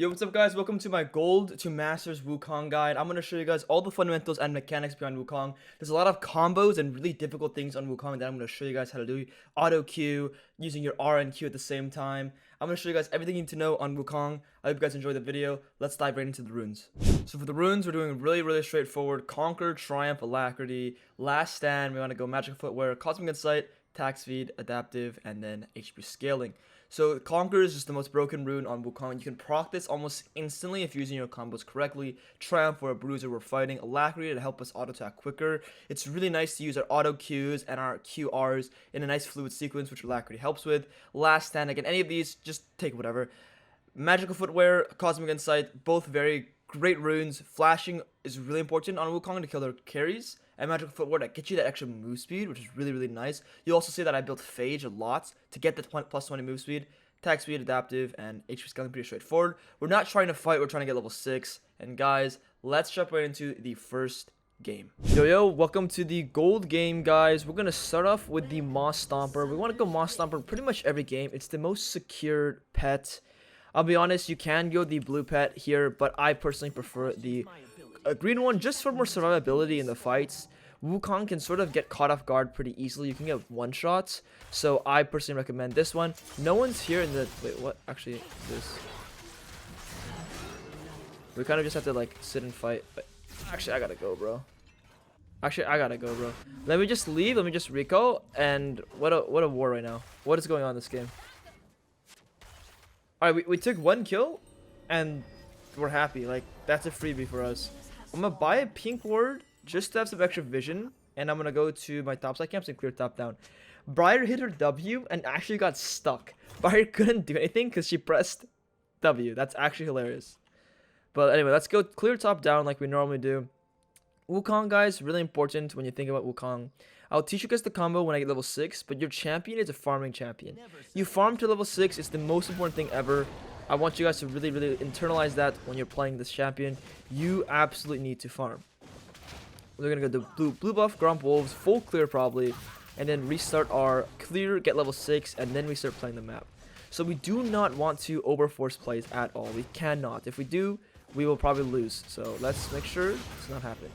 Yo, what's up guys? Welcome to my Gold to Masters Wukong guide. I'm going to show you guys all the fundamentals and mechanics behind Wukong. There's a lot of combos and really difficult things on Wukong that I'm going to show you guys how to do. Auto Q, using your R and Q at the same time. I'm going to show you guys everything you need to know on Wukong. I hope you guys enjoyed the video. Let's dive right into the runes. So for the runes, we're doing really straightforward. Conquer, Triumph, Alacrity, Last Stand. We want to go Magic Footwear, Cosmic Insight, Attack Speed, Adaptive, and then HP Scaling. So Conquer is just the most broken rune on Wukong. You can proc this almost instantly if using your combos correctly. Triumph for a bruiser we're fighting. Alacrity to help us auto attack quicker. It's really nice to use our auto Qs and our QRs in a nice fluid sequence, which Alacrity helps with. Last Stand, again, any of these, just take whatever. Magical Footwear, Cosmic Insight, both very great runes. Flashing is really important on Wukong to kill their carries. And Magical Footwear that gets you that extra move speed, which is really nice. You'll also see that I built Phage a lot to get the plus 20 move speed. Attack speed, adaptive, and HP scaling pretty straightforward. We're not trying to fight, we're trying to get level 6. And guys, let's jump right into the first game. Yo, welcome to the gold game, guys. We're going to start off with the Moss Stomper. We want to go Moss Stomper pretty much every game. It's the most secured pet. I'll be honest, you can go the blue pet here, but I personally prefer the green one just for more survivability in the fights. Wukong can sort of get caught off guard pretty easily. You can get one shots, so I personally recommend this one. No one's here in the wait. What actually? This we kind of just have to like sit and fight. But actually, I gotta go, bro. Let me just leave. Let me just recall. And what a war right now. What is going on in this game? All right, we took one kill, and we're happy. Like that's a freebie for us. I'm gonna buy a pink ward just to have some extra vision, and I'm gonna go to my topside camps and clear top down. Briar hit her W and actually got stuck. Briar couldn't do anything because she pressed W. That's actually hilarious. But anyway, let's go clear top down like we normally do. Wukong, guys, really important when you think about Wukong. I'll teach you guys the combo when I get level 6, but your champion is a farming champion. You farm to level 6, it's the most important thing ever. I want you guys to really internalize that when you're playing this champion. You absolutely need to farm. We're gonna go to blue buff, Gromp Wolves, full clear probably, and then restart our clear, get level 6, and then we start playing the map. So we do not want to overforce plays at all. We cannot. If we do, we will probably lose. So let's make sure it's not happening.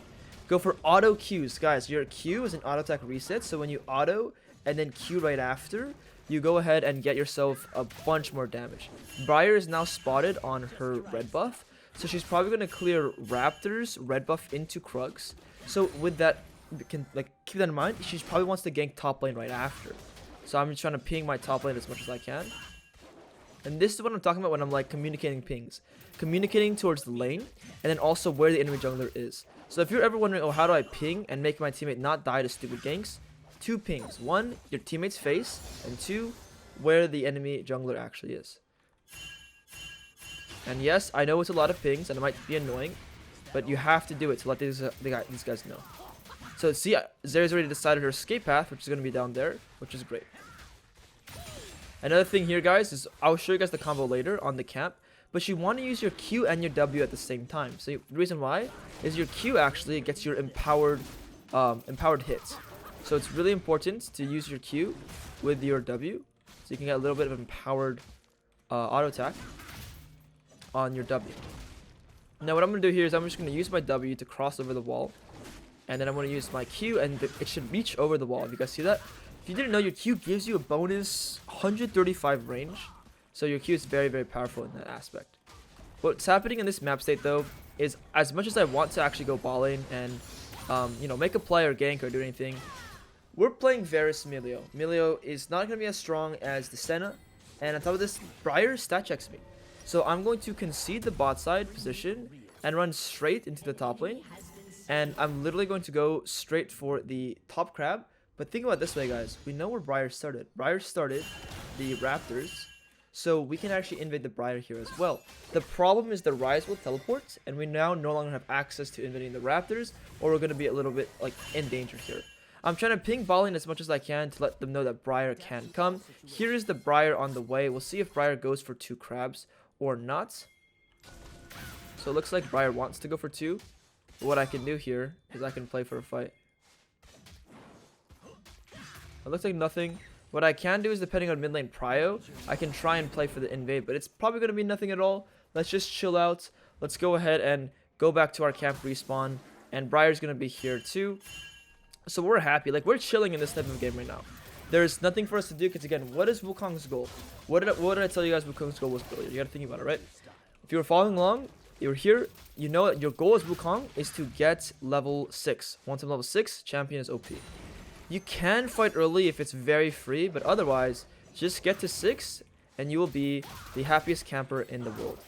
Go for auto Qs, guys. Your Q is an auto attack reset, so when you auto and then Q right after, you go ahead and get yourself a bunch more damage. Briar is now spotted on her red buff, so she's probably gonna clear Raptors, red buff into Krugs. So with that, keep that in mind. She probably wants to gank top lane right after. So I'm just trying to ping my top lane as much as I can. And this is what I'm talking about when I'm like communicating pings. Communicating towards the lane, and then also where the enemy jungler is. So if you're ever wondering, oh, how do I ping and make my teammate not die to stupid ganks? 2 pings. 1, your teammate's face, and 2, where the enemy jungler actually is. And yes, I know it's a lot of pings, and it might be annoying, but you have to do it to let these guys know. So see, Zeri's already decided her escape path, which is going to be down there, which is great. Another thing here, guys, is I'll show you guys the combo later on the camp, but you want to use your Q and your W at the same time. So the reason why is your Q actually gets your empowered hits. So it's really important to use your Q with your W, so you can get a little bit of empowered auto attack on your W. Now what I'm going to do here is I'm just going to use my W to cross over the wall. And then I'm going to use my Q and it should reach over the wall. If you guys see that? If you didn't know, your Q gives you a bonus 135 range. So your Q is very powerful in that aspect. What's happening in this map state though is as much as I want to actually go ball lane and you know, make a play or gank or do anything, we're playing Varus Milio. Milio is not going to be as strong as the Senna. And on top of this, Briar stat checks me. So I'm going to concede the bot side position and run straight into the top lane. And I'm literally going to go straight for the top crab. But think about it this way, guys. We know where Briar started. Briar started the Raptors. So we can actually invade the Briar here as well. The problem is the Rise will teleport. And we now no longer have access to invading the Raptors. Or we're going to be a little bit like in danger here. I'm trying to ping ball lane as much as I can to let them know that Briar can come. Here is the Briar on the way. We'll see if Briar goes for 2 crabs or not. So it looks like Briar wants to go for 2. But what I can do here is I can play for a fight. It looks like nothing. What I can do is, depending on mid lane prio, I can try and play for the invade, but it's probably going to be nothing at all. Let's just chill out. Let's go ahead and go back to our camp respawn. And Briar's going to be here too. So we're happy. Like, we're chilling in this type of game right now. There's nothing for us to do because, again, what is Wukong's goal? What did I tell you guys Wukong's goal was earlier? You got to think about it, right? If you were following along, you're here, you know that your goal as Wukong is to get level 6. Once I'm level 6, champion is OP. You can fight early if it's very free, but otherwise, just get to 6 and you will be the happiest camper in the world.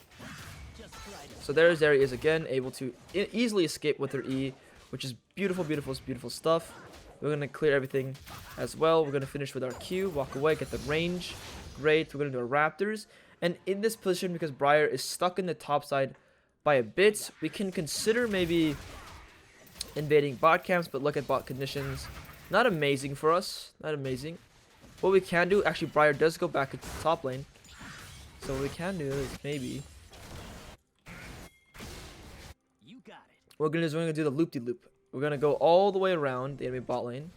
So there's Zeri is again able to easily escape with her E, which is beautiful, beautiful, beautiful stuff. We're going to clear everything as well. We're going to finish with our Q, walk away, get the range. Great. We're going to do our Raptors. And in this position, because Briar is stuck in the top side by a bit, we can consider maybe invading bot camps, but look at bot conditions. Not amazing for us. Not amazing. What we can do, actually, Briar does go back into the top lane. So what we can do is maybe... What we're going to do is we're going to do the loop-de-loop. We're going to go all the way around the enemy bot lane. And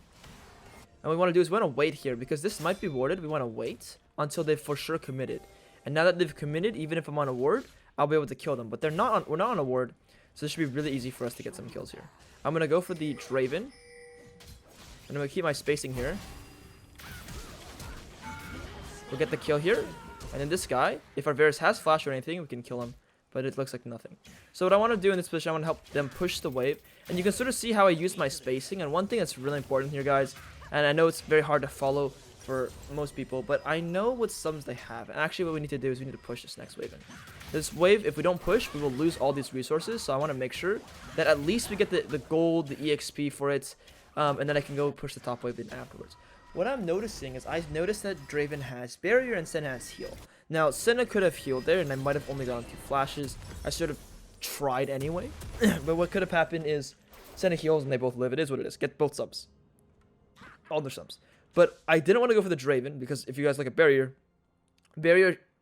what we want to do is we want to wait here, because this might be warded. We want to wait until they've for sure committed. And now that they've committed, even if I'm on a ward, I'll be able to kill them. But they're not on, we're not on a ward, so this should be really easy for us to get some kills here. I'm going to go for the Draven. And I'm going to keep my spacing here. We'll get the kill here. And then this guy, if our Varus has flash or anything, we can kill him. But it looks like nothing. So what I want to do in this position, I want to help them push the wave. And you can sort of see how I use my spacing. And one thing that's really important here, guys, and I know it's very hard to follow for most people, but I know what sums they have. And actually what we need to do is we need to push this next wave in. This wave, if we don't push, we will lose all these resources. So I want to make sure that at least we get the gold, the EXP for it. And then I can go push the top wave in afterwards. What I'm noticing is I've noticed that Draven has barrier and Senna has heal. Now, Senna could have healed there, and I might have only gotten 2 flashes. I sort of tried anyway. But what could have happened is Senna heals and they both live. It is what it is. Get both subs. All their subs. But I didn't want to go for the Draven, because if you guys look at barrier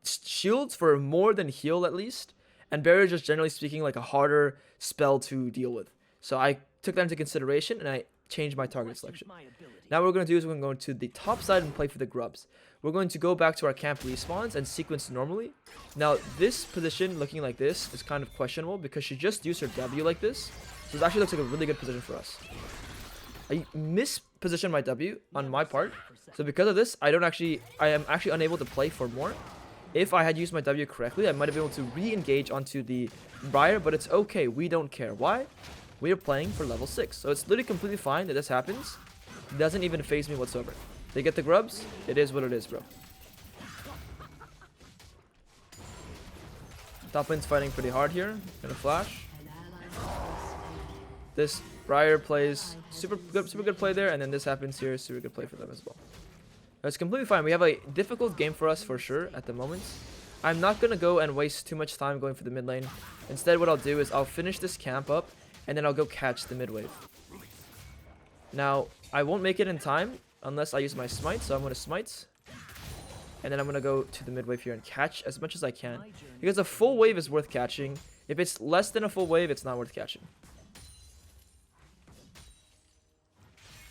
shields for more than heal at least. And barrier, just generally speaking, like a harder spell to deal with. So I took that into consideration, and I changed my target selection. Now what we're going to do is we're going to go to the top side and play for the grubs. We're going to go back to our camp respawns and sequence normally. Now this position looking like this is kind of questionable because she just used her W like this. So it actually looks like a really good position for us. I mispositioned my W on my part. So because of this, I am actually unable to play for more. If I had used my W correctly, I might have been able to re-engage onto the Briar, but it's okay. We don't care. Why? We are playing for level 6. So it's literally completely fine that this happens. It doesn't even faze me whatsoever. They get the grubs. It is what it is, bro. Top lane's fighting pretty hard here. Gonna flash. This Briar plays super good play there, and then this happens here. Super good play for them as well. It's completely fine. We have a difficult game for us for sure at the moment. I'm not gonna go and waste too much time going for the mid lane. Instead, what I'll do is I'll finish this camp up, and then I'll go catch the mid wave. Now, I won't make it in time unless I use my smite, so I'm going to smite. And then I'm going to go to the mid wave here and catch as much as I can. Because a full wave is worth catching. If it's less than a full wave, it's not worth catching.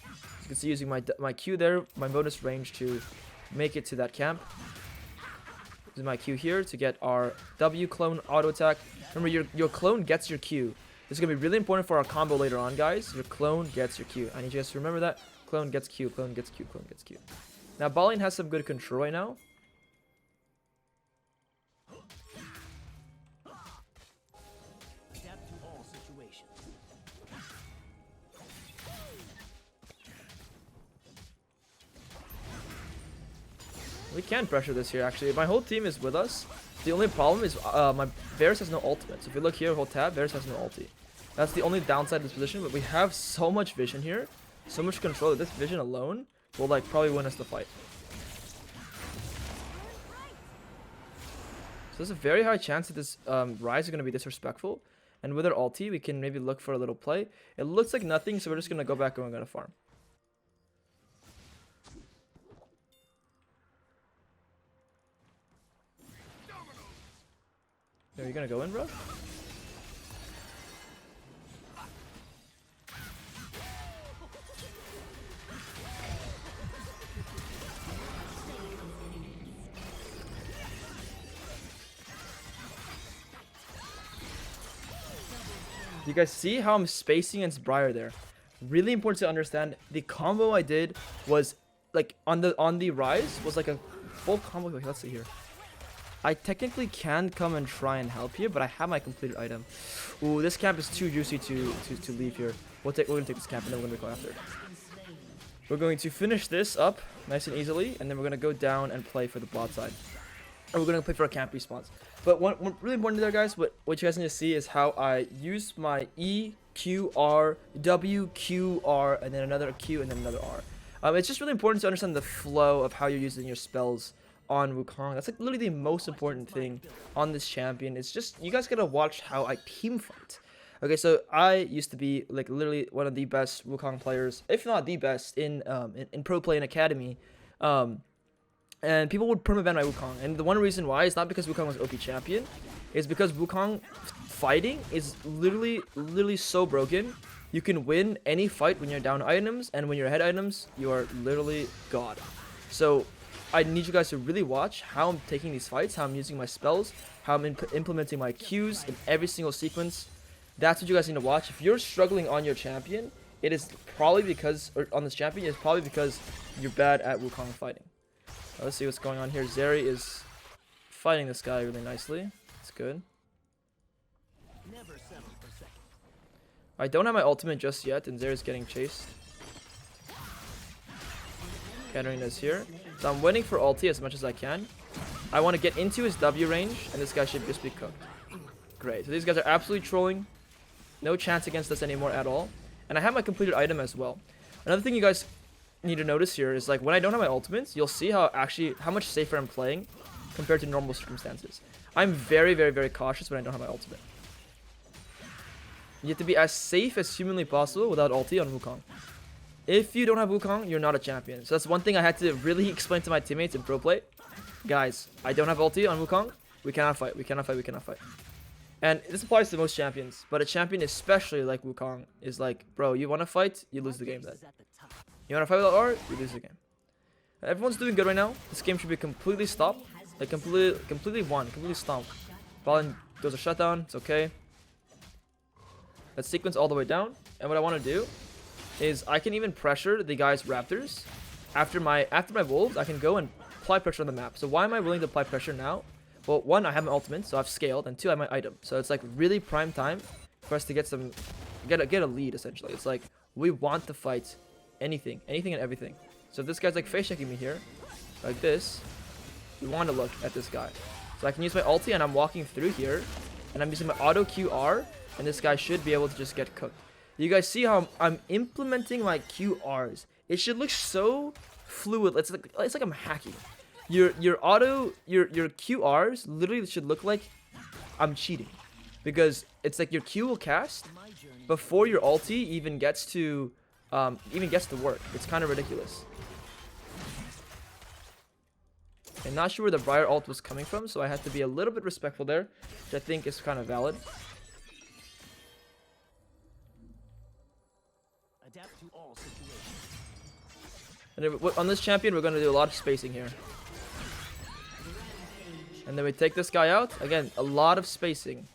As you can see, using my Q there, my bonus range to make it to that camp. Using my Q here to get our W clone auto attack. Remember, your clone gets your Q. This is going to be really important for our combo later on, guys. Your clone gets your Q. I need you guys to remember that. Clone gets Q, clone gets Q, clone gets Q. Now, bot lane has some good control right now. Adapt to all situations. We can pressure this here, actually. My whole team is with us. The only problem is my Varus has no ultimate. So if you look here, hold tab, Varus has no ulti. That's the only downside of this position, but we have so much vision here. So much control that this vision alone will like probably win us the fight. So there's a very high chance that this Ryze is going to be disrespectful. And with our ulti, we can maybe look for a little play. It looks like nothing, so we're just going to go back and we're going to farm. Are you going to go in, bro? You guys see how I'm spacing against Briar there? Really important to understand. The combo I did was like on the rise was like a full combo. Wait, let's see here. I technically can come and try and help here, but I have my completed item. Ooh, this camp is too juicy to leave here. We're gonna take this camp and then we're gonna go after it. We're going to finish this up nice and easily, and then we're gonna go down and play for the bot side. And we're gonna play for a camp respawns. But one really important there, guys, what you guys need to see is how I use my E, Q, R, W, Q, R, and then another Q, and then another R. It's just really important to understand the flow of how you're using your spells on Wukong. That's like literally the most important thing on this champion. It's just, you guys gotta watch how I team fight. Okay, so I used to be like literally one of the best Wukong players, if not the best, in Pro Play and Academy. And people would permaban my Wukong. And the one reason why is not because Wukong was OP champion, is because Wukong fighting is literally so broken. You can win any fight when you're down items, and when you're ahead items, you are literally God. So I need you guys to really watch how I'm taking these fights, how I'm using my spells, how I'm implementing my Qs in every single sequence. That's what you guys need to watch. If you're struggling on your champion, it is probably because, or on this champion, it's probably because you're bad at Wukong fighting. Let's see what's going on here. Zeri is fighting this guy really nicely. It's good. I don't have my ultimate just yet, and Zeri's getting chased. Katarina's here. So I'm waiting for ulti as much as I can. I want to get into his W range, and this guy should just be cooked. Great. So these guys are absolutely trolling. No chance against us anymore at all. And I have my completed item as well. Another thing you guys need to notice here is like when I don't have my ultimates, you'll see how much safer I'm playing compared to normal circumstances. I'm very cautious when I don't have my ultimate. You have to be as safe as humanly possible without ulti on Wukong. If you don't have Wukong, you're not a champion. So that's one thing I had to really explain to my teammates in Pro Play. Guys, I don't have ulti on Wukong. We cannot fight. We cannot fight. We cannot fight. And this applies to most champions, but a champion especially like Wukong is like, bro, you want to fight, you lose the game then. You want to fight without R, you lose the game. Everyone's doing good right now. This game should be completely stopped. Like completely won, completely stomped. Ballin goes a shutdown, it's okay. Let's sequence all the way down. And what I want to do is I can even pressure the guy's raptors. After my wolves, I can go and apply pressure on the map. So why am I willing to apply pressure now? Well, one, I have my ultimate, so I've scaled, and two, I have my item. So it's like really prime time for us to get a lead, essentially. It's like we want to fight anything and everything. So if this guy's like face checking me here, like this, we want to look at this guy. So I can use my ulti, and I'm walking through here, and I'm using my auto QR, and this guy should be able to just get cooked. You guys see how I'm implementing my QRs. It should look so fluid. It's like I'm hacking. Your QRs literally should look like I'm cheating, because it's like your Q will cast before your ulti even gets to work. It's kind of ridiculous. I'm not sure where the Briar ult was coming from, so I had to be a little bit respectful there, which I think is kind of valid. Adapt to all situations. And on this champion, we're going to do a lot of spacing here. And then we take this guy out. Again, a lot of spacing.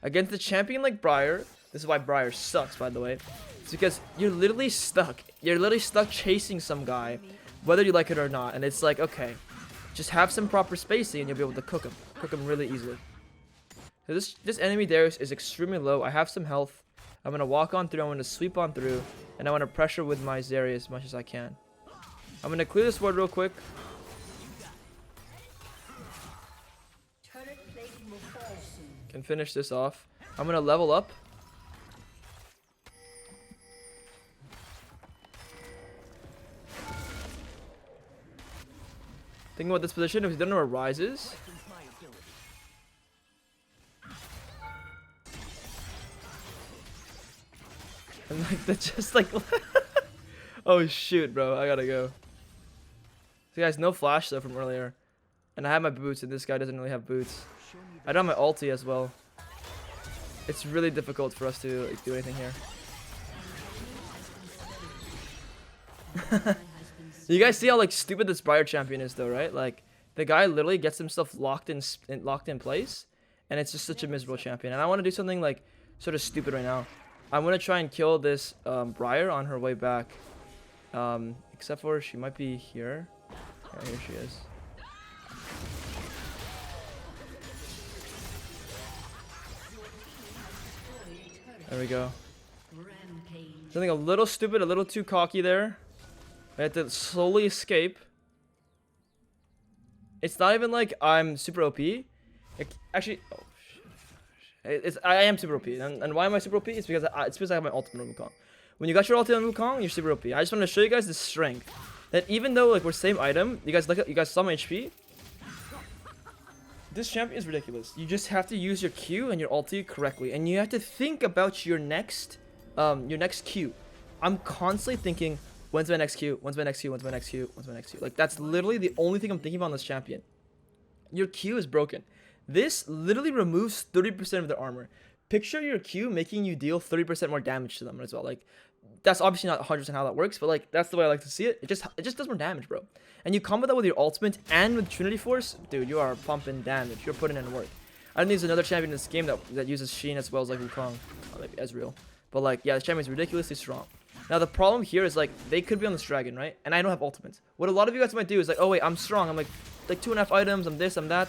Against a champion like Briar, this is why Briar sucks, by the way. It's because you're literally stuck. You're literally stuck chasing some guy, whether you like it or not. And it's like, okay, just have some proper spacing and you'll be able to cook him. Cook him really easily. So this enemy there is extremely low. I have some health. I'm going to walk on through. I'm going to sweep on through. And I want to pressure with my Zeri as much as I can. I'm going to clear this ward real quick. Can finish this off. I'm going to level up. Thinking about this position, if you don't know where Rise is. And like, that's just like... Oh shoot, bro. I gotta go. So guys, no flash though from earlier. And I have my boots, and this guy doesn't really have boots. I don't have my ulti as well. It's really difficult for us to like, do anything here. You guys see how like stupid this Briar champion is though, right? Like the guy literally gets himself locked in place, and it's just such a miserable champion. And I want to do something like sort of stupid right now. I'm gonna try and kill this Briar on her way back. Except for she might be here. Yeah, here she is. There we go. Something a little stupid, a little too cocky there. I had to slowly escape. It's not even like I'm super OP. Actually, oh, I am super OP. And why am I super OP? It's because I have my ultimate on Wukong. When you got your ultimate on Wukong, you're super OP. I just want to show you guys the strength. That even though like we're same item, you guys saw my HP. This champion is ridiculous. You just have to use your Q and your ulti correctly, and you have to think about your next Q. I'm constantly thinking, when's my next Q? When's my next Q? When's my next Q? When's my next Q? Like that's literally the only thing I'm thinking about on this champion. Your Q is broken. This literally removes 30% of their armor. Picture your Q making you deal 30% more damage to them as well. Like that's obviously not 100% how that works, but like that's the way I like to see it. It just does more damage, bro. And you combo that with your ultimate and with Trinity Force, dude, you are pumping damage. You're putting in work. I don't think there's another champion in this game that uses Sheen as well as like Wukong, or maybe Ezreal. But like, yeah, this champion is ridiculously strong. Now the problem here is like they could be on this dragon, right? And I don't have ultimates. What a lot of you guys might do is like, oh wait, I'm strong. I'm like 2.5 items. I'm this. I'm that.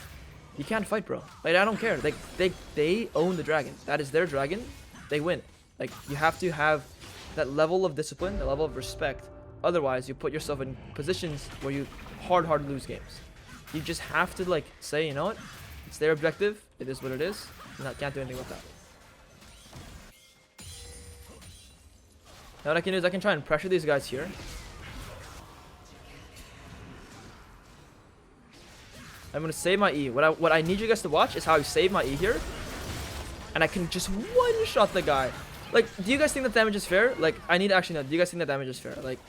You can't fight, bro. Like I don't care. Like they own the dragon. That is their dragon. They win. Like you have to have that level of discipline, the level of respect. Otherwise, you put yourself in positions where you hard lose games. You just have to like say, you know what? It's their objective. It is what it is. And I can't do anything with that. Now what I can do is I can try and pressure these guys here. I'm gonna save my E. What I need you guys to watch is how I save my E here, and I can just one-shot the guy. Like, do you guys think that damage is fair? Like, I need to actually know. Do you guys think that damage is fair? Like,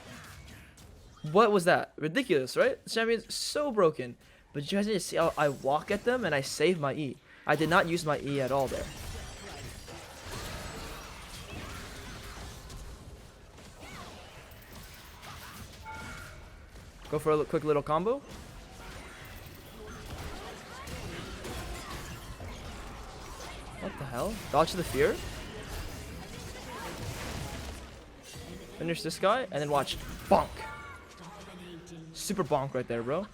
what was that? Ridiculous, right? This champion is so broken. But you guys need to see how I walk at them and I save my E. I did not use my E at all there. Go for a quick little combo. What the hell? Dodge the fear. Finish this guy and then watch. Bonk. Super bonk right there, bro.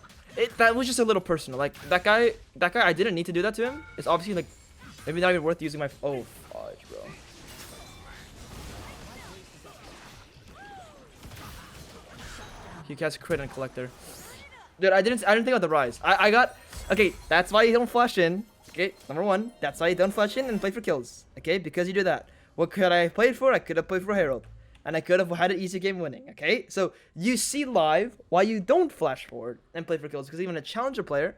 That was just a little personal. Like that guy, I didn't need to do that to him. It's obviously like maybe not even worth using my. Oh, fudge, bro. He casts crit and collector. Dude, I didn't think of the rise. I got. Okay, that's why you don't flash in. Okay, number one, that's why you don't flash in and play for kills. Okay, because you do that. What could I have played for? I could have played for Herald. And I could have had an easy game winning, okay? So, you see live why you don't flash forward and play for kills. Because even a challenger player,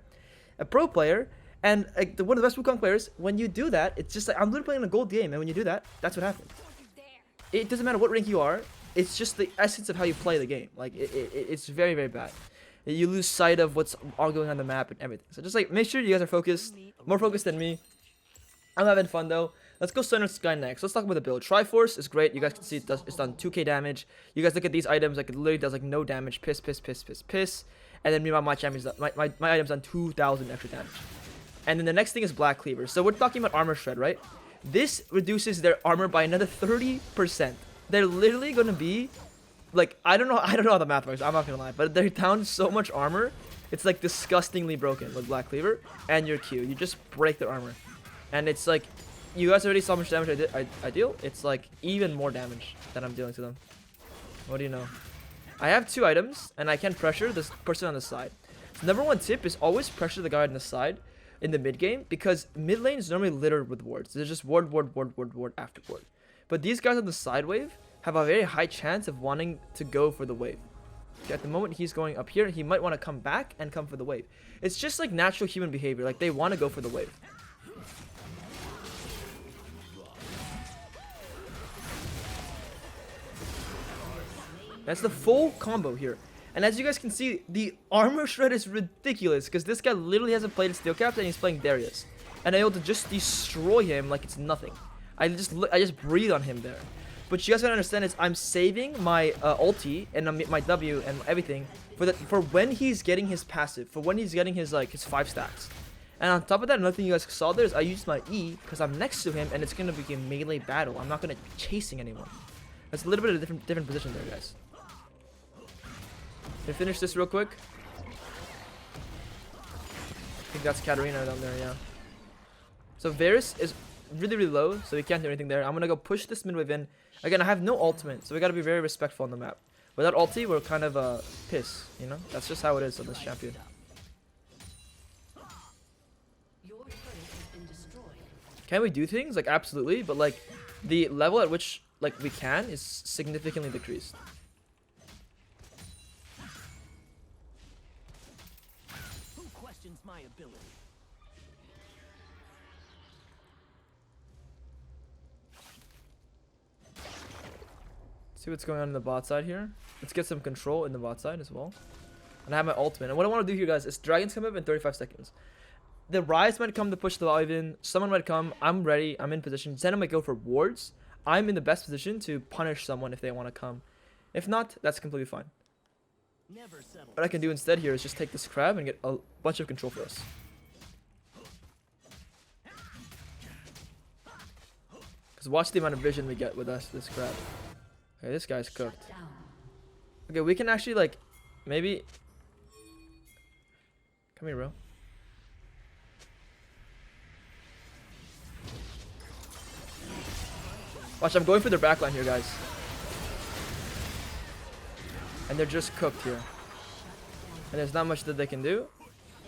a pro player, and one of the best Wukong players, when you do that, it's just like, I'm literally playing a gold game. And when you do that, that's what happens. It doesn't matter what rank you are. It's just the essence of how you play the game. Like, it's very, very bad. You lose sight of what's all going on the map and everything. So just like, make sure you guys are focused. More focused than me. I'm having fun though. Let's go Sunrise Sky next. Let's talk about the build. Triforce is great. You guys can see it's done 2k damage. You guys look at these items, like it literally does like no damage. Piss. And then meanwhile, my champions, my items done 2,000 extra damage. And then the next thing is Black Cleaver. So we're talking about Armor Shred, right? This reduces their armor by another 30%. They're literally gonna be like, I don't know how the math works. I'm not gonna lie, but they're down so much armor. It's like disgustingly broken with Black Cleaver and your Q. You just break their armor, and it's like. You guys already saw how much damage I deal. It's like even more damage that I'm dealing to them. What do you know? I have 2 items and I can pressure this person on the side. So number 1 tip is always pressure the guy on the side in the mid game, because mid lane is normally littered with wards. There's just ward after ward. But these guys on the side wave have a very high chance of wanting to go for the wave. Okay, at the moment he's going up here, he might want to come back and come for the wave. It's just like natural human behavior. Like they want to go for the wave. That's the full combo here. And as you guys can see, the armor shred is ridiculous because this guy literally hasn't played Steel Caps and he's playing Darius. And I'm able to just destroy him like it's nothing. I just breathe on him there. But you guys gotta understand is I'm saving my ulti and my W and everything for when he's getting his passive, for when he's getting his 5 stacks. And on top of that, another thing you guys saw there is I used my E because I'm next to him and it's going to be a melee battle. I'm not going to be chasing anyone. That's a little bit of a different position there, guys. Can we finish this real quick? I think that's Katarina down there, yeah. So Varus is really, really low, so we can't do anything there. I'm going to go push this mid wave in. Again, I have no ultimate, so we got to be very respectful on the map. Without ulti, we're kind of pissed, you know? That's just how it is on this champion. Can we do things? Like, absolutely, but like, the level at which like we can is significantly decreased. Who questions my ability? See what's going on in the bot side here. Let's get some control in the bot side as well. And I have my ultimate. And what I want to do here, guys, is dragons come up in 35 seconds. The Rise might come to push the wave in. Someone might come. I'm ready. I'm in position. Zena might go for wards. I'm in the best position to punish someone if they want to come. If not, that's completely fine. What I can do instead here is just take this crab and get a bunch of control for us. Because watch the amount of vision we get with us, this crab. Okay, this guy's cooked. Okay, we can actually, like, maybe... Come here, bro. Watch, I'm going for their backline here, guys. And they're just cooked here. And there's not much that they can do.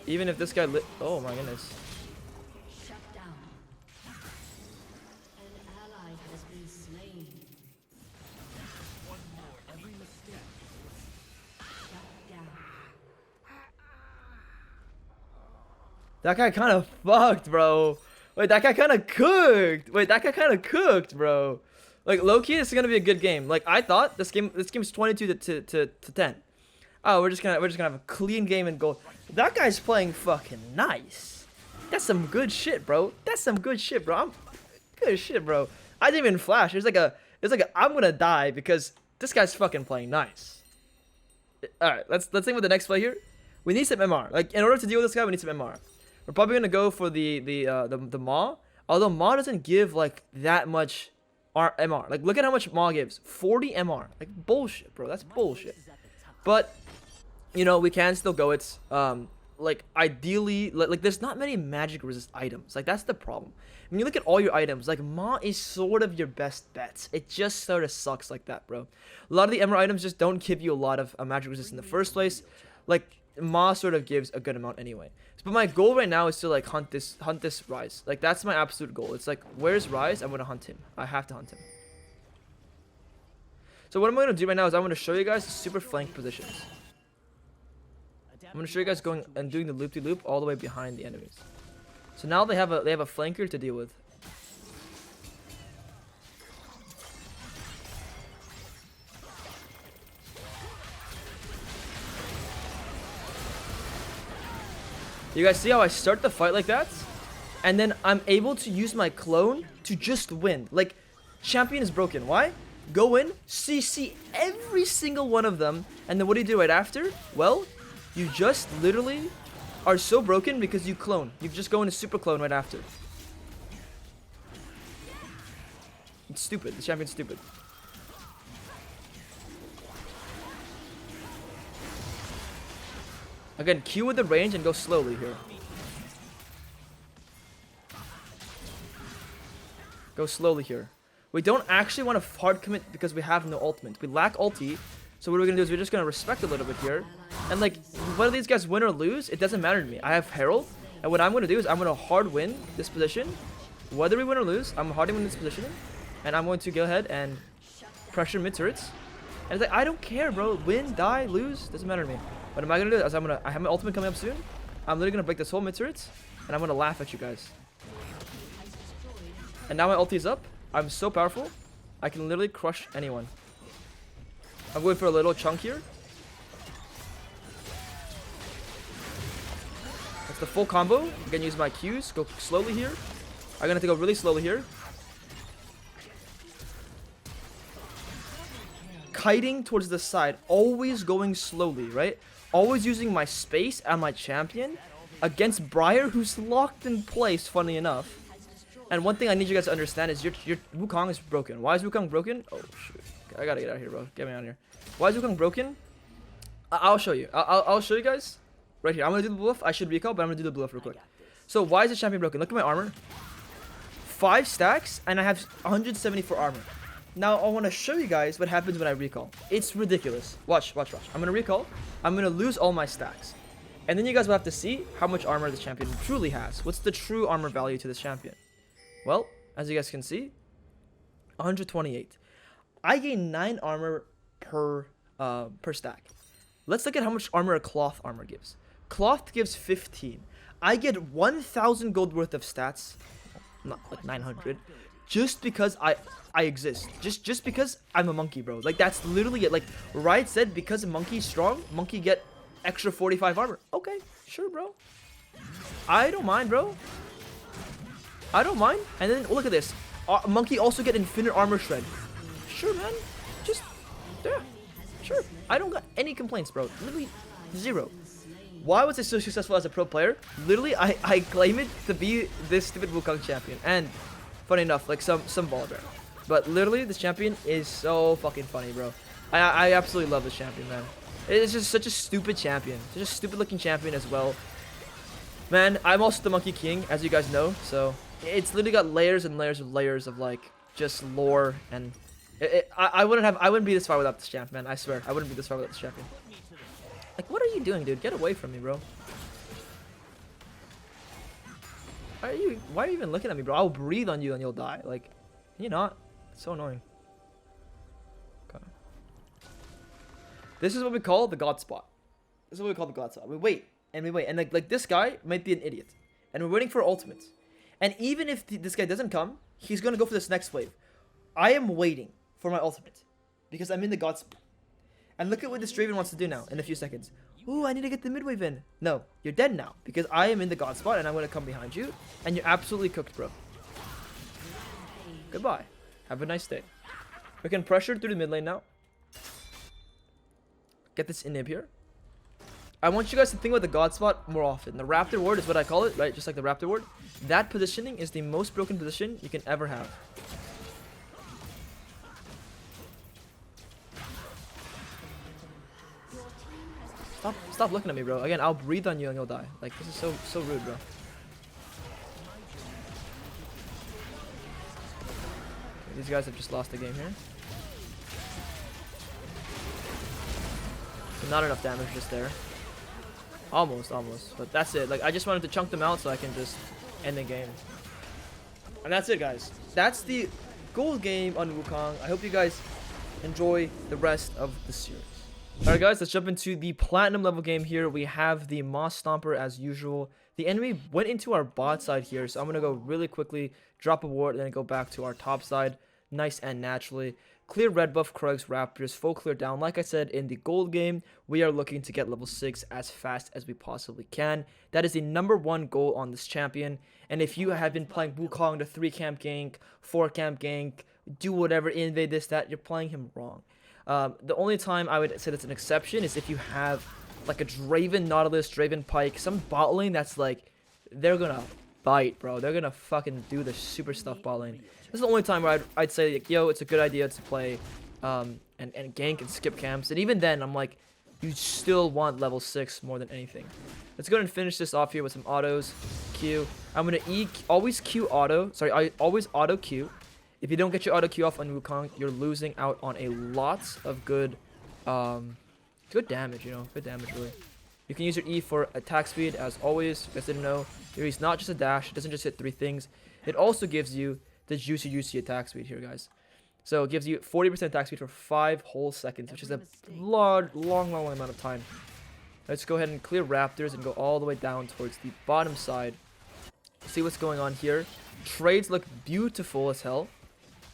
Even if this guy lit... Oh my goodness. That guy kind of fucked, bro. Wait, that guy kind of cooked. Wait, that guy kind of cooked, bro. Like, low-key, this is gonna be a good game. Like, I thought this game's 22 to 10. Oh, we're just gonna have a clean game and go. That guy's playing fucking nice. That's some good shit, bro. That's some good shit, bro. Good shit, bro. I didn't even flash. It's like a I'm gonna die because this guy's fucking playing nice. All right, let's think with the next play here. We need some MR. Like, in order to deal with this guy, we need some MR. We're probably gonna go for the Maw. Although Maw doesn't give like that much MR. Like, look at how much Maw gives. 40 MR. Like, bullshit, bro. That's bullshit. But you know, we can still go it. Like, ideally, like there's not many magic resist items. Like, that's the problem. When you look at all your items, like, Maw is sort of your best bet. It just sort of sucks like that, bro. A lot of the MR items just don't give you a lot of magic resist in the first place. Like, Maw sort of gives a good amount anyway. But my goal right now is to like hunt this Rise. Like, that's my absolute goal. It's like, where's Rise? I'm gonna hunt him. I have to hunt him. So what I'm gonna do right now is I'm gonna show you guys the super flank positions. I'm gonna show you guys going and doing the loop-de-loop all the way behind the enemies. So now they have a flanker to deal with. You guys see how I start the fight like that? And then I'm able to use my clone to just win. Like, champion is broken. Why? Go in, CC every single one of them, and then what do you do right after? Well, you just literally are so broken because you clone. You just go into super clone right after. It's stupid. The champion's stupid. Again, Q with the range and go slowly here. Go slowly here. We don't actually want to hard commit because we have no ultimate. We lack ulti. So what we're going to do is we're just going to respect a little bit here. And like, whether these guys win or lose, it doesn't matter to me. I have Herald. And what I'm going to do is I'm going to hard win this position. Whether we win or lose, I'm hard win this position. And I'm going to go ahead and pressure mid turrets. And it's like, I don't care, bro. Win, die, lose. Doesn't matter to me. What am I going to do is I have my ultimate coming up soon. I'm literally going to break this whole mid turret. And I'm going to laugh at you guys. And now my ulti is up. I'm so powerful. I can literally crush anyone. I'm going for a little chunk here. That's the full combo. I'm going to use my Qs. Go slowly here. I'm going to have to go really slowly here. Kiting towards the side. Always going slowly, right? Always using my space and my champion. against Briar, who's locked in place, funny enough. And one thing I need you guys to understand is your Wukong is broken. Why is Wukong broken? Oh, shoot. I gotta get out of here, bro. Get me out of here. Why is Wukong broken? I'll show you. I'll show you guys right here. I'm gonna do the bluff. I should recall, but I'm gonna do the bluff real quick. So why is the champion broken? Look at my armor. 5 stacks, and I have 174 armor. Now I want to show you guys what happens when I recall. It's ridiculous. Watch, watch, watch. I'm gonna recall. I'm gonna lose all my stacks, and then you guys will have to see how much armor the champion truly has. What's the true armor value to this champion? Well, as you guys can see, 128. I gain 9 armor per stack. Let's look at how much armor a cloth armor gives. Cloth gives 15. I get 1,000 gold worth of stats, not like 900, just because I exist. Just because I'm a monkey, bro. Like, that's literally it. Like Riot said, because a monkey's strong, monkey get extra 45 armor. Okay, sure, bro. I don't mind, bro. I don't mind. And then look at this. Monkey also get infinite armor shred. Sure, man. Just, yeah. Sure. I don't got any complaints, bro. Literally, 0. Why was I so successful as a pro player? Literally, I claim it to be this stupid Wukong champion. And, funny enough, like some ball bear. But literally, this champion is so fucking funny, bro. I absolutely love this champion, man. It's just such a stupid champion. Such a stupid looking champion as well. Man, I'm also the Monkey King, as you guys know. So, it's literally got layers and layers of layers of, like, just lore. And I wouldn't be this far without this champ, man. I swear. I wouldn't be this far without this champion. Like, what are you doing, dude? Get away from me, bro. Why are you even looking at me, bro? I'll breathe on you and you'll die. Like, can you not? It's so annoying. Okay. This is what we call the God spot. This is what we call the God spot. We wait, and we wait. And like this guy might be an idiot. And we're waiting for ultimates. And even if this guy doesn't come, he's going to go for this next wave. I am waiting for my ultimate. Because I'm in the God spot. And look at what this Draven wants to do now in a few seconds. Ooh, I need to get the mid wave in. No, you're dead now. Because I am in the God spot and I'm going to come behind you. And you're absolutely cooked, bro. Goodbye. Have a nice day. We can pressure through the mid lane now. Get this inhib here. I want you guys to think about the God spot more often. The Raptor ward is what I call it, right? Just like the Raptor ward. That positioning is the most broken position you can ever have. Stop looking at me, bro. Again, I'll breathe on you and you'll die. Like, this is so rude, bro. These guys have just lost the game here. Not enough damage just there. Almost. But that's it. Like, I just wanted to chunk them out so I can just end the game. And that's it, guys. That's the gold game on Wukong. I hope you guys enjoy the rest of the series. Alright guys, let's jump into the platinum level game here. We have the Moss Stomper as usual. The enemy went into our bot side here, so I'm going to go really quickly, drop a ward, and then go back to our top side. Nice and naturally. Clear red buff, Krugs, Raptors, full clear down. Like I said, in the gold game, we are looking to get level 6 as fast as we possibly can. That is the #1 goal on this champion. And if you have been playing Wukong, the 3-camp gank, 4-camp gank, do whatever, invade this, that, you're playing him wrong. The only time I would say that's an exception is if you have like a Draven Nautilus, Draven Pike, some bot lane that's like, they're gonna bite, bro. They're gonna fucking do the super stuff bot lane. This is the only time where I'd say, like, yo, it's a good idea to play and gank and skip camps. And even then, I'm like, you still want level 6 more than anything. Let's go ahead and finish this off here with some autos. Q. I'm gonna always Q auto. Sorry, I always auto Q. If you don't get your auto Q off on Wukong, you're losing out on a lot of good damage, you know, good damage really. You can use your E for attack speed, as always. You guys didn't know, your E's not just a dash, it doesn't just hit 3 things. It also gives you the juicy attack speed here, guys. So it gives you 40% attack speed for 5 whole seconds, which is a long amount of time. Let's go ahead and clear Raptors and go all the way down towards the bottom side. See what's going on here. Trades look beautiful as hell.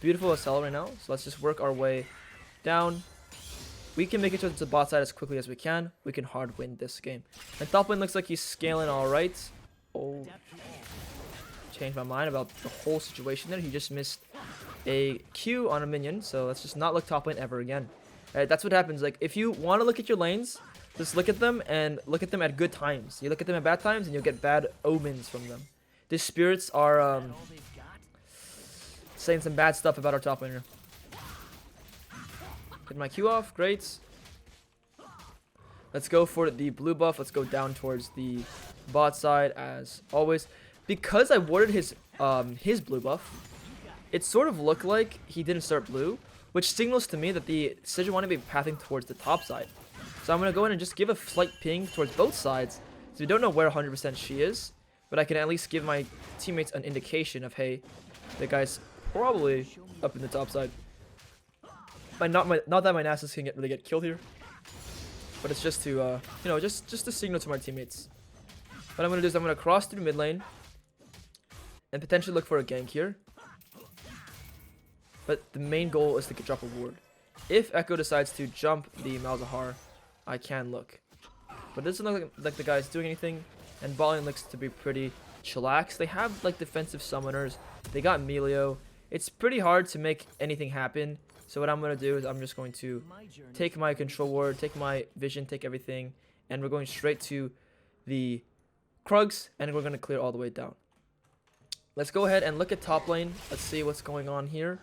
Beautiful as hell right now. So let's just work our way down. We can make it to the bot side as quickly as we can. We can hard win this game. And top lane looks like he's scaling alright. Oh. Changed my mind about the whole situation there. He just missed a Q on a minion. So let's just not look top lane ever again. That's what happens. Like, if you want to look at your lanes, Just look at them and look at them at good times. You look at them at bad times and you'll get bad omens from them. These spirits are All they've got. saying some bad stuff about our top laner. Get my Q off. Great. Let's go for the blue buff. Let's go down towards the bot side as always. Because I warded his blue buff, it sort of looked like he didn't start blue, which signals to me that the Sejuani want to be pathing towards the top side. So I'm going to go in and just give a slight ping towards both sides. So we don't know where 100% she is, but I can at least give my teammates an indication of, hey, the guy's probably up in the top side. Not that my Nasus can really get killed here, but it's just to you know, just to signal to my teammates. What I'm gonna do is I'm gonna cross through mid lane and potentially look for a gank here. But the main goal is to drop a ward. If Echo decides to jump the Malzahar, I can look. But it doesn't look like the guy's doing anything, and bot lane looks to be pretty chillax. They have like defensive summoners. They got Melio. It's pretty hard to make anything happen. So what I'm going to do is I'm just going to take my control ward, take my vision, take everything, and we're going straight to the Krugs, and we're going to clear all the way down. Let's go ahead and look at top lane. Let's see what's going on here.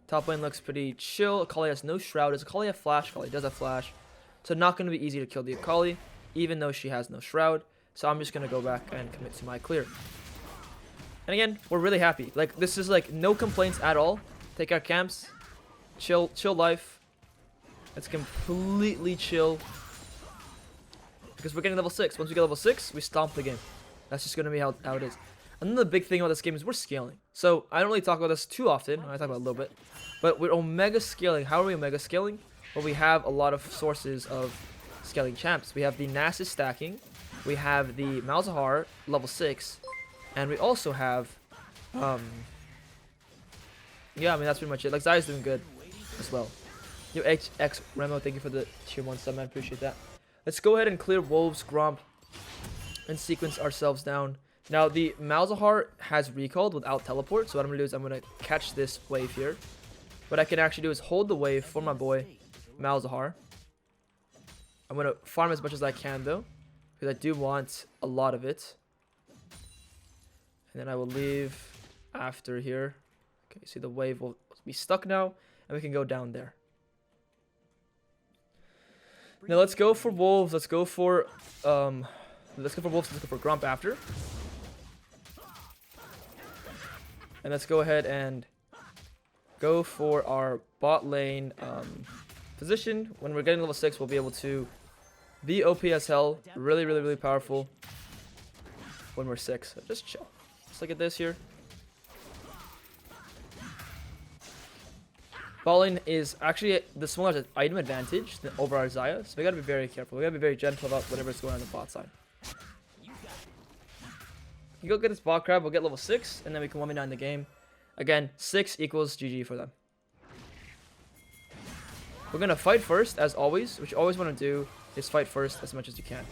Top lane looks pretty chill. Akali has no shroud. Does Akali have flash? Akali does have flash. So not going to be easy to kill the Akali, even though she has no shroud. So I'm just going to go back and commit to my clear. And again, we're really happy. Like, this is like no complaints at all. Take our camps. Chill life. It's completely chill. Because we're getting level 6. Once we get level 6, we stomp the game. That's just going to be how it is. Another big thing about this game is we're scaling. So, I don't really talk about this too often. I talk about it a little bit. But we're omega scaling. How are we omega scaling? Well, we have a lot of sources of scaling champs. We have the Nasus stacking. We have the Malzahar, level 6. And we also have... yeah, I mean, that's pretty much it. Like, Zaya's doing good as well. Yo, X Remo, thank you for the tier 1 sub, man. Appreciate that. Let's go ahead and clear Wolves, Gromp, and sequence ourselves down. Now, the Malzahar has recalled without teleport, so what I'm going to do is I'm going to catch this wave here. What I can actually do is hold the wave for my boy, Malzahar. I'm going to farm as much as I can, though, because I do want a lot of it. And then I will leave after here. Okay, see the wave will be stuck now, and we can go down there. Now let's go for Wolves. Let's go for Wolves. Let's go for Grump after. And let's go ahead and go for our bot lane position. When we're getting level 6, we'll be able to be OP as hell. Really powerful when we're 6. So just chill. Let's look at this here. Bot lane is actually the smaller item advantage over our Xayah, so we gotta be very careful. We gotta be very gentle about whatever's going on the bot side. You go get this bot crab, we'll get level 6, and then we can 1v9 the game. Again, 6 equals GG for them. We're gonna fight first, as always. What you always want to do is fight first as much as you can.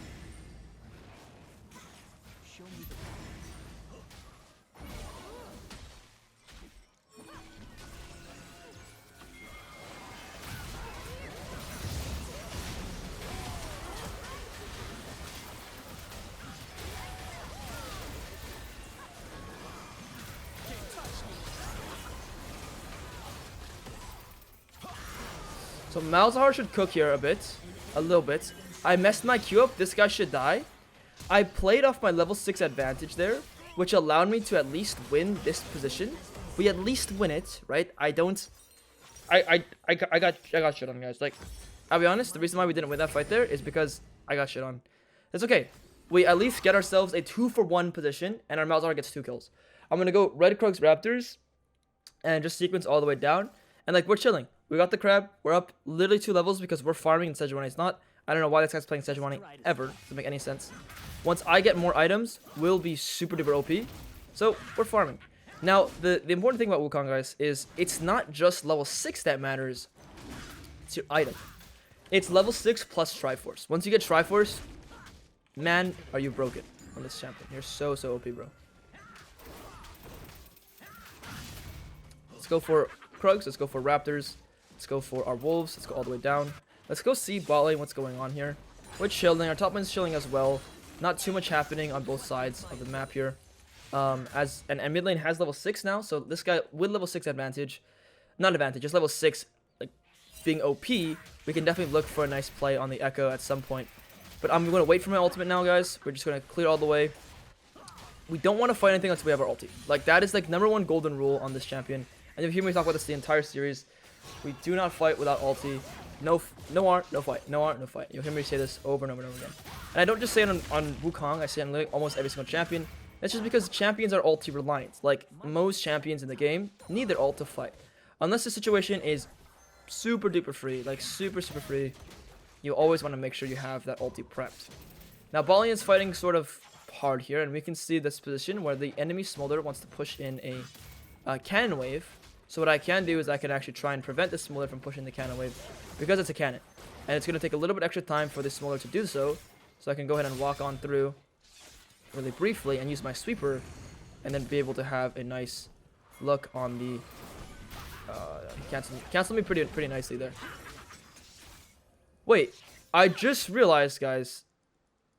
So Malzahar should cook here a little bit. I messed my Q up. This guy should die. I played off my level 6 advantage there, which allowed me to at least win this position. We at least win it, right? I got shit on, guys. Like, I'll be honest, the reason why we didn't win that fight there is because I got shit on. It's okay. We at least get ourselves a 2-for-1 position, and our Malzahar gets 2 kills. I'm gonna go Red Krugs Raptors and just sequence all the way down. And like, we're chilling. We got the crab. We're up literally 2 levels because we're farming in Sejuani. It's not... I don't know why this guy's playing Sejuani ever. Doesn't make any sense. Once I get more items, we'll be super duper OP. So, we're farming. Now, the important thing about Wukong, guys, is it's not just level 6 that matters. It's your item. It's level 6 plus Triforce. Once you get Triforce, man, are you broken on this champion. You're so OP, bro. Let's go for Krugs. Let's go for Raptors. Let's go for our Wolves. Let's go all the way down. Let's go see bot lane what's going on here. We're chilling. Our top lane's chilling as well. Not too much happening on both sides of the map here. And mid lane has level 6 now, so this guy with level 6 advantage, not advantage, just level 6, like being OP, we can definitely look for a nice play on the Echo at some point. But I'm going to wait for my ultimate now, guys. We're just going to clear all the way. We don't want to fight anything until we have our ulti. Like, that is like #1 golden rule on this champion. And you'll hear me talk about this the entire series. We do not fight without ulti. No R, no fight. No R, no fight. You'll hear me say this over and over and over again. And I don't just say it on Wukong. I say it on like almost every single champion. That's just because champions are ulti reliant. Like, most champions in the game need their ult to fight. Unless the situation is super duper free, like super free, you always want to make sure you have that ulti prepped. Now, Balian is fighting sort of hard here, and we can see this position where the enemy Smolder wants to push in a cannon wave. So what I can do is I can actually try and prevent the Smolder from pushing the cannon wave because it's a cannon. And it's going to take a little bit extra time for the Smolder to do so. So I can go ahead and walk on through really briefly and use my sweeper and then be able to have a nice look on the... cancel me pretty nicely there. Wait, I just realized, guys.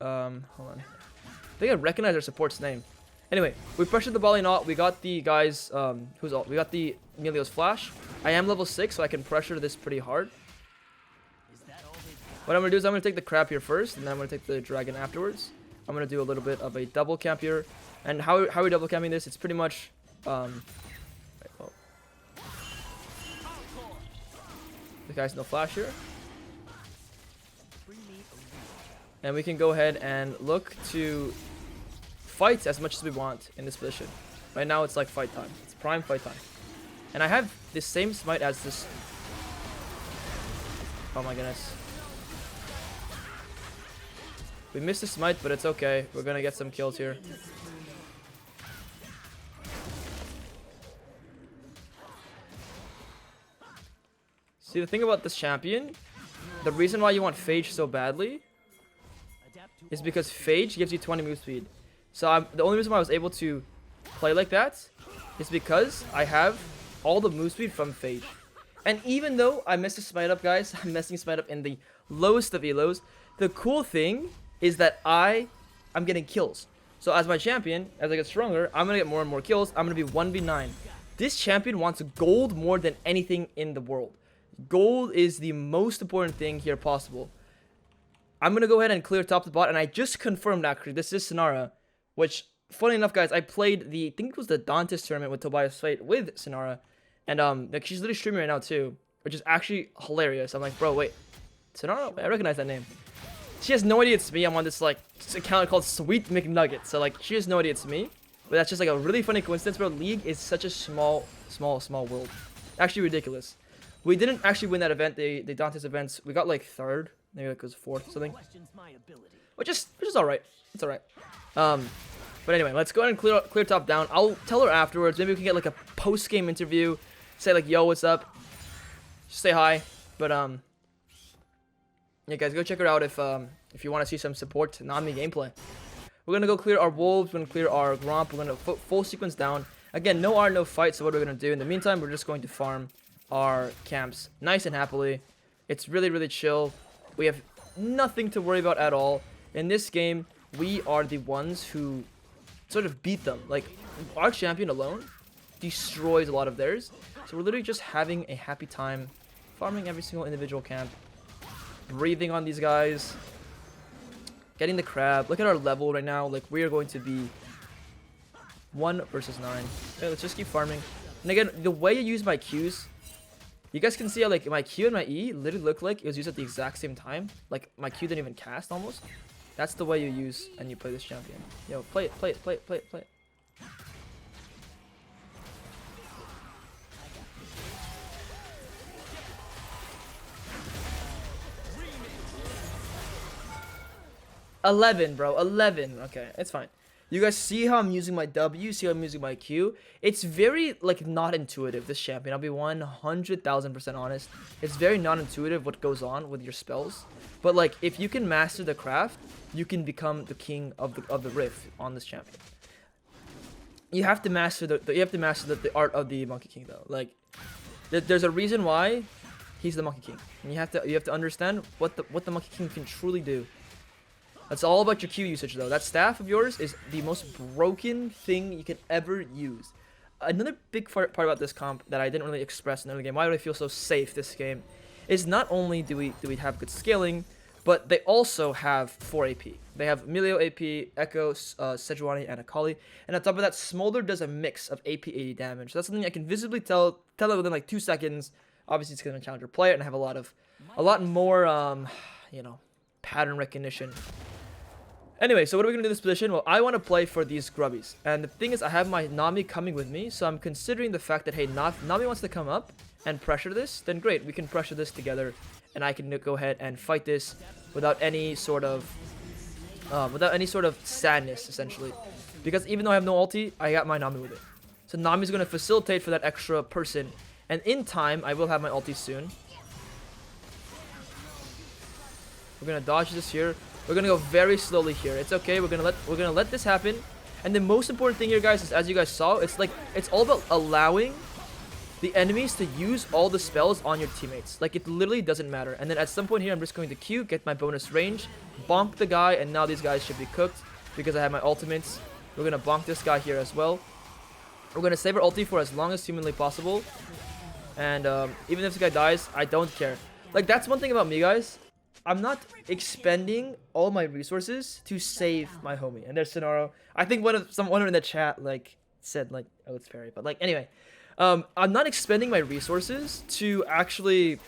Hold on. I think I recognize our support's name. Anyway, we pressured the Bali not. We got the guys, we got the Emilio's flash. I am level 6, so I can pressure this pretty hard. What I'm going to do is I'm going to take the crab here first, and then I'm going to take the dragon afterwards. I'm going to do a little bit of a double camp here. And how are we double camping this? It's pretty much, the guy's no flash here. And we can go ahead and look to fight as much as we want in this position. Right now it's like fight time. It's prime fight time. And I have the same smite as this. Oh my goodness. We missed the smite, but it's okay. We're gonna get some kills here. See, the thing about this champion, the reason why you want Phage so badly is because Phage gives you 20 move speed. So the only reason why I was able to play like that is because I have all the move speed from Phage. And even though I messed the smite up, guys, I'm messing smite up in the lowest of elos, the cool thing is that I'm getting kills. So as my champion, as I get stronger, I'm going to get more and more kills. I'm going to be 1v9. This champion wants gold more than anything in the world. Gold is the most important thing here possible. I'm going to go ahead and clear top to bot, and I just confirmed actually, this is Sinara, which, funny enough, guys, I played I think it was the Dantes tournament with Tobias Fate with Sinara, and like she's literally streaming right now too, which is actually hilarious. I'm like, bro, wait, Sinara? I recognize that name. She has no idea it's me. I'm on this like account called Sweet McNugget, so like she has no idea it's me, but that's just like a really funny coincidence, bro. League is such a small world. Actually ridiculous. We didn't actually win that event, the Dantes events. We got like 3rd. Maybe like it was 4th or something. Which is alright. It's alright. But anyway, let's go ahead and clear top down. I'll tell her afterwards. Maybe we can get like a post-game interview. Say like, yo, what's up? Just say hi. But yeah, guys, go check her out if you want to see some support Nami gameplay. We're gonna go clear our wolves. We're gonna clear our Gromp. We're gonna full sequence down. Again, no R, no fight. So what we're gonna do in the meantime, we're just going to farm our camps nice and happily. It's really chill. We have nothing to worry about at all. In this game, we are the ones who sort of beat them. Like, our champion alone destroys a lot of theirs. So we're literally just having a happy time, farming every single individual camp, breathing on these guys, getting the crab. Look at our level right now. Like, we are going to be 1 versus 9. Okay, let's just keep farming. And again, the way you use my Qs, you guys can see how like my Q and my E literally look like it was used at the exact same time. Like my Q didn't even cast almost. That's the way you use and you play this champion. Yo, play it. 11, bro. 11. Okay, it's fine. You guys see how I'm using my W, see how I'm using my Q? It's very, like, not intuitive, this champion. I'll be 100,000% honest. It's very non-intuitive what goes on with your spells. But, like, if you can master the craft, you can become the king of the riff on this champion. You have to master the art of the Monkey King, though. Like, there's a reason why he's the Monkey King. And you have to understand what the Monkey King can truly do. That's all about your Q usage, though. That staff of yours is the most broken thing you can ever use. Another big part about this comp that I didn't really express in the early game, why do I feel so safe this game, is not only do we have good scaling, but they also have 4 AP. They have Emilio AP, Echo, Sejuani, and Akali. And on top of that, Smolder does a mix of AP 80 damage. So that's something I can visibly tell it within like 2 seconds. Obviously, it's going to challenger play it and have a lot more, you know, pattern recognition. Anyway, so what are we going to do in this position? Well, I want to play for these grubbies. And the thing is, I have my Nami coming with me, so I'm considering the fact that, hey, Nami wants to come up and pressure this, then great, we can pressure this together, and I can go ahead and fight this without any sort of sadness, essentially. Because even though I have no ulti, I got my Nami with it. So Nami's going to facilitate for that extra person, and in time, I will have my ulti soon. We're going to dodge this here. We're gonna go very slowly here. It's okay. We're gonna let this happen. And the most important thing here, guys, is as you guys saw, it's all about allowing the enemies to use all the spells on your teammates. Like, it literally doesn't matter. And then at some point here, I'm just going to Q, get my bonus range, bonk the guy, and now these guys should be cooked because I have my ultimates. We're gonna bonk this guy here as well. We're gonna save our ulti for as long as humanly possible. And even if this guy dies, I don't care. Like, that's one thing about me, guys. I'm not expending all my resources to save my homie. And there's Sonaro. I think someone in the chat like said like, oh, it's Perry. But like, anyway, I'm not expending my resources to actually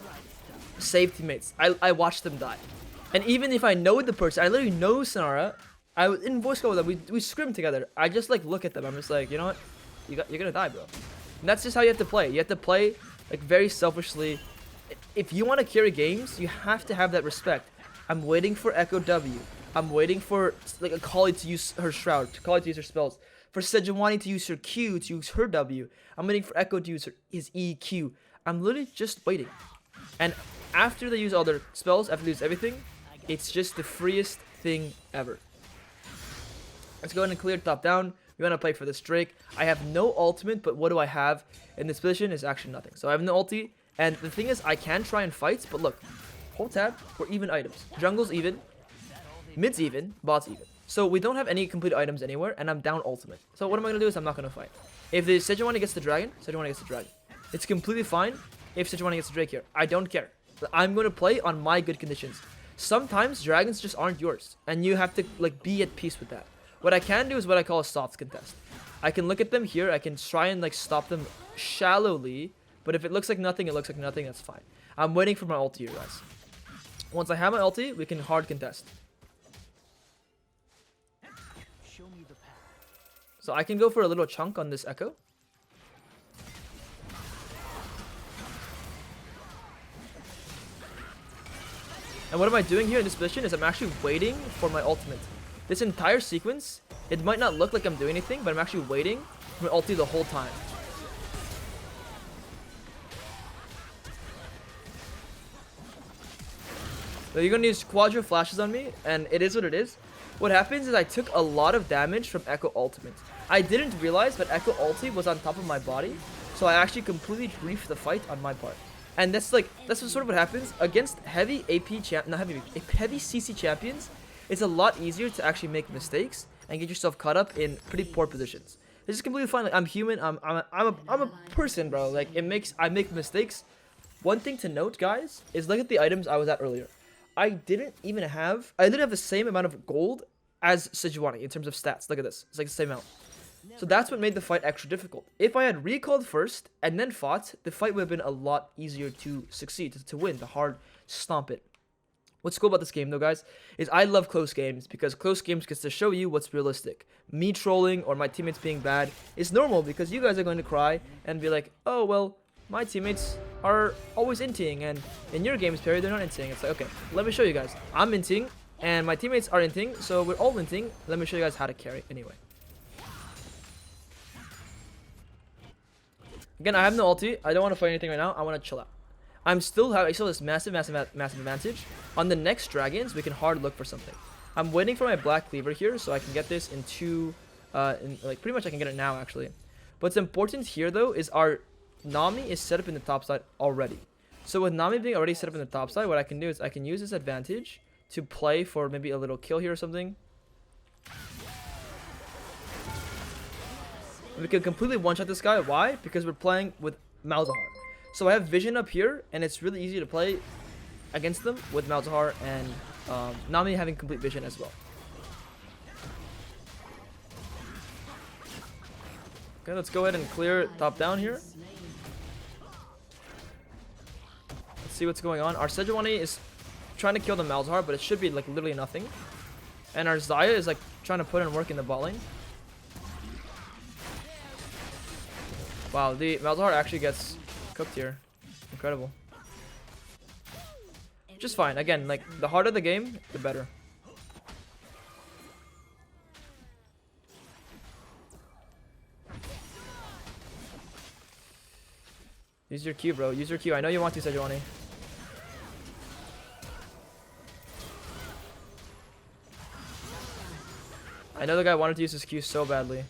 save teammates. I watch them die. And even if I know the person, I literally know Sonara. In voice call with them, we scrim together. I just like look at them. I'm just like, you know what? You're gonna die, bro. And that's just how you have to play. You have to play like very selfishly. If you want to carry games, you have to have that respect. I'm waiting for Echo W. I'm waiting for like Akali to use her Shroud, Akali to use her spells. For Sejuani to use her Q, to use her W. I'm waiting for Echo to use his EQ. I'm literally just waiting. And after they use all their spells, after they use everything, it's just the freest thing ever. Let's go ahead and clear top down. We want to play for this Drake. I have no ultimate, but what do I have in this position is actually nothing. So I have no ulti. And the thing is, I can try and fight, but look, hold tab, we're even items. Jungle's even, mid's even, bot's even. So we don't have any complete items anywhere, and I'm down ultimate. So what am I going to do is I'm not going to fight. If the Sejuani gets the dragon, Sejuani gets the dragon. It's completely fine if Sejuani gets the Drake here. I don't care. I'm going to play on my good conditions. Sometimes dragons just aren't yours, and you have to like be at peace with that. What I can do is what I call a soft contest. I can look at them here, I can try and like stop them shallowly. But if it looks like nothing, it looks like nothing, that's fine. I'm waiting for my ulti here, guys. Once I have my ulti, we can hard contest. Show me the path. So I can go for a little chunk on this Echo. And what am I doing here in this position is I'm actually waiting for my ultimate. This entire sequence, it might not look like I'm doing anything, but I'm actually waiting for my ulti the whole time. So you're going to use Quadra flashes on me, and it is what it is. What happens is I took a lot of damage from Echo ultimate. I didn't realize that Echo ulti was on top of my body, so I actually completely griefed the fight on my part. And that's sort of what happens against heavy AP heavy CC champions. It's a lot easier to actually make mistakes and get yourself caught up in pretty poor positions. It's just completely fine. Like, I'm human. I'm a person, bro. Like I make mistakes. One thing to note, guys, is look at the items I was at earlier. I didn't have the same amount of gold as Sejuani in terms of stats. Look at this. It's like the same amount. So that's what made the fight extra difficult. If I had recalled first and then fought, the fight would have been a lot easier to succeed, to win, to hard stomp it. What's cool about this game, though, guys, is I love close games because close games gets to show you what's realistic. Me trolling or my teammates being bad is normal because you guys are going to cry and be like, oh, well, my teammates are always inting, and in your games, Perry, they're not inting. It's like, okay, let me show you guys. I'm inting, and my teammates are inting, so we're all inting. Let me show you guys how to carry anyway. Again, I have no ulti. I don't want to fight anything right now. I want to chill out. I still have this massive advantage. On the next dragons, we can hard look for something. I'm waiting for my black cleaver here, so I can get this in two, like pretty much I can get it now, actually. What's important here, though, is our Nami is set up in the top side already. So with Nami being already set up in the top side, what I can do is I can use this advantage to play for maybe a little kill here or something. We can completely one-shot this guy. Why? Because we're playing with Malzahar. So I have vision up here, and it's really easy to play against them with Malzahar and Nami having complete vision as well. Okay, let's go ahead and clear top down here. Let's see what's going on. Our Sejuani is trying to kill the Malzahar, but it should be like literally nothing. And our Xayah is like trying to put in work in the bot lane. Wow, the Malzahar actually gets cooked here. Incredible. Just fine. Again, like the harder the game, the better. Use your Q, bro. Use your Q. I know you want to, Sejuani. I know the guy wanted to use his Q so badly.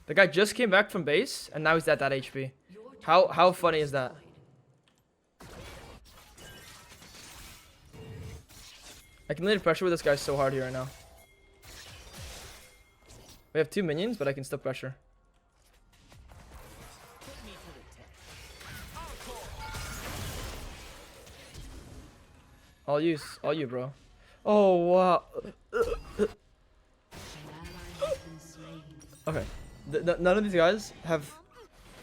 The guy just came back from base, and now he's at that HP. How funny is that? I can lay pressure with this guy so hard here right now. We have 2 minions, but I can still pressure. All you, bro. Oh wow. Okay. None of these guys have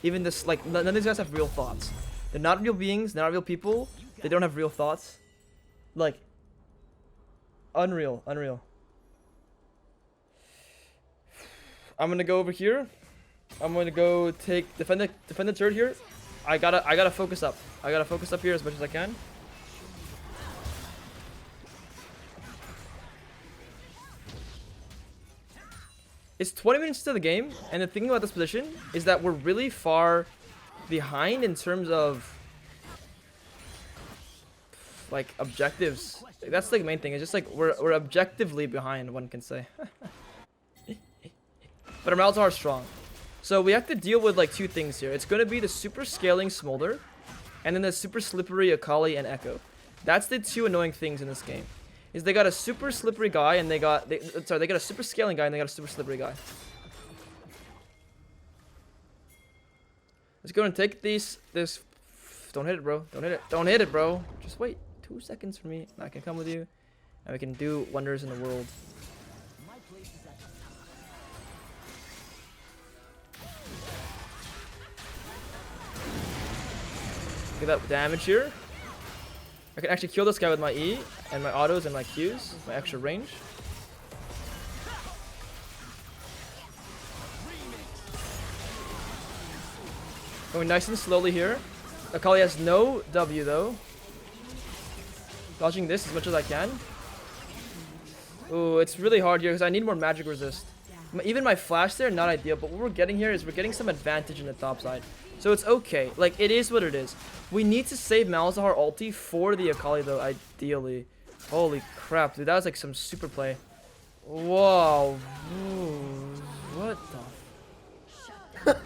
even this, like, none of these guys have real thoughts. They're not real beings, they're not real people. They don't have real thoughts. Like, unreal. I'm gonna go over here. I'm gonna go defend the turret here. I gotta focus up. I gotta focus up here as much as I can. It's 20 minutes to the game, and the thing about this position is that we're really far behind in terms of like objectives. That's like the main thing. It's just like we're objectively behind, one can say. But our Malzahar are strong. So we have to deal with like 2 things here. It's going to be the super scaling Smolder, and then the super slippery Akali and Echo. That's the 2 annoying things in this game. Is they got a super slippery guy, and they got a super scaling guy, and they got a super slippery guy. Let's go and take this. Don't hit it, bro. Don't hit it, bro. Just wait 2 seconds for me, and I can come with you, and we can do wonders in the world. Look at that damage here. I can actually kill this guy with my E and my autos and my Qs, my extra range. Going nice and slowly here. Akali has no W though. Dodging this as much as I can. Ooh, it's really hard here because I need more magic resist. Even my flash there, not ideal, but what we're getting here is we're getting some advantage in the top side. So it's okay. Like, it is what it is. We need to save Malzahar ulti for the Akali, though, ideally. Holy crap, dude. That was like some super play. Whoa. Ooh, what the...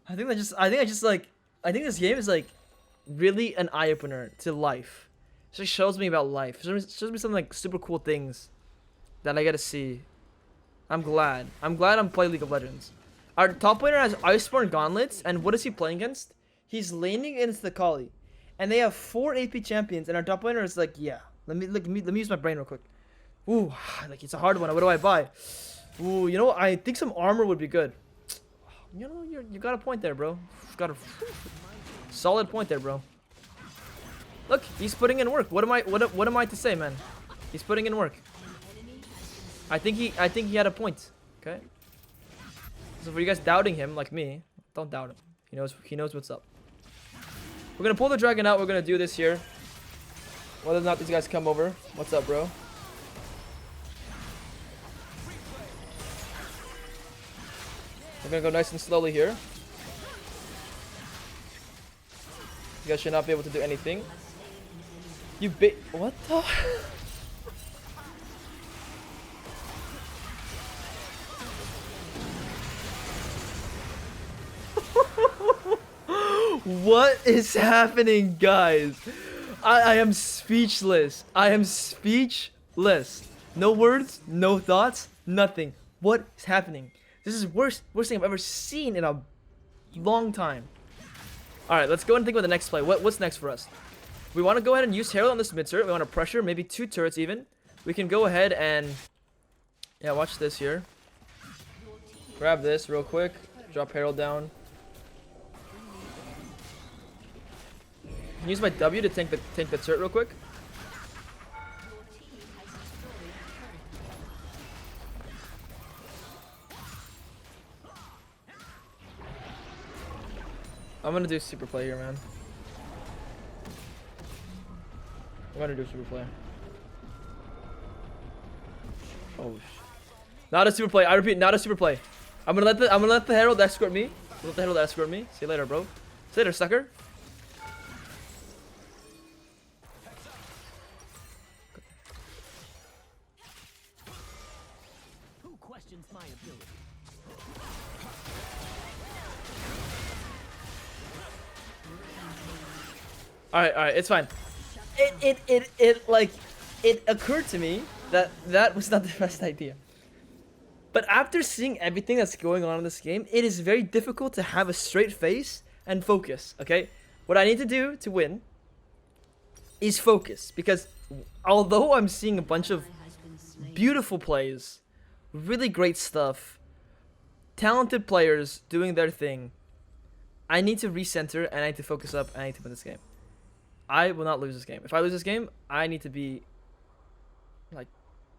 I think this game is like really an eye-opener to life. It just shows me about life. It shows me some like super cool things that I gotta see. I'm glad I'm playing League of Legends. Our top laner has Iceborne Gauntlets, and what is he playing against? He's laning against the Kali, and they have 4 AP champions, and our top laner is like, yeah. Let me use my brain real quick. Ooh, like it's a hard one. What do I buy? Ooh, you know what? I think some armor would be good. You know, you got a point there, bro. Got a solid point there, bro. Look, he's putting in work. What am I to say, man? He's putting in work. I think he had a point. Okay. So for you guys doubting him like me, don't doubt him. He knows what's up. We're gonna pull the dragon out. We're gonna do this here. Whether or not these guys come over. What's up, bro? We're gonna go nice and slowly here. You guys should not be able to do anything. What the? What is happening, guys? I am speechless. I am speechless. No words, no thoughts, nothing. What is happening? This is worst thing I've ever seen in a long time. All right, let's go and think about the next play. What's next for us? We want to go ahead and use Herald on this mid turret. We want to pressure maybe 2 turrets even. We can go ahead and yeah, watch this here. Grab this real quick. Drop Herald down. Use my W to tank the turret real quick. I'm gonna do super play here, man. I'm gonna do super play. Oh, not a super play. I repeat, not a super play. I'm gonna let the Herald escort me. Let the Herald escort me. See you later, bro. See you later, sucker. Who questions my ability? All right, it's fine. It occurred to me that that was not the best idea. But after seeing everything that's going on in this game, it is very difficult to have a straight face and focus, okay? What I need to do to win is focus, because although I'm seeing a bunch of beautiful plays, really great stuff, talented players doing their thing, I need to recenter and I need to focus up and I need to win this game. I will not lose this game. If I lose this game, I need to be like,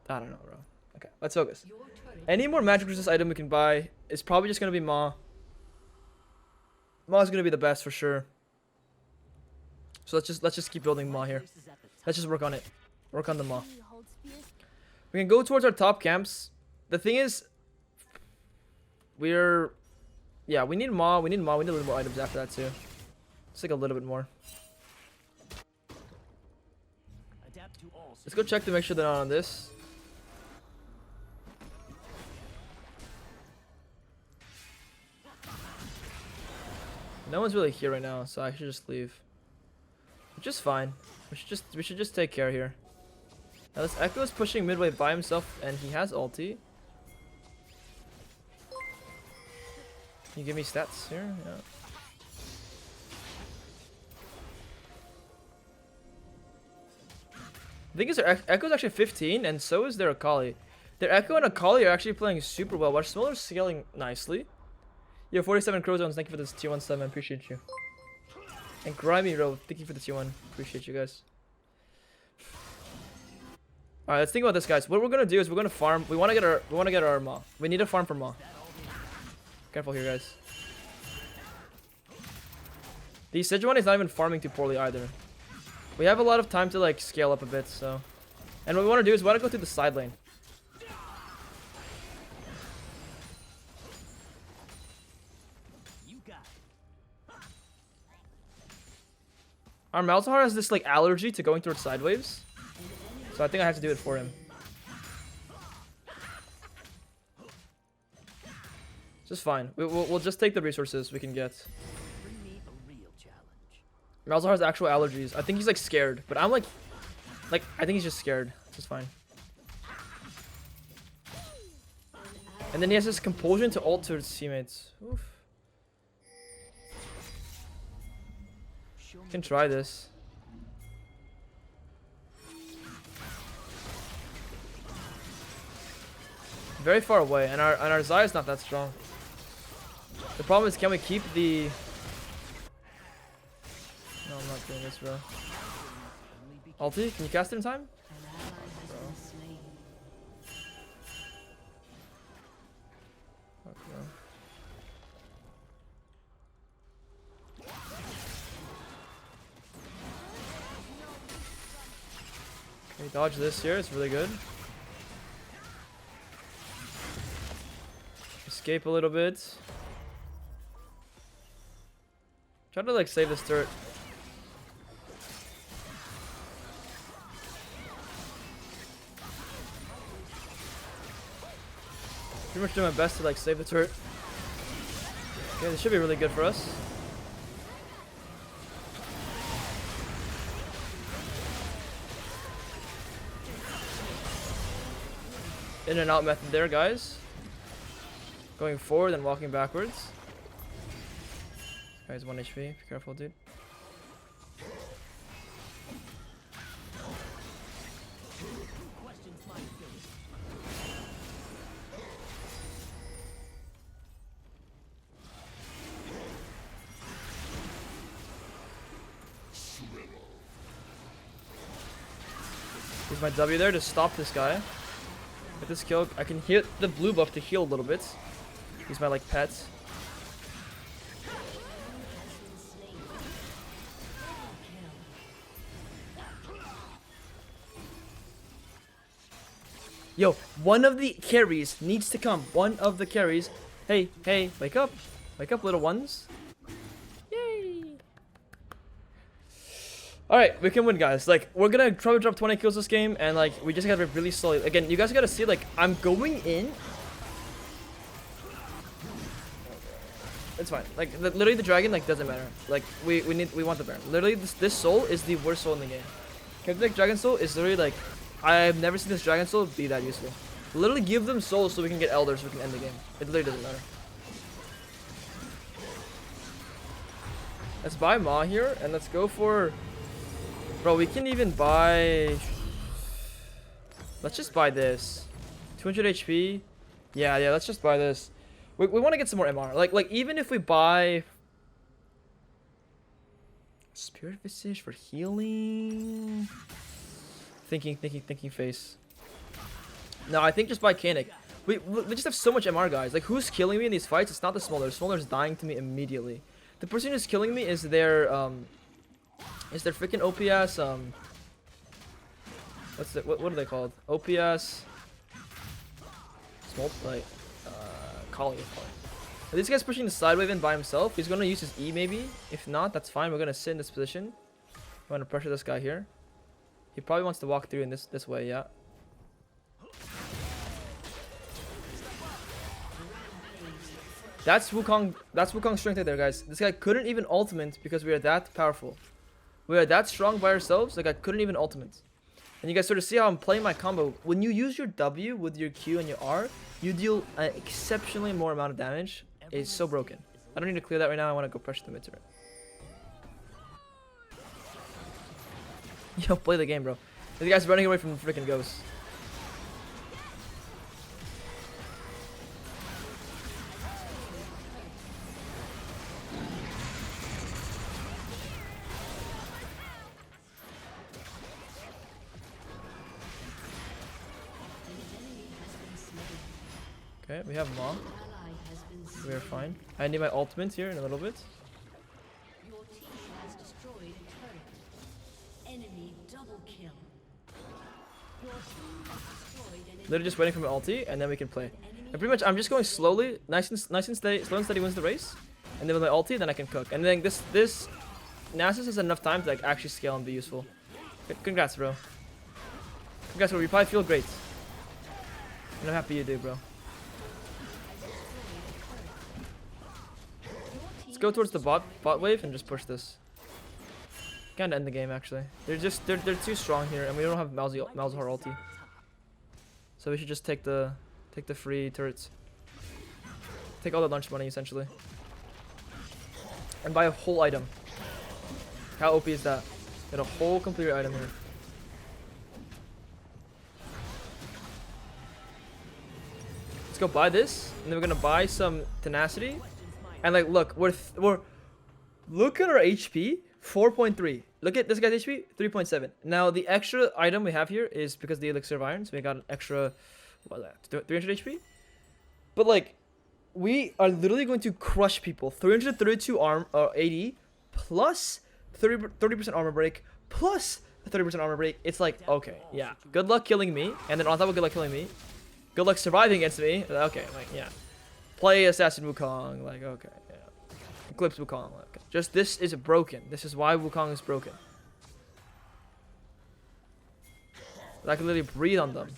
I don't know, bro. Okay, let's focus. Any more magic resist item we can buy is probably just gonna be Ma. Ma is gonna be the best for sure. So let's just keep building Ma here. Let's just work on it. Work on the Ma. We can go towards our top camps. The thing is, we need Ma. We need a little more items after that too. Just like a little bit more. Let's go check to make sure they're not on this. No one's really here right now, so I should just leave. Which is fine. We should just take care here. Now this Echo is pushing midway by himself, and he has ulti. Can you give me stats here? Yeah. The thing is, their Echo's actually 15, and so is their Akali. Their Echo and Akali are actually playing super well. Watch Smolar's scaling nicely. Yo, 47 Crow Zones, thank you for this tier 1 7, appreciate you. And Grimy Road, thank you for the tier 1, appreciate you guys. Alright, let's think about this, guys. What we're gonna do is we're gonna farm. We wanna get our Ma. We need to farm for Ma. Careful here, guys. The Sejuani is not even farming too poorly either. We have a lot of time to like scale up a bit, so. And what we want to do is we want to go through the side lane. Our Malzahar has this like allergy to going towards side waves, so I think I have to do it for him. Just fine. We'll just take the resources we can get. Malzahar has actual allergies. I think he's like scared, but I'm like I think he's just scared. It's just fine. And then he has this compulsion to ult to his teammates. Oof. Can try this. Very far away, and our Zaya is not that strong. The problem is, can we keep the? No, I'm not doing this, bro. Ulti, can you cast it in time? Bro. Fuck, bro. Can we dodge this here? It's really good. Escape a little bit. Try to like save this turret. Pretty much doing my best to like save the turret. Okay, this should be really good for us. in and out method there, guys. Going forward and walking backwards. This guy's 1 HP. Be careful, dude. Questions my ability. Use my W there to stop this guy. Get this kill. I can hit the blue buff to heal a little bit. Use my like pets. Yo, one of the carries needs to come. One of the carries. Hey, hey, wake up. Wake up, little ones. Yay. Alright, we can win, guys. Like, we're gonna try to drop 20 kills this game, and like, we just gotta be really slowly. Again, you guys gotta see, like, I'm going in. It's fine. Like, literally the dragon, like, doesn't matter. Like, we want the Baron. Literally, this soul is the worst soul in the game. Like, dragon soul is literally, like, I've never seen this dragon soul be that useful. Literally give them souls so we can get elders so we can end the game. It literally doesn't matter. Let's buy Ma here, and let's go for... Bro, we can even buy... Let's just buy this. 200 HP. Yeah, let's just buy this. We want to get some more MR. Like even if we buy... Spirit Visage for healing... Thinking face. No, I think just buy Kanik. We just have so much MR, guys. Like, who's killing me in these fights? It's not the Smolder. Smolder's dying to me immediately. The person who's killing me is their freaking OPS, what are they called? OPS... Smolder, like, Kali. Are these guys pushing the side wave in by himself? He's gonna use his E, maybe? If not, that's fine. We're gonna sit in this position. I'm gonna pressure this guy here. He probably wants to walk through in this way, yeah. That's Wukong's strength right there, guys. This guy couldn't even ultimate because we are that powerful. We are that strong by ourselves, like I couldn't even ultimate. And you guys sort of see how I'm playing my combo. When you use your W with your Q and your R, you deal an exceptionally more amount of damage. It's so broken. I don't need to clear that right now. I want to go pressure the mid turret. Yo, play the game, bro. This guy's running away from the freaking ghost. Okay, we have Ma. We are fine. I need my ultimate here in a little bit. Your team has destroyed a turret. Enemy double kill. Your team has destroyed an Literally just waiting for my ulti, and then we can play. And pretty much, I'm just going slowly, nice and steady, slow and steady wins the race. And then with my ulti, then I can cook. And then this Nasus has enough time to like actually scale and be useful. Congrats, bro. Congrats, bro. You probably feel great. And I'm happy you do, bro. Let's go towards the bot wave and just push this. Kinda end the game actually. They're too strong here, and we don't have Malzahar ulti. So we should just take the free turrets. Take all the lunch money essentially. And buy a whole item. How OP is that? Get a whole complete item here. Let's go buy this, and then we're gonna buy some tenacity. And like, look, look at our HP, 4.3. Look at this guy's HP, 3.7. Now the extra item we have here is because the elixir of iron, so we got an extra, what was that, 300 HP. But like, we are literally going to crush people. 332 AD plus 30% armor break plus 30% armor break. It's like, okay, yeah. Good luck killing me, and then on top of good luck killing me, good luck surviving against me. Okay, like, yeah. Play Assassin Wukong, like, okay, yeah. Eclipse Wukong, like, okay. Just, this is broken. This is why Wukong is broken. I can literally breathe on them.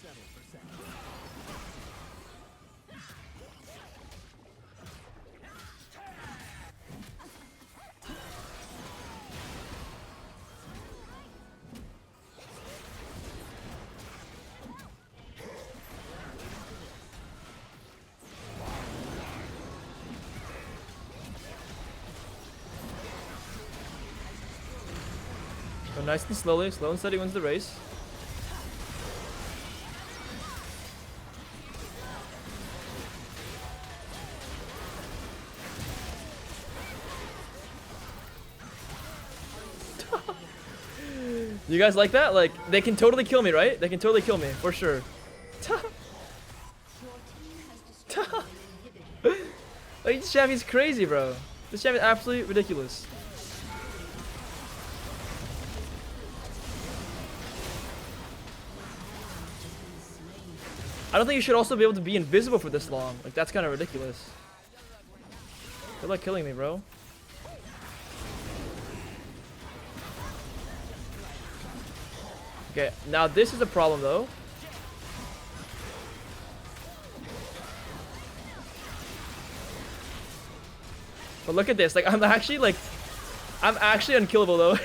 Nice and slowly. Slow and steady wins the race. You guys like that? Like, they can totally kill me, right? They can totally kill me, for sure. Like, this champion's crazy, bro. This champion's absolutely ridiculous. I don't think you should also be able to be invisible for this long. Like, that's kind of ridiculous. They're like killing me, bro. Okay, now this is a problem though. But look at this, like I'm actually unkillable though.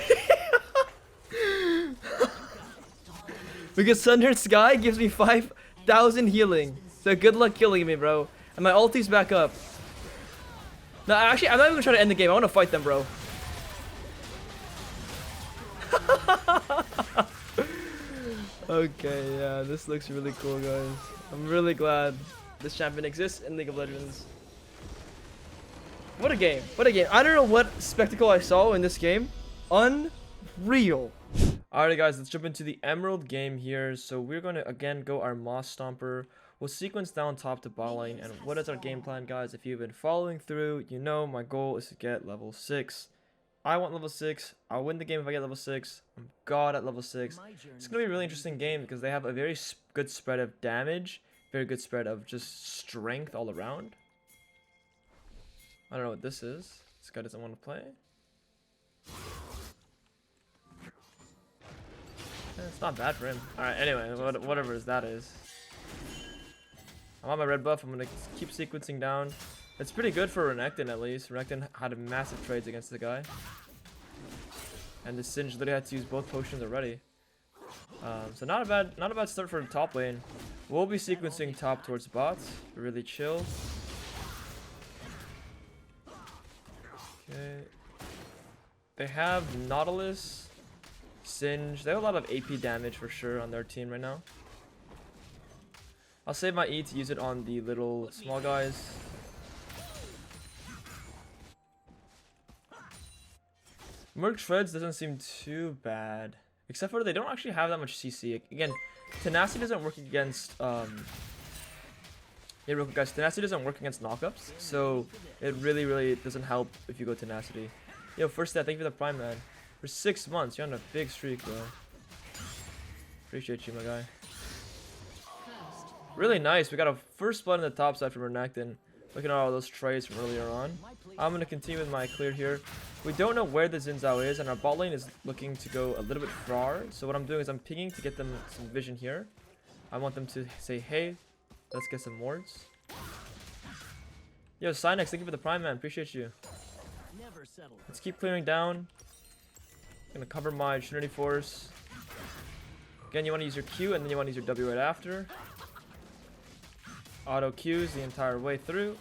Because Sundered Sky gives me 5,000 healing. So good luck killing me, bro. And my ulti's back up. No, actually, I'm not even gonna try to end the game. I wanna fight them, bro. Okay, yeah, this looks really cool, guys. I'm really glad this champion exists in League of Legends. What a game. What a game. I don't know what spectacle I saw in this game. Unreal. Alright, guys, let's jump into the Emerald game here. So we're going to, again, go our Moss Stomper. We'll sequence down top to bot lane. And what is our game plan, guys? If you've been following through, you know my goal is to get level 6. I want level 6. I'll win the game if I get level 6. I'm god at level 6. It's going to be a really interesting game because they have a very good spread of damage. Very good spread of just strength all around. I don't know what this is. This guy doesn't want to play. It's not bad for him. Alright, anyway, whatever that is. I'm on my red buff. I'm going to keep sequencing down. It's pretty good for Renekton at least. Renekton had a massive trades against the guy. And the Singe literally had to use both potions already. So not a bad start for the top lane. We'll be sequencing top towards bots. Really chill. Okay. They have Nautilus, Singe. They have a lot of AP damage for sure on their team right now. I'll save my E to use it on the little small guys. Merc Shreds doesn't seem too bad. Except for they don't actually have that much CC. Again, Tenacity doesn't work against yeah, real quick guys, Tenacity doesn't work against knockups, so it really doesn't help if you go Tenacity. Yo, first stat, thank you for the Prime, man. For 6 months, you're on a big streak, bro. Appreciate you, my guy. Really nice. We got a first blood on the top side from Renekton. Looking at all those trades from earlier on. I'm going to continue with my clear here. We don't know where the Xin Zhao is, and our bot lane is looking to go a little bit far. So what I'm doing is I'm pinging to get them some vision here. I want them to say, hey, let's get some wards. Yo, Cynex, thank you for the Prime, man. Appreciate you. Let's keep clearing down. Gonna cover my Trinity Force. Again, you want to use your Q, and then you want to use your W right after. Auto Qs the entire way through.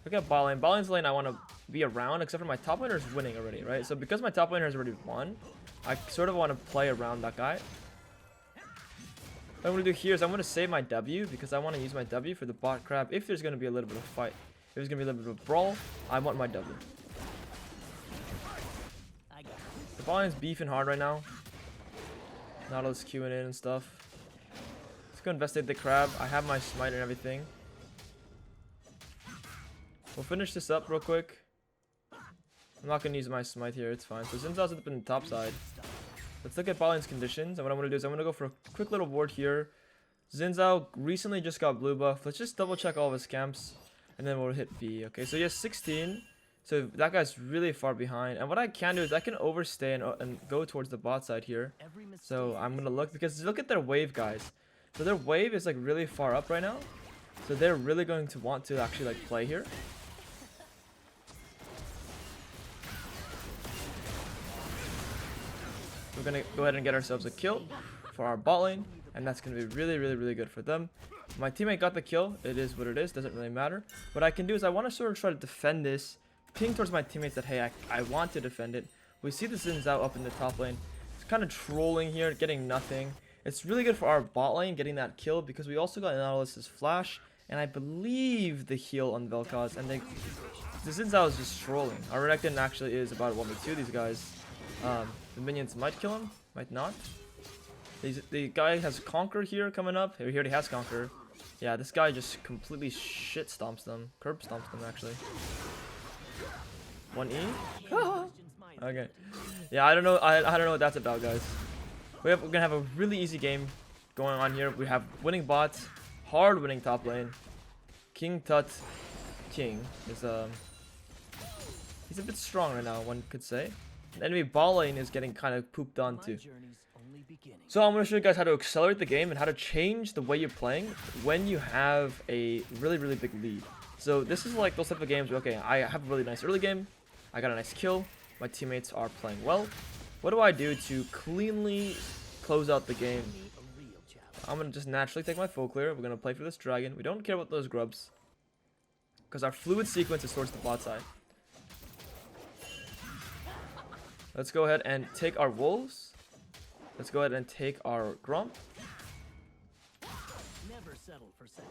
Look at bot lane. Bot lane's lane I want to be around, except for my top laner is winning already, right? So because my top laner has already won, I sort of want to play around that guy. What I'm going to do here is I'm going to save my W because I want to use my W for the bot crab if there's going to be a little bit of fight. If there's going to be a little bit of brawl, I want my W. The bot lane's beefing hard right now. Nautilus queuing in and stuff. Let's go investigate the crab. I have my smite and everything. We'll finish this up real quick. I'm not going to use my smite here. It's fine. So Xin Zhao's up in the top side. Let's look at bot lane's conditions. And what I'm going to do is I'm going to go for a quick little ward here. Xin Zhao recently just got blue buff. Let's just double check all of his camps. And then we'll hit B. Okay, so he has 16. So that guy's really far behind. And what I can do is I can overstay and go towards the bot side here. So I'm going to look, because look at their wave, guys. So their wave is like really far up right now. So they're really going to want to actually like play here. We're going to go ahead and get ourselves a kill for our bot lane. And that's going to be really good for them. My teammate got the kill. It is what it is. Doesn't really matter. What I can do is I want to sort of try to defend this. Ping towards my teammates that, hey, I want to defend it. We see the Xin Zhao up in the top lane. It's kind of trolling here, getting nothing. It's really good for our bot lane getting that kill because we also got Nautilus's flash and I believe the heal on Vel'Koz, and the Xin Zhao is just trolling. Our Renekton actually is about 1v2 these guys. The minions might kill him, might not. The guy has Conquer here coming up. He already has Conquer. Yeah, this guy just completely shit stomps them. Curb stomps them actually. 1E? Okay. Yeah, I don't know. I don't know what that's about, guys. We're gonna have a really easy game going on here. We have winning bots, hard winning top lane. King Tut King is he's a bit strong right now, one could say. The enemy bot lane is getting kind of pooped on too. So I'm going to show you guys how to accelerate the game and how to change the way you're playing when you have a really big lead. So this is like those type of games where, okay, I have a really nice early game, I got a nice kill, my teammates are playing well. What do I do to cleanly close out the game? I'm going to just naturally take my full clear. We're going to play for this dragon. We don't care about those grubs because our fluid sequence is towards the bot side. Let's go ahead and take our wolves. Let's go ahead and take our Grump. Never settle for second.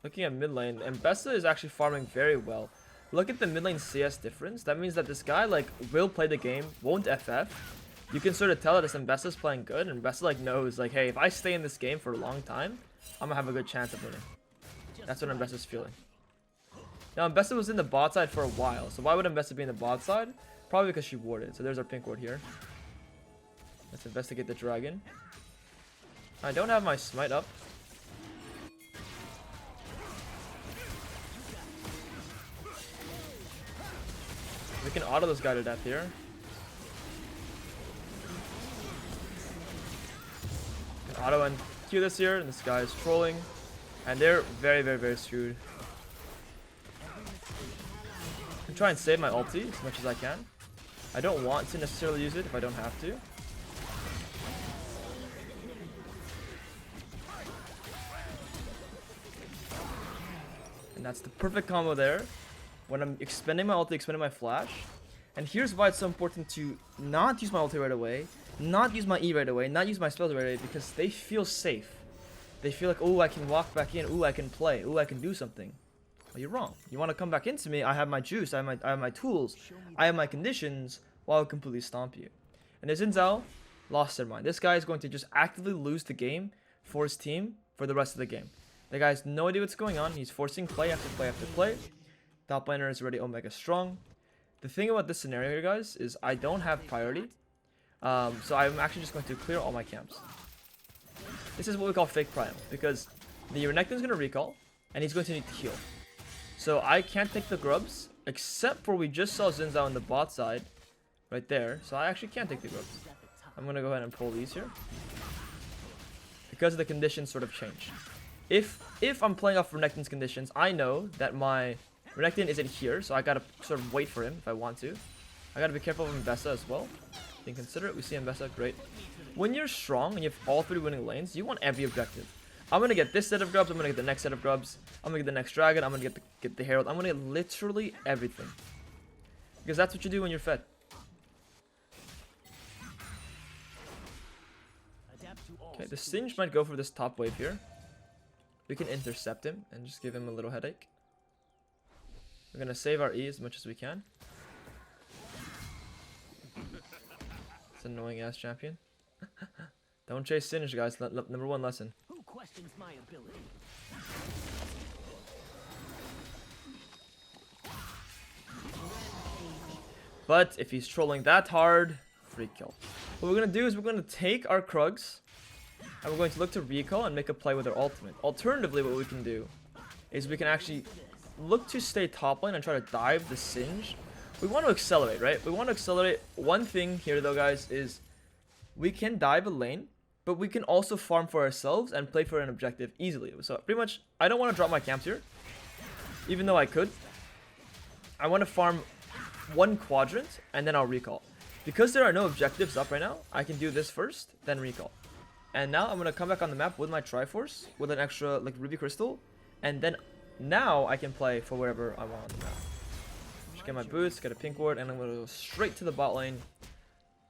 Looking at mid lane, Mbessa is actually farming very well. Look at the mid lane CS difference. That means that this guy like will play the game, won't FF. You can sort of tell that this Mbessa's playing good, and Mbessa like knows like, hey, if I stay in this game for a long time, I'm gonna have a good chance of winning. That's what Mbessa's feeling. Now Mbessa was in the bot side for a while, so why would Mbessa be in the bot side? Probably because she warded. So there's our pink ward here. Let's investigate the dragon. I don't have my smite up. We can auto this guy to death here. We can auto and Q this here, and this guy is trolling. And they're very screwed. I can try and save my ulti as much as I can. I don't want to necessarily use it if I don't have to. And that's the perfect combo there. When I'm expending my ulti, expending my flash. And here's why it's so important to not use my ulti right away, not use my E right away, not use my spells right away, because they feel safe. They feel like, oh, I can walk back in, oh, I can play, oh, I can do something. Well, you're wrong. You want to come back into me, I have my juice, I have my tools, I have my conditions, while I'll completely stomp you. And there's Xin Zhao, lost their mind. This guy is going to just actively lose the game for his team for the rest of the game. The guy has no idea what's going on. He's forcing play after play after play. Top laner is already Omega strong. The thing about this scenario here, guys, is I don't have priority. So I'm actually just going to clear all my camps. This is what we call fake prime, because the Renekton is going to recall, and he's going to need to heal. So I can't take the grubs, except for we just saw Xin Zhao on the bot side, right there. So I actually can't take the grubs. I'm going to go ahead and pull these here, because the conditions sort of change. If I'm playing off Renekton's conditions, I know that my Renekton isn't here, so I gotta sort of wait for him if I want to. I gotta be careful of Mbessa as well. Being considerate, we see Mbessa, great. When you're strong and you have all 3 winning lanes, you want every objective. I'm gonna get this set of grubs, I'm gonna get the next set of grubs, I'm gonna get the next dragon, I'm gonna get the herald, I'm gonna get literally everything. Because that's what you do when you're fed. Okay, the Singe might go for this top wave here. We can intercept him and just give him a little headache. We're gonna save our E as much as we can. It's an annoying ass champion. Don't chase Singe, guys. Number 1 lesson. Who questions my ability? But if he's trolling that hard, free kill. What we're gonna do is we're gonna take our Krugs and we're going to look to recall and make a play with our ultimate. Alternatively, what we can do is we can actually look to stay top lane and try to dive the Singe. We want to accelerate, right? We want to accelerate. One thing here though, guys, is we can dive a lane, but we can also farm for ourselves and play for an objective easily. So pretty much, I don't want to drop my camps here, even though I could. I want to farm 1 quadrant and then I'll recall. Because there are no objectives up right now, I can do this first, then recall. And now I'm going to come back on the map with my Triforce, with an extra like Ruby Crystal, and then now I can play for wherever I want on the map. Just get my boots, get a pink ward, and I'm going to go straight to the bot lane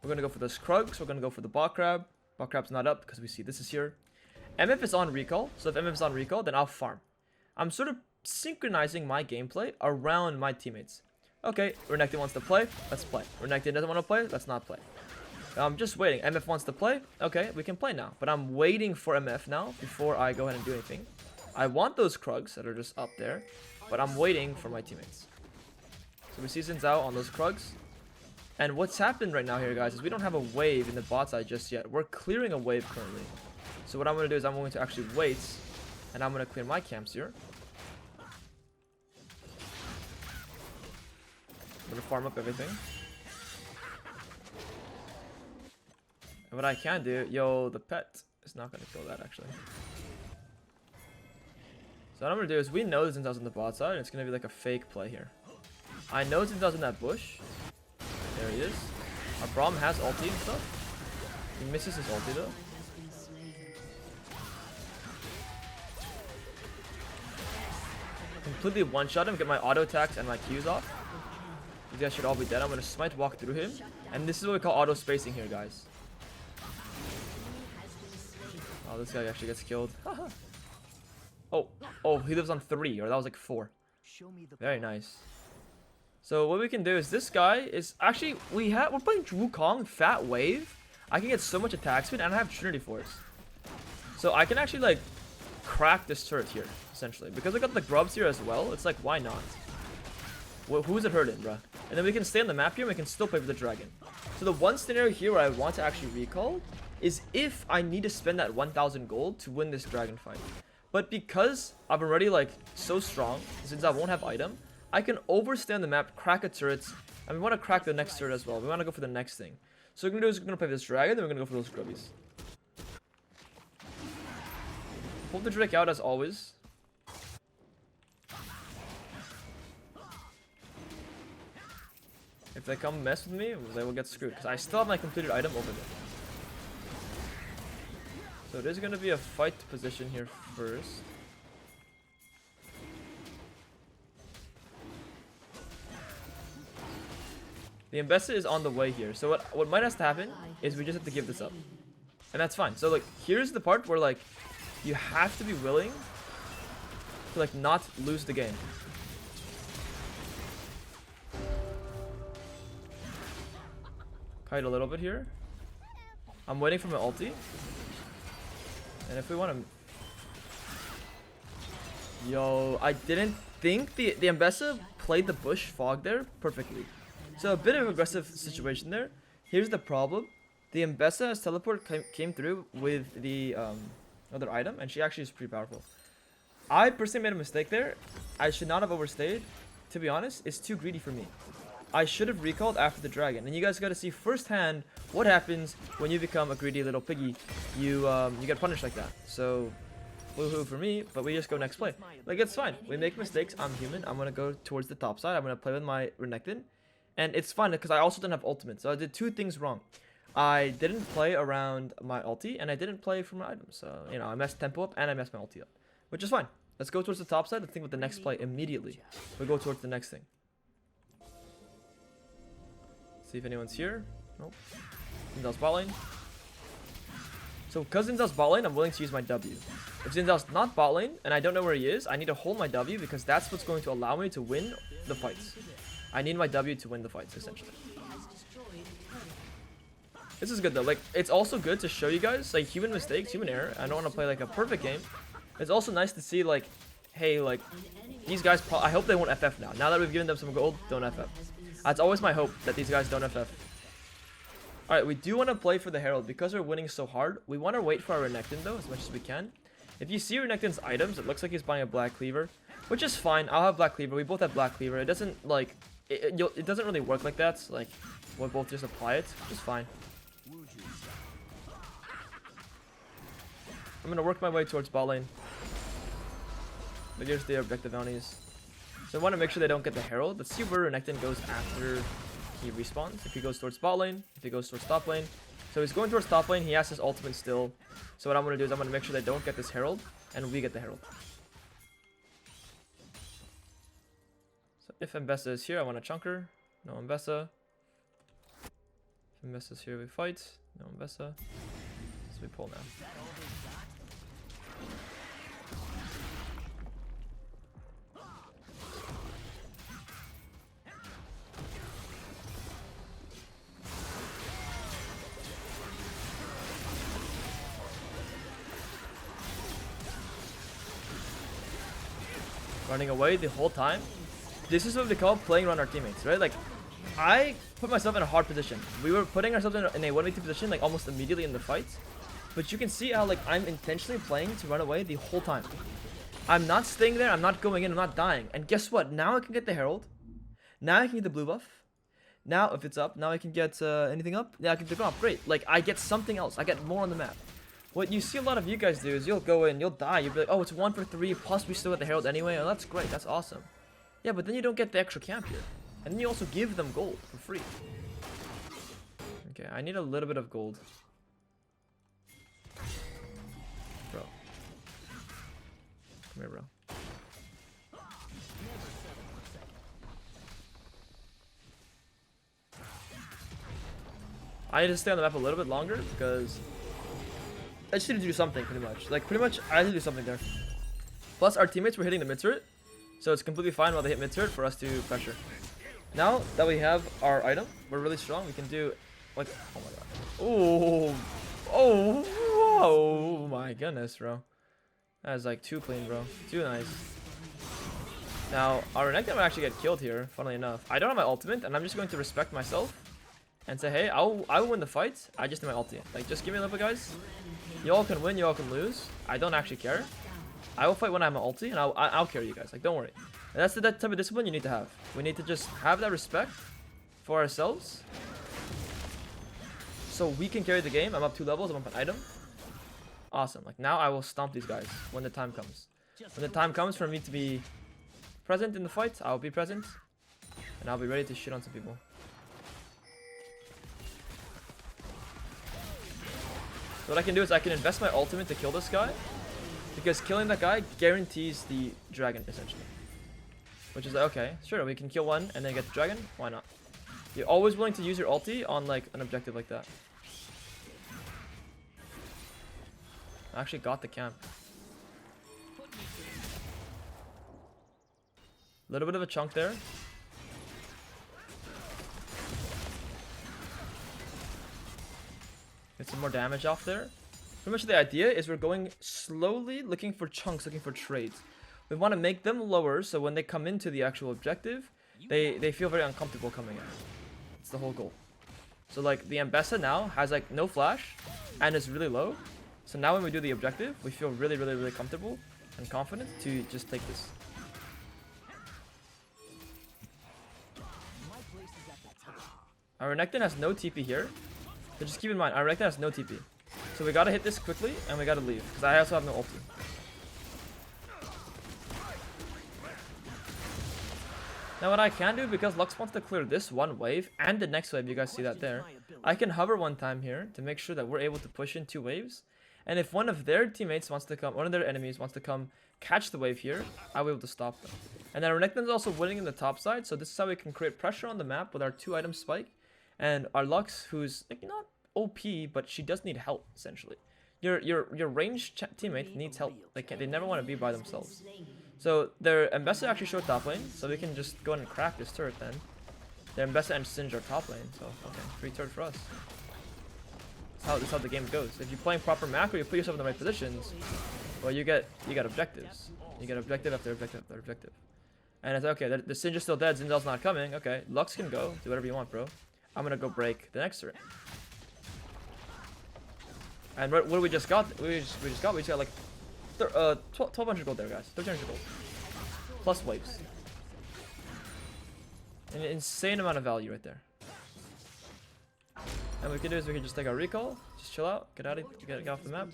We're gonna go for the Skrugs. We're gonna go for the Bot Crab. Bot Crab's not up because we see this is here. MF is on recall, so if MF is on recall, then I'll farm. I'm sort of synchronizing my gameplay around my teammates. Okay, Renekton wants to play, let's play. Renekton doesn't want to play, let's not play. I'm just waiting. MF wants to play, okay, we can play now. But I'm waiting for MF now before I go ahead and do anything. I want those Krugs that are just up there, but I'm waiting for my teammates. So we see Xin Zhao on those Krugs. And what's happened right now here, guys, is we don't have a wave in the bot side just yet. We're clearing a wave currently. So what I'm going to do is I'm going to actually wait, and I'm going to clear my camps here. I'm going to farm up everything. And what I can do, yo, the pet is not going to kill that actually. So what I'm going to do is we know Xin Zhao's on the bot side, and it's going to be like a fake play here. I know Xin Zhao's in that bush. There he is. Our Braum has ulti and stuff. He misses his ulti though. Completely one-shot him, get my auto attacks and my Qs off. These guys should all be dead. I'm gonna smite walk through him. And this is what we call auto spacing here, guys. Oh, this guy actually gets killed. Oh, he lives on 3, or that was like 4. Very nice. So what we can do is this guy is actually we're playing WUKONG Fat Wave. I can get so much attack speed and I have Trinity Force. So I can actually like crack this turret here, essentially. Because I got the grubs here as well, it's like why not? Who's it hurting, bruh? And then we can stay on the map here and we can still play for the dragon. So the one scenario here where I want to actually recall is if I need to spend that 1000 gold to win this dragon fight. But because I'm already like so strong, since I won't have item, I can overstay on the map, crack a turret, and we want to crack the next turret as well. We want to go for the next thing. So what we're going to do is we're going to play this dragon, then we're going to go for those grubbies. Pull the Drake out as always. If they come mess with me, they will get screwed. Because I still have my completed item over there. So it is going to be a fight position here first. The Ambessa is on the way here. So what might have to happen is we just have to give this up. And that's fine. So like here's the part where like you have to be willing to like not lose the game. Kite a little bit here. I'm waiting for my ulti. And if we want to... Yo, I didn't think the Ambessa played the bush fog there perfectly. So a bit of an aggressive situation there. Here's the problem. The Ambessa's teleport came through with the other item, and she actually is pretty powerful. I personally made a mistake there. I should not have overstayed. To be honest, it's too greedy for me. I should have recalled after the dragon. And you guys got to see firsthand what happens when you become a greedy little piggy. You get punished like that. So, woohoo for me, but we just go next play. Like, it's fine. We make mistakes. I'm human. I'm going to go towards the top side. I'm going to play with my Renekton. And it's fun because I also didn't have ultimate. So I did 2 things wrong. I didn't play around my ulti, and I didn't play for my items. So, you know, I messed tempo up and I messed my ulti up. Which is fine. Let's go towards the top side. Let's think with the next play immediately. We go towards the next thing. See if anyone's here. Nope. Xin Zhao's bot lane. So because Xin Zhao's bot lane, I'm willing to use my W. If Xin Zhao's not bot lane, and I don't know where he is, I need to hold my W because that's what's going to allow me to win the fights. I need my W to win the fights, essentially. This is good though. Like, it's also good to show you guys, like, human mistakes, human error. I don't want to play like a perfect game. It's also nice to see, like, hey, like, these guys, I hope they won't FF now. Now that we've given them some gold, don't FF. That's always my hope, that these guys don't FF. Alright, we do want to play for the Herald. Because we're winning so hard, we want to wait for our Renekton though, as much as we can. If you see Renekton's items, it looks like he's buying a Black Cleaver. Which is fine, I'll have Black Cleaver, we both have Black Cleaver. It doesn't, like, it doesn't really work like that. Like, we'll both just apply it, which is fine. I'm gonna work my way towards bot lane. But here's the objective bounties. So I want to make sure they don't get the Herald. Let's see where Renekton goes after he respawns. If he goes towards bot lane, if he goes towards top lane. So he's going towards top lane, he has his ultimate still. So what I'm going to do is I'm going to make sure they don't get this Herald, and we get the Herald. So if Ambessa is here, I want to chunk her. No Ambessa. Mbessa's here, we fight. No Mbessa. So we pull now. Running away the whole time. This is what we call playing around our teammates, right? Like, I put myself in a hard position. We were putting ourselves in a 1v2 position like almost immediately in the fight. But you can see how like I'm intentionally playing to run away the whole time. I'm not staying there, I'm not going in, I'm not dying. And guess what? Now I can get the Herald. Now I can get the blue buff. Now if it's up, now I can get anything up. Yeah, I can pick up. Great. Like I get something else. I get more on the map. What you see a lot of you guys do is you'll go in, you'll die, you'll be like, oh, it's 1 for 3, plus we still get the Herald anyway. Oh, that's great, that's awesome. Yeah, but then you don't get the extra camp here. And then you also give them gold for free. Okay, I need a little bit of gold. Bro. Come here, bro. I need to stay on the map a little bit longer because I just need to do something pretty much. Like pretty much I need to do something there. Plus our teammates were hitting the mid turret. So it's completely fine while they hit mid turret for us to pressure. Now that we have our item, we're really strong. We can do like, oh my god. Oh my goodness, bro. That is like too clean, bro. Too nice. Now our Renekton might actually get killed here, funnily enough. I don't have my ultimate and I'm just going to respect myself and say, hey, I will win the fight. I just need my ulti. Like just give me a little bit, guys. Y'all can win, y'all can lose. I don't actually care. I will fight when I have my ulti, and I'll carry you guys. Like, don't worry. And that's the type of discipline you need to have. We need to just have that respect for ourselves, so we can carry the game. I'm up 2 levels. I'm up an item. Awesome. Like now, I will stomp these guys when the time comes. When the time comes for me to be present in the fight, I'll be present, and I'll be ready to shit on some people. What I can do is I can invest my ultimate to kill this guy, because killing that guy guarantees the dragon, essentially. Which is like, okay, sure, we can kill one and then get the dragon. Why not? You're always willing to use your ulti on like an objective like that. I actually got the camp. A little bit of a chunk there. Get some more damage off there. Pretty much the idea is we're going slowly, looking for chunks, looking for trades. We want to make them lower so when they come into the actual objective, they feel very uncomfortable coming in. It's the whole goal. So like the Mbessa now has like no flash and is really low. So now when we do the objective, we feel really, really, really comfortable and confident to just take this. Our Renekton has no TP here. So just keep in mind, our Renekton has no TP. So we gotta hit this quickly and we gotta leave. Because I also have no ulti. Now what I can do, because Lux wants to clear this one wave and the next wave, you guys see that there. I can hover one time here to make sure that we're able to push in 2 waves. And if one of their teammates wants to come, one of their enemies wants to come catch the wave here, I'll be able to stop them. And then our Renekton is also winning in the top side. So this is how we can create pressure on the map with our 2-item spike. And our Lux, who's like not OP, but she does need help essentially. Your ranged teammate needs help. They never want to be by themselves. So their Mbessa actually showed top lane, so we can just go and crack this turret then. Their Mbessa and Singe are top lane, so okay, free turret for us. That's how the game goes. If you're playing proper macro, you put yourself in the right positions, well you get objectives. You get objective after objective after objective. And it's okay, the Singe is still dead, Zindel's not coming. Okay, Lux can go, do whatever you want, bro. I'm gonna go break the next turret. And what we just got? We just got like 1200 gold there, guys. 1300 gold. Plus waves. An insane amount of value right there. And what we can do is we can just take our recall, just chill out, get off the map.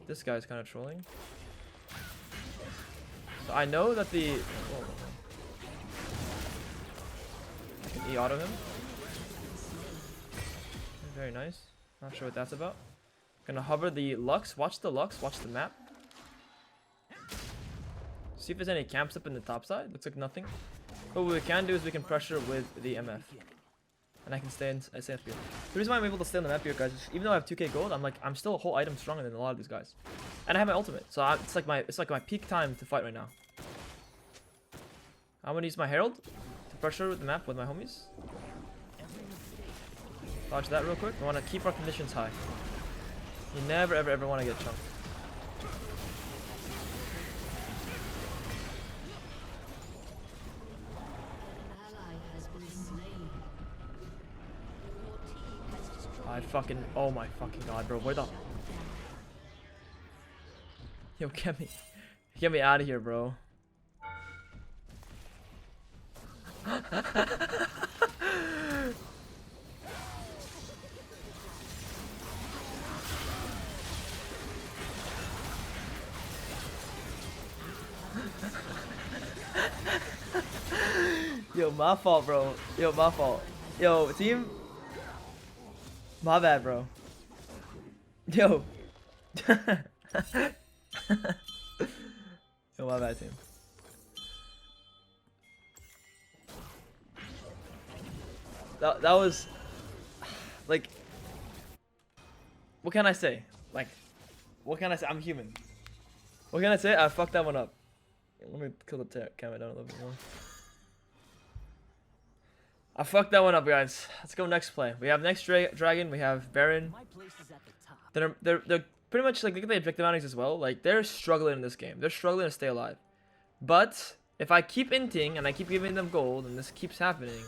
This guy's kind of trolling. So I know that the... Whoa. I can E-auto him. Very nice. Not sure what that's about. Gonna hover the Lux. Watch the Lux. Watch the map. See if there's any camps up in the top side. Looks like nothing. But what we can do is we can pressure with the MF. and I can I stay up here. The reason why I'm able to stay on the map here, guys, is even though I have 2k gold, I'm still a whole item stronger than a lot of these guys, and I have my ultimate, so it's like my peak time to fight right now. I'm gonna use my herald to pressure the map with my homies. Dodge that real quick. We want to keep our conditions high. You never ever want to get chunked. Oh my fucking god, bro. Where the... Yo, get me out of here, bro. Yo, my fault, bro. Yo, my fault. Yo, team. My bad, bro. Yo. Yo, my bad, team. That was like, what can I say? Like, what can I say? I'm human. What can I say? I fucked that one up. Let me kill the camera down a little bit more. I fucked that one up, guys. Let's go next play. We have next dragon. We have Baron. My place is at the top. They're pretty much like, look at the objective mechanics as well. Like, they're struggling in this game. They're struggling to stay alive. But if I keep inting and I keep giving them gold and this keeps happening,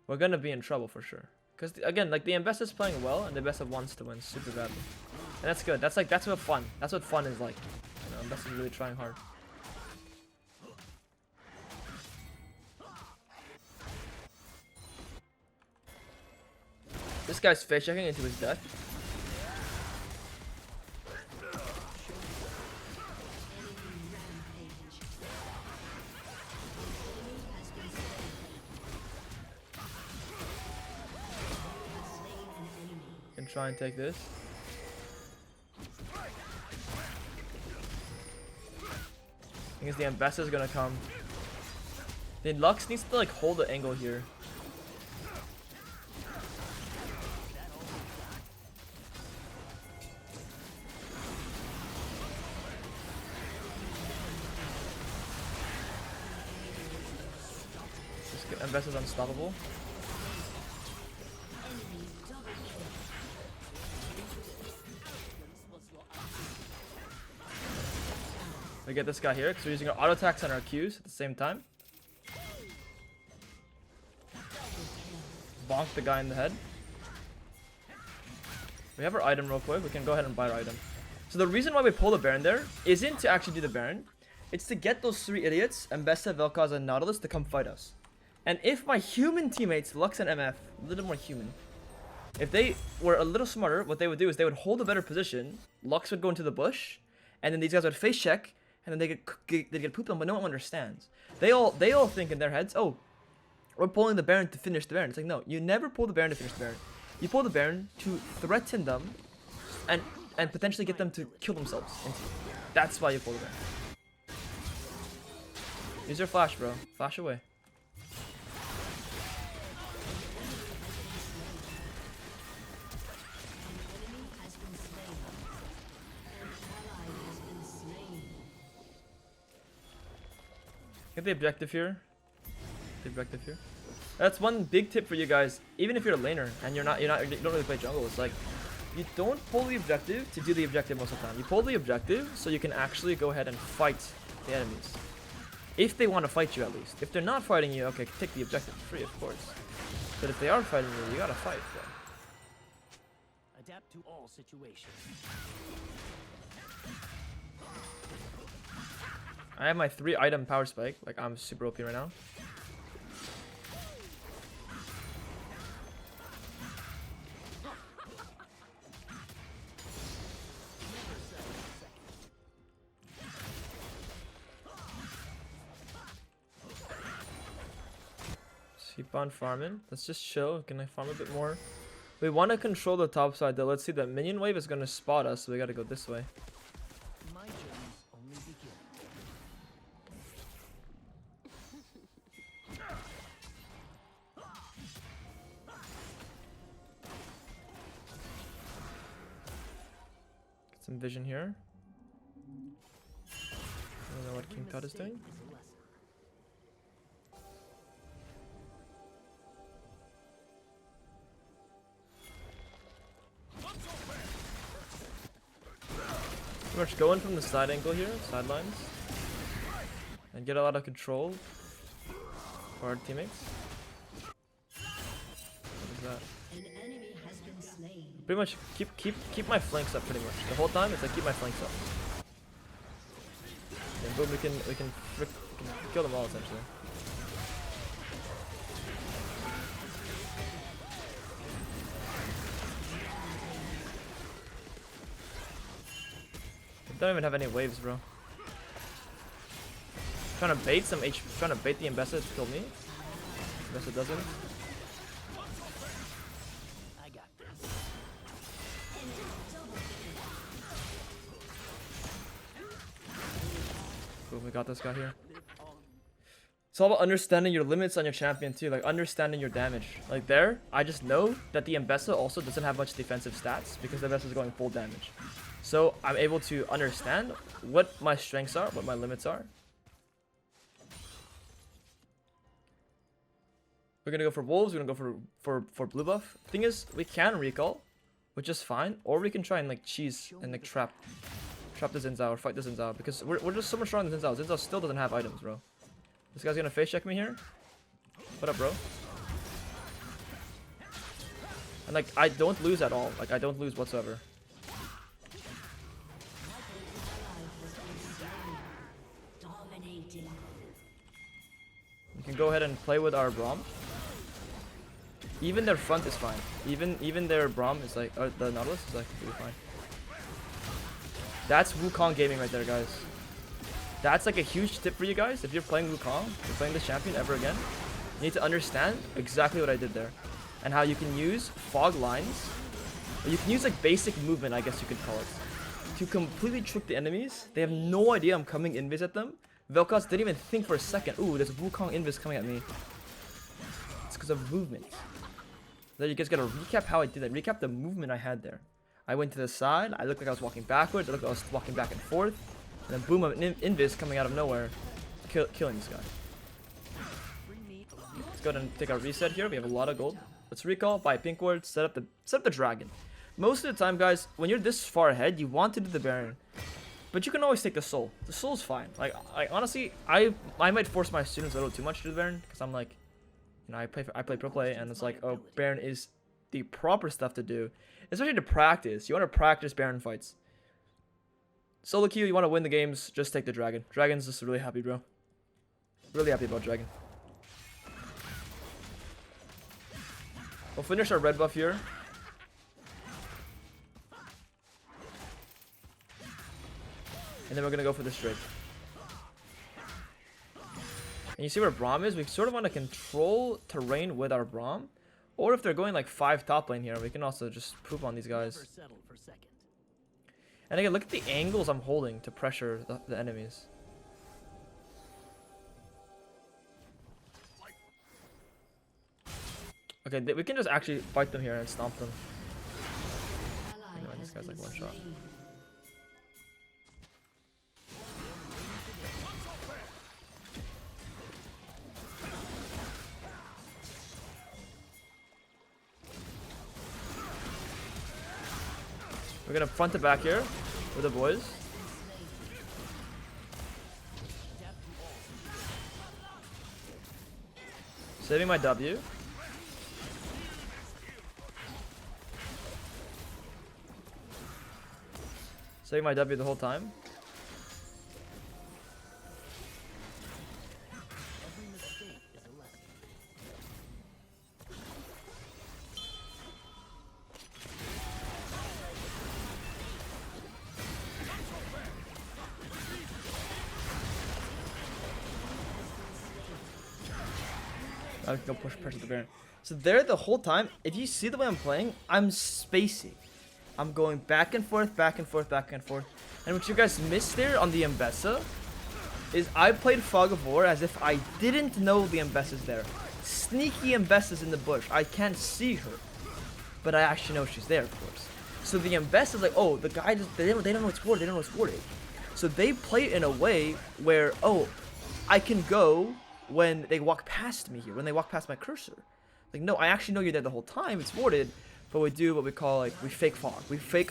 we're gonna be in trouble for sure. Because again, like, the Ambassador's playing well and the Ambassador wants to win super badly, and that's good. That's what fun. That's what fun is like. You know, Ambassador's really trying hard. This guy's face checking into his death. Can try and take this. I guess the Ambassador's gonna come. The Lux needs to like hold the angle here. Ambassador's unstoppable. We get this guy here because we're using our auto attacks and our Qs at the same time. Bonk the guy in the head. We have our item real quick. We can go ahead and buy our item. So the reason why we pull the Baron there isn't to actually do the Baron. It's to get those three idiots, Ambessa, Vel'Koz, and Nautilus, to come fight us. And if my human teammates, Lux and MF, a little more human, if they were a little smarter, what they would do is they would hold a better position. Lux would go into the bush, and then these guys would face check, and then they'd get pooped on, but no one understands. They all think in their heads, oh, we're pulling the Baron to finish the Baron. It's like, no, you never pull the Baron to finish the Baron. You pull the Baron to threaten them, and potentially get them to kill themselves. That's why you pull the Baron. Use your flash, bro. Flash away. Get the objective here. The objective here. That's one big tip for you guys. Even if you're a laner and you don't really play jungle, it's like, you don't pull the objective to do the objective most of the time. You pull the objective so you can actually go ahead and fight the enemies. If they want to fight you, at least. If they're not fighting you, okay, take the objective for free, of course. But if they are fighting you, you gotta fight, bro. Adapt to all situations. I have my 3 item power spike. Like, I'm super OP right now. Just keep on farming. Let's just chill. Can I farm a bit more? We want to control the top side though. Let's see, the minion wave is going to spot us, so we got to go this way. My journeys only begin. some vision here. I don't know what King Tut is doing. Pretty much go in from the side angle here, sidelines, and get a lot of control for our teammates. What is that? An enemy has been slain. Pretty much keep my flanks up. Pretty much the whole time it's like keep my flanks up. And boom, we can kill them all essentially. Don't even have any waves, bro. Trying to bait trying to bait the Ambessa to kill me. Ambessa doesn't. I got this. Boom, we got this guy here. It's all about understanding your limits on your champion too, like understanding your damage. Like there, I just know that the Ambessa also doesn't have much defensive stats because the Ambessa is going full damage. So I'm able to understand what my strengths are, what my limits are. We're gonna go for wolves. We're gonna go for blue buff. Thing is, we can recall, which is fine, or we can try and like cheese and like trap the Xin Zhao or fight the Xin Zhao because we're just so much stronger than Xin Zhao. Xin Zhao still doesn't have items, bro. This guy's gonna face check me here. What up, bro? And like I don't lose at all. Like I don't lose whatsoever. Dominating. We can go ahead and play with our Braum. Even their front is fine. Even their Braum is like, the Nautilus is like completely fine. That's Wukong gaming right there, guys. That's like a huge tip for you guys. If you're playing Wukong, you're playing this champion ever again, you need to understand exactly what I did there. And how you can use fog lines. Or you can use like basic movement, I guess you could call it. To completely trick the enemies. They have no idea I'm coming invis at them. Vel'Koz didn't even think for a second, ooh, there's a Wukong invis coming at me. It's because of movement. Then you guys gotta recap how I did that. Recap the movement I had there. I went to the side, I looked like I was walking backwards, I looked like I was walking back and forth. And then boom, an invis coming out of nowhere. Killing this guy. Let's go ahead and take our reset here. We have a lot of gold. Let's recall, buy a pink ward, set up the dragon. Most of the time, guys, when you're this far ahead, you want to do the Baron. But you can always take the soul. The soul's fine. Like honestly, I might force my students a little too much to do the Baron because I'm like, you know, I play pro play and it's like, oh, Baron is the proper stuff to do, especially to practice. You want to practice Baron fights. Solo queue, you want to win the games, just take the dragon. Dragon's just really happy, bro. Really happy about dragon. We'll finish our red buff here. And then we're gonna go for the straight. And you see where Braum is? We sort of want to control terrain with our Braum. Or if they're going like 5 top lane here, we can also just poop on these guys. And again, look at the angles I'm holding to pressure the enemies. Okay, we can just actually fight them here and stomp them. Anyway, this guy's like one shot. We're gonna front to back here with the boys. Saving my W. Saving my W the whole time. I can go push pressure the Baron. So there the whole time, if you see the way I'm playing, I'm spacing. I'm going back and forth, back and forth, back and forth. And what you guys missed there on the Ambessa is I played Fog of War as if I didn't know the Ambessa's there. Sneaky Ambessa's in the bush. I can't see her. But I actually know she's there, of course. So the invest is like, oh, the guy just, they don't know it's warded. They don't know it's warded. So they play it in a way where, oh, I can go when they walk past me here, when they walk past my cursor. Like, no, I actually know you're there the whole time. It's warded, but we do what we call, like, we fake fog. We fake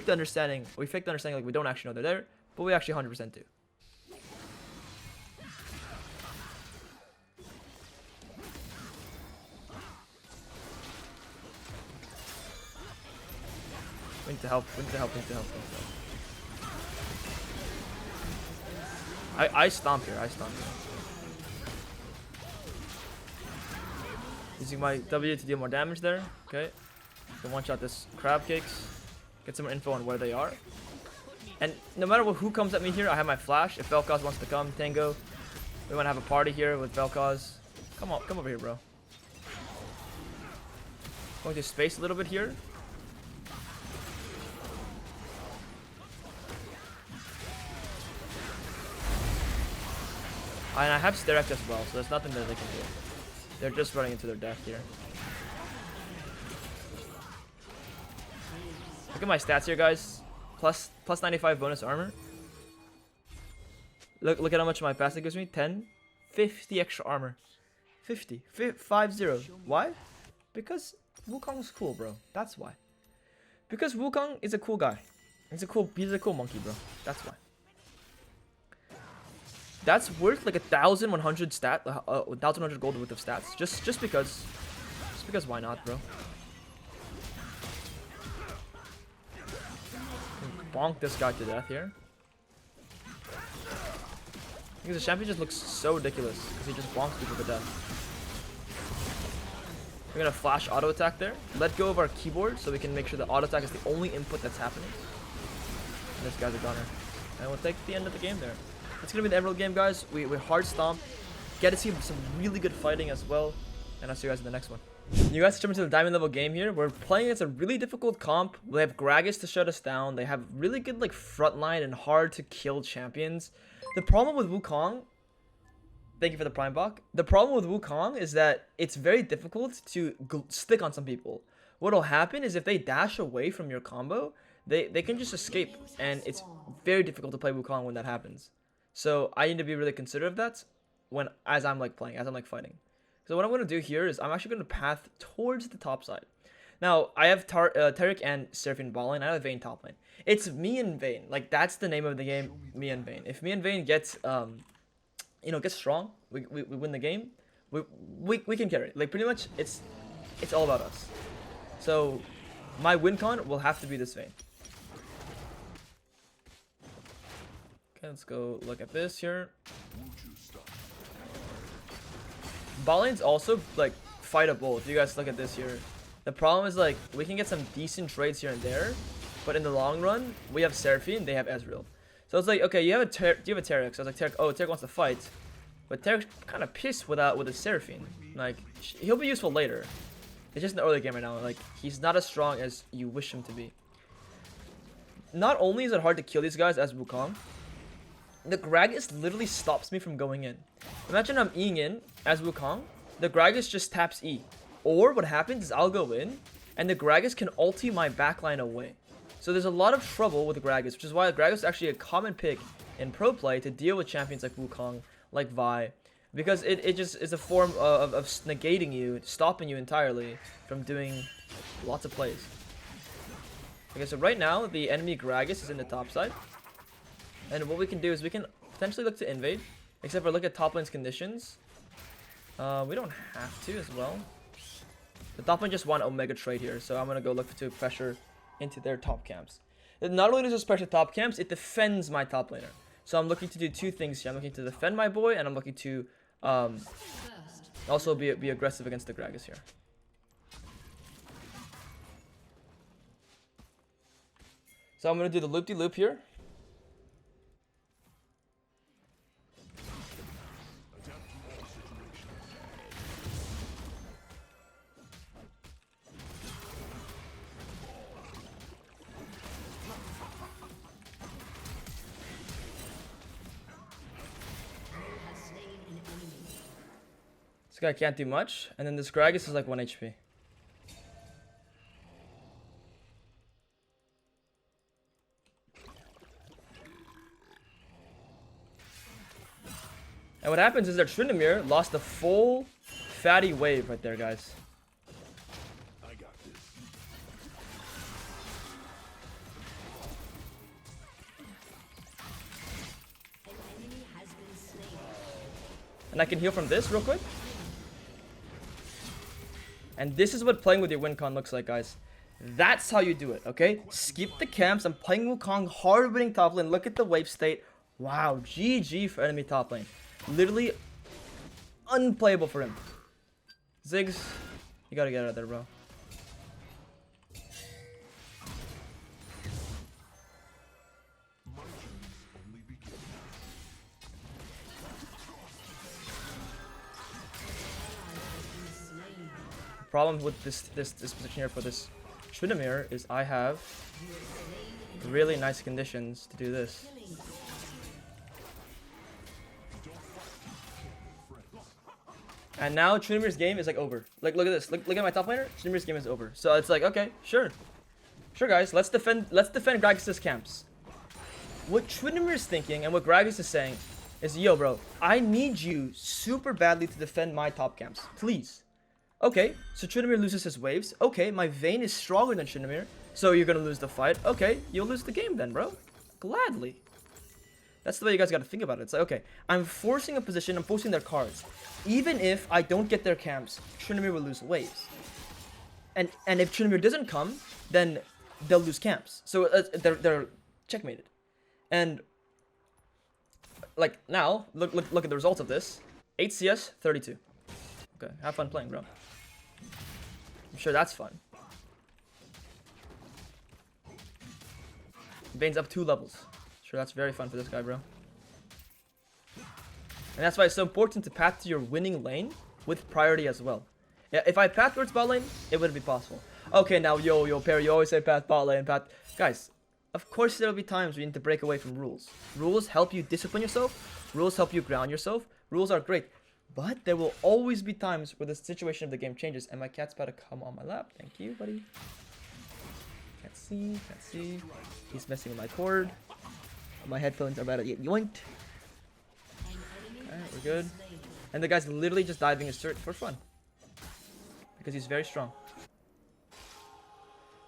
the understanding. We fake the understanding like we don't actually know they're there, but we actually 100% do. We need to help. We need to help. We need to help. We need to help. I stomp here. I stomp here. Using my W to deal more damage there. Okay. Can one shot this crab cakes. Get some more info on where they are. And no matter who comes at me here, I have my flash. If Vel'Koz wants to come, Tango. We want to have a party here with Vel'Koz. Come on, come over here, bro. Going to space a little bit here. And I have Sterek as well, so there's nothing that they can do. They're just running into their death here. Look at my stats here, guys. Plus 95 bonus armor. Look at how much my passing gives me. 10, 50 extra armor. 50, 50. Why? Because Wukong's cool, bro. That's why. Because Wukong is a cool guy. He's a cool monkey, bro. That's why. That's worth like 1,100 stat, 1,100 gold worth of stats. Just because why not, bro? Bonk this guy to death here. Because the champion just looks so ridiculous because he just bonks people to death. We're gonna flash auto attack there. Let go of our keyboard so we can make sure the auto attack is the only input that's happening. And this guy's a gunner, and we'll take the end of the game there. It's gonna be the Emerald game, guys. We hard stomp. Get to see some really good fighting as well. And I'll see you guys in the next one. You guys jump into the diamond level game here. We're playing against a really difficult comp. They have Gragas to shut us down. They have really good like frontline and hard to kill champions. The problem with Wukong, thank you for the prime block. The problem with Wukong is that it's very difficult to stick on some people. What'll happen is if they dash away from your combo, they can just escape, and it's very difficult to play Wukong when that happens. So I need to be really considerate of that as I'm like playing, as I'm like fighting. So what I'm going to do here is I'm actually going to path towards the top side. Now, I have Taric and Seraphine bot lane. I have Vayne top lane. It's me and Vayne. Like, that's the name of the game, me and Vayne. If me and Vayne gets, gets strong, we win the game, we can carry it. Like, pretty much, it's all about us. So, my win con will have to be this Vayne. Okay, let's go look at this here. Bot lane's also like fightable if you guys look at this here. The problem is like we can get some decent trades here and there, but in the long run we have Seraphine, they have Ezreal. So it's like, okay, you have a Taric. So I was like, Taric, oh, Taric wants to fight, but Taric's kind of pissed with a Seraphine. Like he'll be useful later. It's just in the early game right now. Like he's not as strong as you wish him to be. Not only is it hard to kill these guys as Wukong, the Gragas literally stops me from going in. Imagine I'm Eing in as Wukong, the Gragas just taps E. Or what happens is I'll go in, and the Gragas can ulti my backline away. So there's a lot of trouble with the Gragas, which is why the Gragas is actually a common pick in pro play to deal with champions like Wukong, like Vi. Because it just is a form of negating you, stopping you entirely from doing lots of plays. Okay, so right now, the enemy Gragas is in the top side. And what we can do is we can potentially look to invade. Except for look at top lane's conditions. We don't have to as well. The top lane just won Omega trade here. So I'm going to go look to pressure into their top camps. Not only does this pressure top camps, it defends my top laner. So I'm looking to do two things here. I'm looking to defend my boy, and I'm looking to also be aggressive against the Gragas here. So I'm going to do the loop-de-loop here. This guy can't do much, and then this Gragas is like 1 HP. And what happens is their Tryndamere lost the full fatty wave right there, guys. I got this. An enemy has been slain. And I can heal from this real quick. And this is what playing with your WinCon looks like, guys. That's how you do it, okay? Skip the camps. I'm playing WUKONG, hard winning top lane. Look at the wave state. Wow, GG for enemy top lane. Literally unplayable for him. Ziggs, you gotta get out of there, bro. My journey's only beginning. Problem with this position here for this Tryndamere is I have really nice conditions to do this. And now Tryndamere's game is like over. Like look at this. Look at my top laner. Tryndamere's game is over. So it's like, okay, sure. Sure guys, let's defend Gragas' camps. What Tryndamere's thinking and what Gragas is saying is, yo bro, I need you super badly to defend my top camps. Please. Okay, so Tryndamere loses his waves. Okay, my Vayne is stronger than Tryndamere. So you're gonna lose the fight. Okay, you'll lose the game then, bro. Gladly. That's the way you guys gotta think about it. It's like, okay, I'm forcing a position, I'm forcing their cards. Even if I don't get their camps, Tryndamere will lose waves. And if Tryndamere doesn't come, then they'll lose camps. So they're checkmated. And like now, look at the results of this. 8 CS, 32. Okay, have fun playing, bro. I'm sure that's fun. Vayne's up 2 levels. Sure, that's very fun for this guy, bro. And that's why it's so important to path to your winning lane with priority as well. Yeah, if I path towards bot lane, it wouldn't be possible. Okay, now, yo, Perry, you always say path bot lane, path. Guys, of course there'll be times where you need to break away from rules. Rules help you discipline yourself. Rules help you ground yourself. Rules are great. But there will always be times where the situation of the game changes. And my cat's about to come on my lap. Thank you, buddy. Can't see. He's messing with my cord. My headphones are about to get yoinked. Alright, we're good. And the guy's literally just diving his turret for fun. Because he's very strong.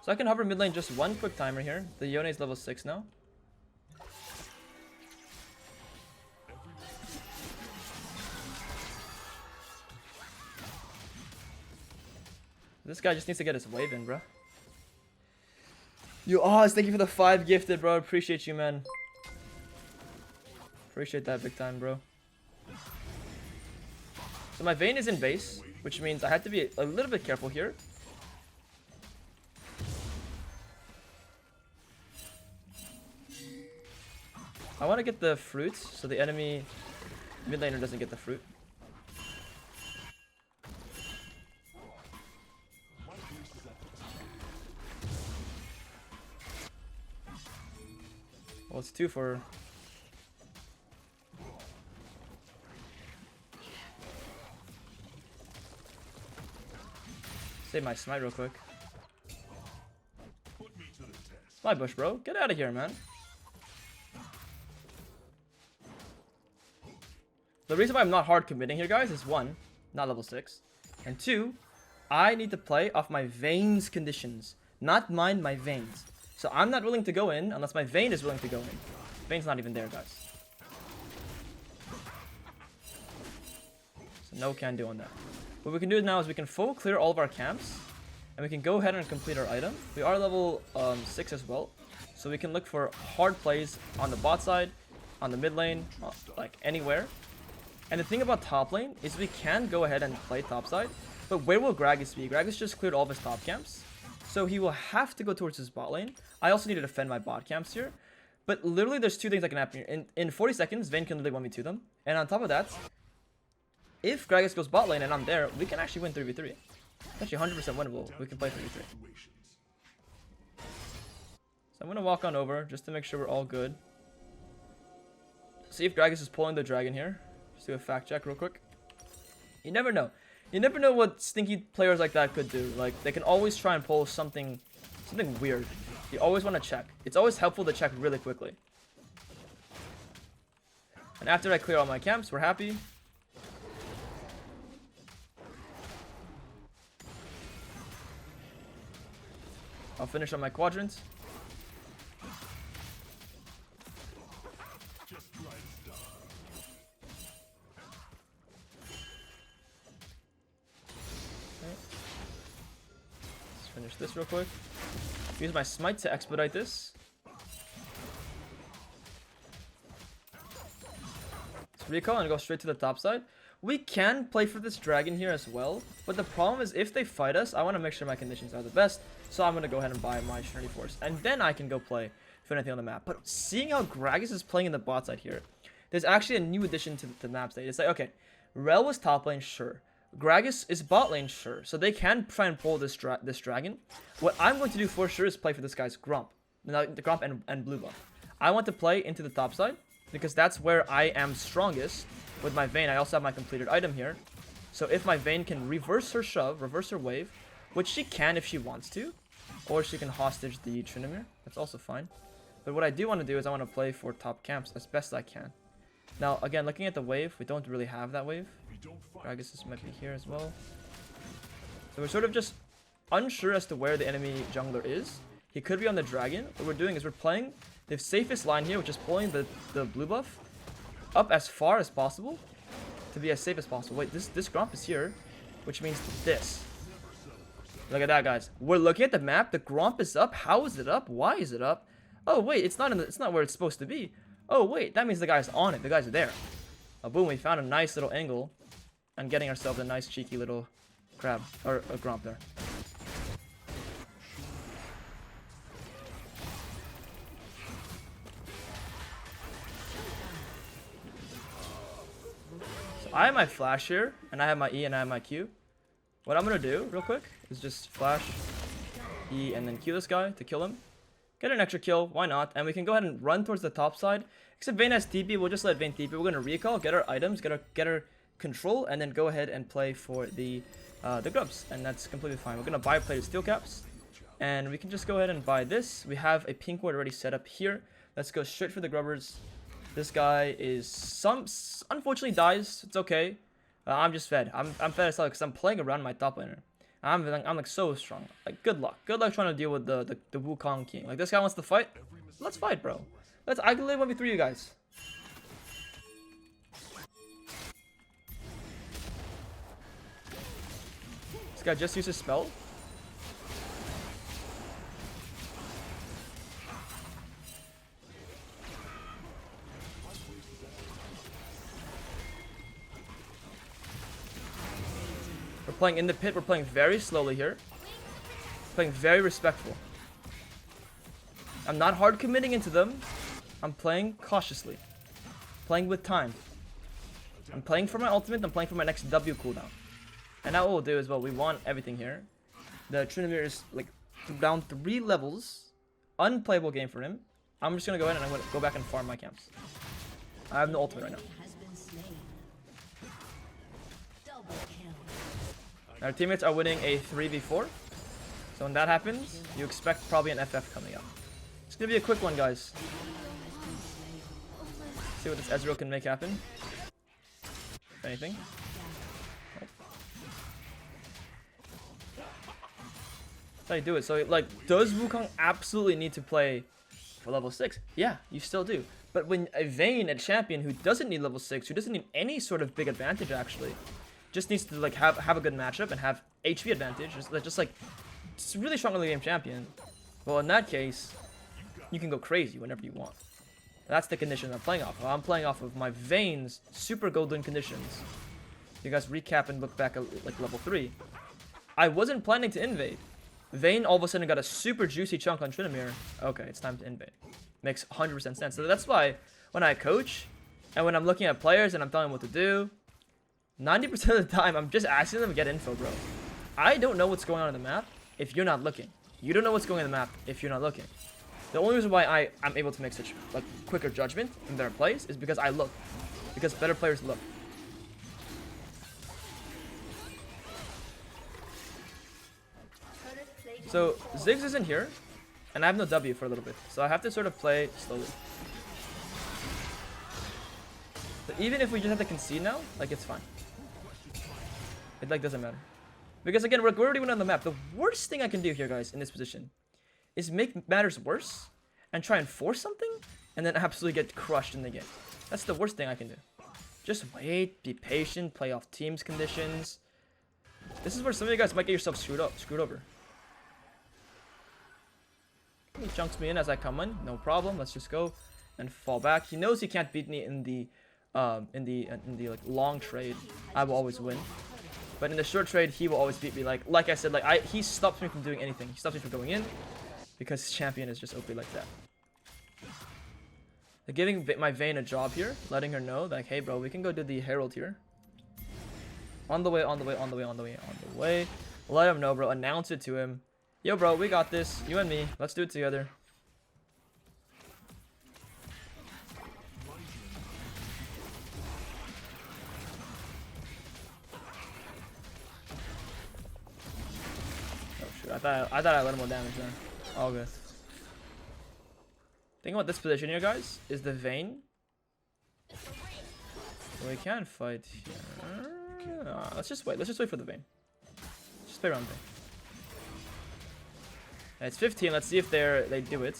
So I can hover mid lane just one quick timer here. The Yone is level 6 now. This guy just needs to get his wave in, bro. You Oz, thank you for the 5 gifted, bro. Appreciate you, man. Appreciate that big time, bro. So my Vayne is in base, which means I have to be a little bit careful here. I want to get the fruits so the enemy mid laner doesn't get the fruit. Well, it's 2 for... Save my smite real quick. Put me to the test. My bush, bro. Get out of here, man. The reason why I'm not hard committing here, guys, is 1, not level 6. And 2, I need to play off my Vayne's conditions. Not mind my Vayne's. So I'm not willing to go in unless my Vayne is willing to go in. Vayne's not even there, guys. So no can do on that. What we can do now is we can full clear all of our camps. And we can go ahead and complete our item. We are level 6 as well. So we can look for hard plays on the bot side, on the mid lane, like anywhere. And the thing about top lane is we can go ahead and play top side. But where will Gragas be? Gragas just cleared all of his top camps. So he will have to go towards his bot lane. I also need to defend my bot camps here. But literally there's 2 things that can happen here. In 40 seconds, Vayne can literally 1v2 them. And on top of that, if Gragas goes bot lane and I'm there, we can actually win 3v3. It's actually 100% winnable. We can play 3v3. So I'm going to walk on over just to make sure we're all good. See if Gragas is pulling the dragon here. Just do a fact check real quick. You never know. You never know what stinky players like that could do. Like, they can always try and pull something weird. You always want to check. It's always helpful to check really quickly. And after I clear all my camps, we're happy. I'll finish on my quadrant. Just try to stop. Let's finish this real quick. Use my smite to expedite this. Let's recall and go straight to the top side. We can play for this dragon here as well, but the problem is if they fight us, I want to make sure my conditions are the best, so I'm going to go ahead and buy my Trinity Force, and then I can go play for anything on the map. But seeing how Gragas is playing in the bot side here, there's actually a new addition to the map state. It's like, okay, Rel was top lane, sure. Gragas is bot lane, sure. So they can try and pull this dragon. What I'm going to do for sure is play for this guy's Gromp. Now, the Gromp and blue buff. I want to play into the top side, because that's where I am strongest. With my Vayne, I also have my completed item here. So if my Vayne can reverse her shove, reverse her wave, which she can if she wants to, or she can hostage the Tryndamere, that's also fine. But what I do want to do is I want to play for top camps as best I can. Now, again, looking at the wave, we don't really have that wave. I guess this might be here as well. So we're sort of just unsure as to where the enemy jungler is. He could be on the dragon. What we're doing is we're playing the safest line here, which is pulling the blue buff up as far as possible to be as safe as possible. Wait, this Gromp is here, which means this. Look at that, guys. We're looking at the map. The Gromp is up. How is it up? Why is it up? Oh wait, it's not where it's supposed to be. Oh wait, that means the guy's on it. The guy's there. Oh boom, we found a nice little angle and getting ourselves a nice cheeky little crab or a Gromp there. I have my flash here, and I have my E, and I have my Q. What I'm going to do, real quick, is just flash, E, and then Q this guy to kill him. Get an extra kill, why not? And we can go ahead and run towards the top side. Except Vayne has TP, we'll just let Vayne TP. We're going to recall, get our items, get our control, and then go ahead and play for the grubs. And that's completely fine. We're going to buy plated steel caps. And we can just go ahead and buy this. We have a pink ward already set up here. Let's go straight for the grubbers. This guy is unfortunately dies. It's okay. I'm just fed. I'm fed as hell because I'm playing around my top laner. I'm like so strong. Like good luck. Good luck trying to deal with the Wukong king. Like this guy wants to fight. Let's fight, bro. I can live 1v3 you guys. This guy just used his spell. We're playing in the pit. We're playing very slowly here. Playing very respectful. I'm not hard committing into them. I'm playing cautiously. Playing with time. I'm playing for my ultimate. I'm playing for my next W cooldown. And now what we'll do is, well, we want everything here. The Tryndamere is like down 3 levels. Unplayable game for him. I'm just going to go ahead and I'm going to go back and farm my camps. I have no ultimate right now. Our teammates are winning a 3v4. So when that happens, you expect probably an FF coming up. It's going to be a quick one, guys. See what this Ezreal can make happen. If anything. That's how you do it. So, like, does Wukong absolutely need to play for level 6? Yeah, you still do. But when a Vayne, a champion who doesn't need level 6, who doesn't need any sort of big advantage, actually, just needs to like have a good matchup and have HP advantage. Just like it's really strong early game champion. Well, in that case, you can go crazy whenever you want. That's the condition I'm playing off of. I'm playing off of my Vayne's super golden conditions. You guys recap and look back at like level 3. I wasn't planning to invade. Vayne all of a sudden got a super juicy chunk on Tryndamere. Okay, it's time to invade. Makes 100% sense. So that's why when I coach and when I'm looking at players and I'm telling them what to do, 90% of the time, I'm just asking them to get info, bro. I don't know what's going on in the map if you're not looking. You don't know what's going on in the map if you're not looking. The only reason why I'm able to make such like quicker judgment in better plays is because I look. Because better players look. So, Ziggs isn't here, and I have no W for a little bit. So I have to sort of play slowly. So even if we just have to concede now, like it's fine. It like doesn't matter. Because again, we're already winning on the map. The worst thing I can do here, guys, in this position, is make matters worse and try and force something and then absolutely get crushed in the game. That's the worst thing I can do. Just wait, be patient, play off team's conditions. This is where some of you guys might get yourself screwed over. He chunks me in as I come in, no problem. Let's just go and fall back. He knows he can't beat me in the like long trade. I will always win. But in the short trade, he will always beat me. Like I said, he stops me from doing anything. He stops me from going in because his champion is just OP like that. They're giving my Vayne a job here, letting her know like, hey bro, we can go do the Herald here. On the way. Let him know, bro. Announce it to him. Yo, bro, we got this. You and me. Let's do it together. Oh shoot! I thought I let him more damage there. All good. Thing about this position here, guys, is the Vayne. We can fight here. Let's just wait. Let's just wait for the Vayne. Just play around Vayne. It's 15. Let's see if they do it.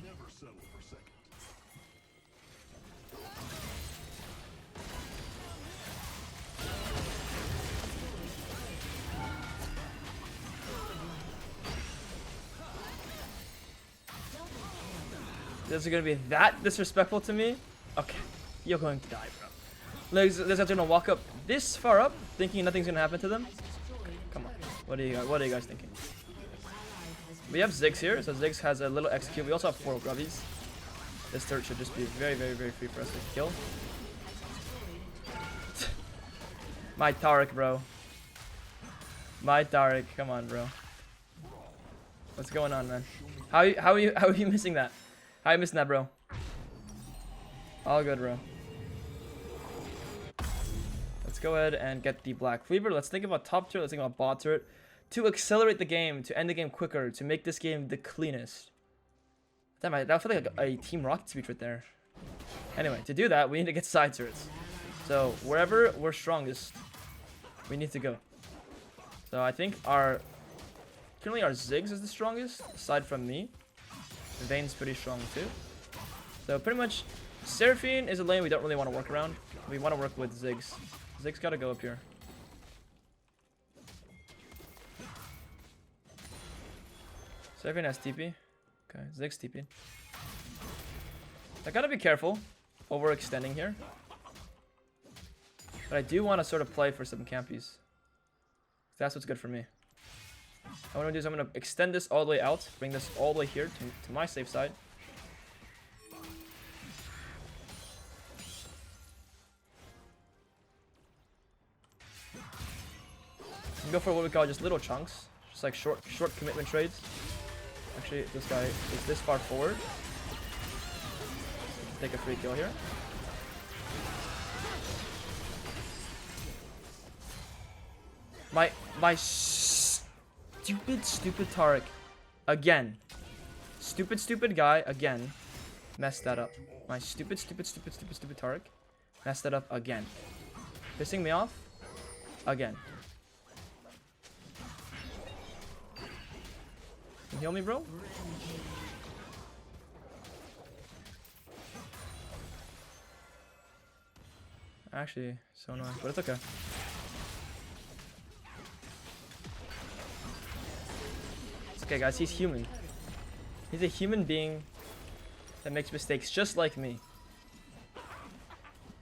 Never settle for second. This is gonna be that disrespectful to me? Okay, you're going to die, bro. This guy's gonna walk up this far up, thinking nothing's gonna happen to them. Come on, what are you guys thinking? We have Ziggs here, so Ziggs has a little execute. We also have 4 grubbies. This turret should just be very free for us to kill. My Taric, bro. My Taric, come on, bro. What's going on, man? How are you missing that? How are you missing that, bro? All good, bro. Let's go ahead and get the Black Cleaver. Let's think about top turret. Let's think about bot turret. To accelerate the game, to end the game quicker, to make this game the cleanest. Damn, that felt like a Team Rocket speech right there. Anyway, to do that, we need to get side turrets. So, wherever we're strongest, we need to go. So, I think currently our Ziggs is the strongest, aside from me. Vayne's pretty strong too. So, pretty much, Seraphine is a lane we don't really want to work around. We want to work with Ziggs. Ziggs gotta go up here. Seraphine has TP. Okay, Ziggs TP. I gotta be careful overextending here. But I do want to sort of play for some campies. That's what's good for me. What I'm gonna do is I'm gonna extend this all the way out, bring this all the way here to my safe side. And go for what we call just little chunks, just like short commitment trades. Actually, this guy is this far forward. Take a free kill here. My stupid Taric again. Stupid guy again messed that up. My stupid Taric messed that up again. Pissing me off again. Can you heal me, bro? Actually, so annoying, but it's okay. It's okay, guys. He's human. He's a human being that makes mistakes just like me.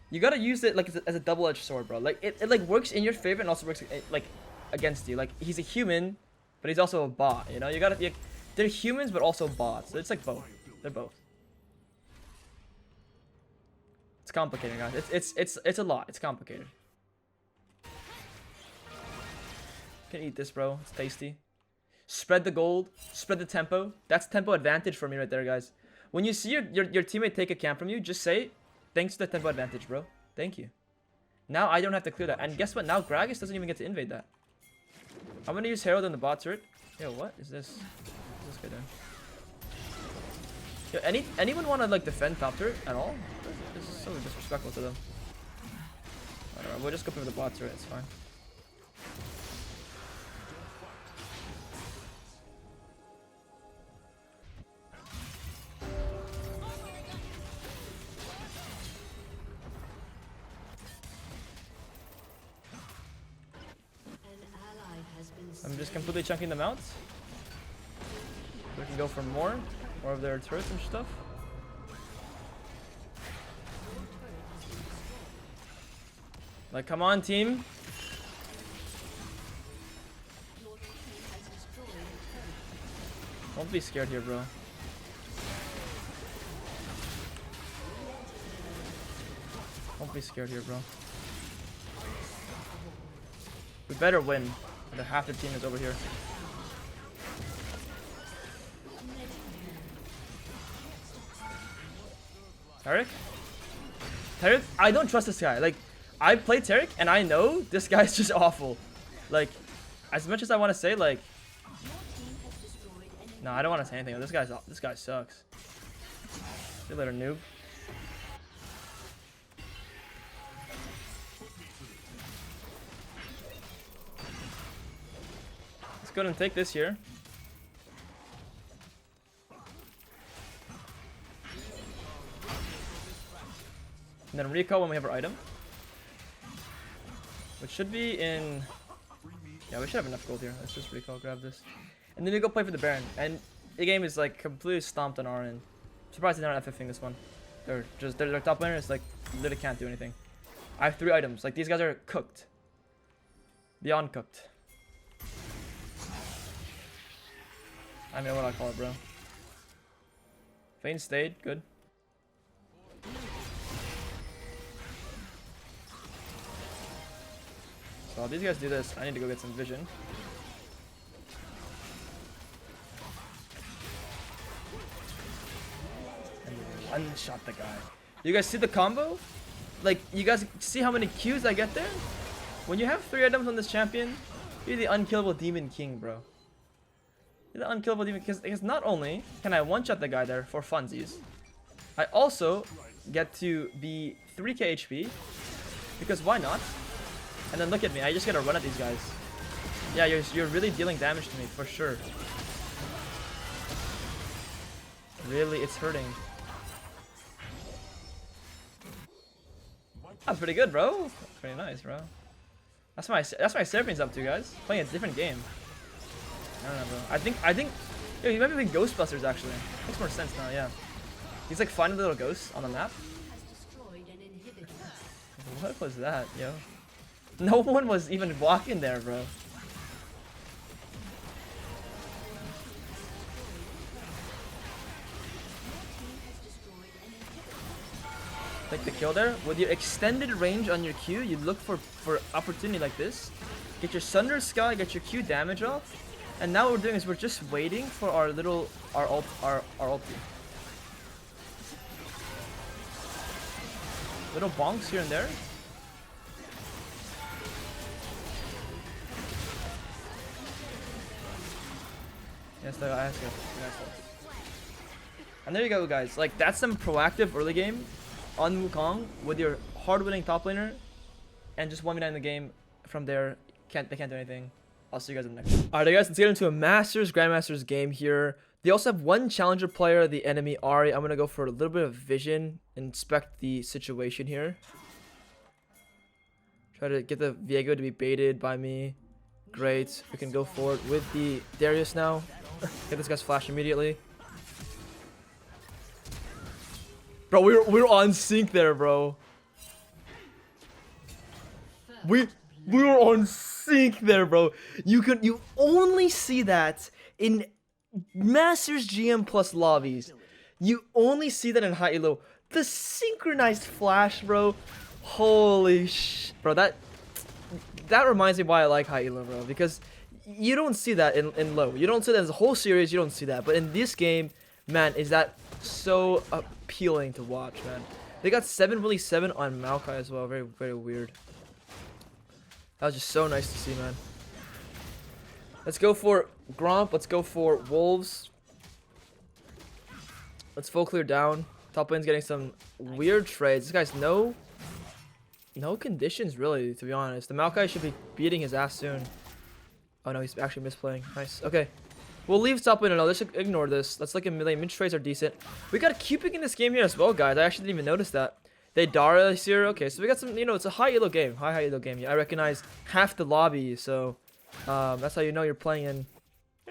You gotta use it like as a double-edged sword, bro. Like it like works in your favor and also works like against you. Like he's a human, but he's also a bot. You know, you gotta. They're humans, but also bots. It's like both. They're both. It's complicated, guys. It's a lot. It's complicated. Can eat this, bro. It's tasty. Spread the gold. Spread the tempo. That's tempo advantage for me right there, guys. When you see your teammate take a camp from you, just say, thanks to the tempo advantage, bro. Thank you. Now I don't have to clear that. And guess what? Now Gragas doesn't even get to invade that. I'm gonna use Herald in the bot turret. Yo, what is this? What's this guy doing? Yo, anyone want to like defend top turret at all? This is so disrespectful to them. I don't know. We'll just go for the bot turret. It's fine. I'm just completely chunking them out. We can go for more of their turrets and stuff. Like, come on, team. Don't be scared here, bro. Don't be scared here, bro. We better win. Half the team is over here. Taric? Taric? I don't trust this guy. Like, I play Taric and I know this guy's just awful. Like, as much as I want to say, like, no, I don't want to say anything. This guy sucks. See you later, noob. Go ahead and take this here. And then recall when we have our item. Which should be in... Yeah, we should have enough gold here. Let's just recall, grab this. And then we go play for the Baron. And the game is like completely stomped on our end. Surprised they're not FFing this one. They're just, their top laner is like, literally can't do anything. I have 3 items. Like, these guys are cooked. Beyond cooked. I don't know what I call it, bro. Vayne stayed, good. So while these guys do this, I need to go get some vision. And one-shot the guy. You guys see the combo? Like, you guys see how many Qs I get there? When you have 3 items on this champion, you're the unkillable demon king, bro. The unkillable demon, because not only can I one-shot the guy there for funsies, I also get to be 3k HP, because why not? And then look at me, I just get to run at these guys. Yeah, you're really dealing damage to me, for sure. Really, it's hurting. That's pretty good, bro. That's pretty nice, bro. That's my Seraphim's up to, guys. Playing a different game. I don't know, bro. I think, yeah, he might be playing Ghostbusters actually. Makes more sense now, yeah. He's like finding little ghosts on the map. What was that, yo? No one was even walking there, bro. Take the kill there. With your extended range on your Q, you look for opportunity like this. Get your Sunder Sky, get your Q damage off. And now what we're doing is we're just waiting for our ulti. Little bonks here and there. Yes, I ask you. And there you go, guys. Like, that's some proactive early game on Wukong with your hard-winning top laner, and just 1v9 the game. From there, they can't do anything. I'll see you guys in the next one. Alright, guys, let's get into a GrandMaster's game here. They also have one challenger player, the enemy Ari. I'm gonna go for a little bit of vision, inspect the situation here. Try to get the Viego to be baited by me. Great. We can go forward with the Darius now. Get this guy's flash immediately. Bro, we're on sync there, bro. We were on sync there, bro. You only see that in Masters GM plus lobbies. You only see that in high elo. The synchronized flash, bro. Holy bro, that reminds me why I like high elo, bro, because you don't see that in low. You don't see that in the whole series, you don't see that. But in this game, man, is that so appealing to watch, man. They got 7 on Maokai as well. Very, very weird. That was just so nice to see, man. Let's go for Gromp. Let's go for Wolves. Let's full clear down. Top lane's getting some weird trades. This guy's no conditions really, to be honest. The Maokai should be beating his ass soon. Oh no, he's actually misplaying. Nice. Okay. We'll leave top lane alone. Let's ignore this. Let's look at mid lane. Mid trades are decent. We got Cupid in this game here as well, guys. I actually didn't even notice that. They Dara is here. Okay, so we got some, it's a high elo game. High elo game. Yeah, I recognize half the lobby, so that's how you know you're playing in,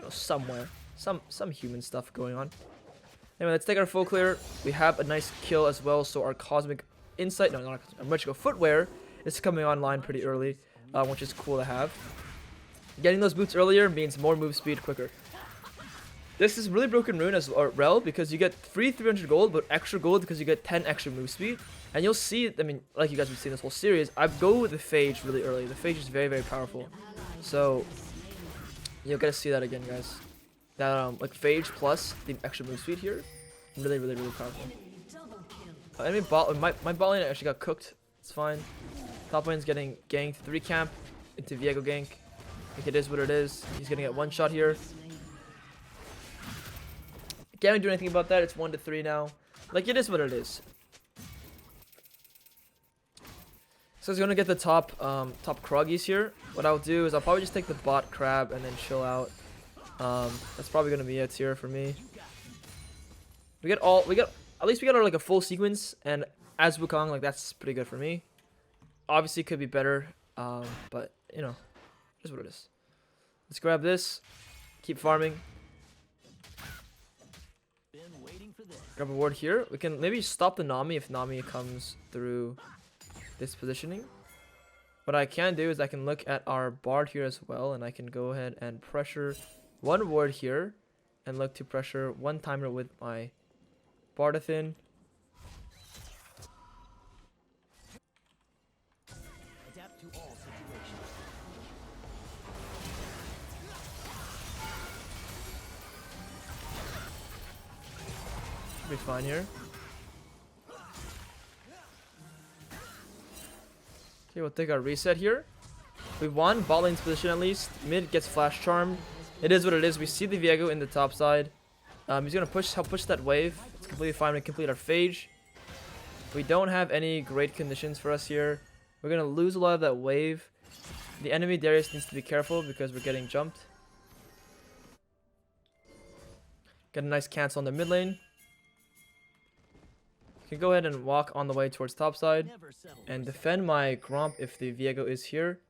somewhere. Some human stuff going on. Anyway, let's take our full clear. We have a nice kill as well, so our Cosmic Insight, no, not our Magical Footwear is coming online pretty early, which is cool to have. Getting those boots earlier means more move speed quicker. This is really broken rune as well because you get free 300 gold, but extra gold because you get 10 extra move speed. And you'll see, I mean, like you guys have seen this whole series, I go with the Phage really early. The Phage is very, very powerful. So, you'll get to see that again, guys. That, like, Phage plus the extra move speed here, really, really, really powerful. Enemy bot, my bot lane actually got cooked. It's fine. Top lane's getting ganked. 3 camp into Viego gank. Like, it is what it is. He's gonna get one shot here. Can't do anything about that. It's 1-3 now. Like, it is what it is. So he's gonna get the top Kroggies here. What I'll do is I'll probably just take the bot crab and then chill out. That's probably gonna be it here for me. At least we got like a full sequence, and as WUKONG, like that's pretty good for me. Obviously, could be better, but here's what it is. Let's grab this, keep farming. Grab a ward here. We can maybe stop the Nami if Nami comes through this positioning. What I can do is I can look at our Bard here as well, and I can go ahead and pressure one ward here, and look to pressure one timer with my Bardathin. Adapt to all situations. Should be fine here. Okay, we'll take our reset here. We won bot lane's position at least. Mid gets flash charmed. It is what it is. We see the Viego in the top side. He's gonna help push that wave. It's completely fine to complete our Phage. We don't have any great conditions for us here. We're gonna lose a lot of that wave. The enemy Darius needs to be careful because we're getting jumped. Get a nice cancel on the mid lane. Can go ahead and walk on the way towards top side and defend my Gromp if the Viego is here.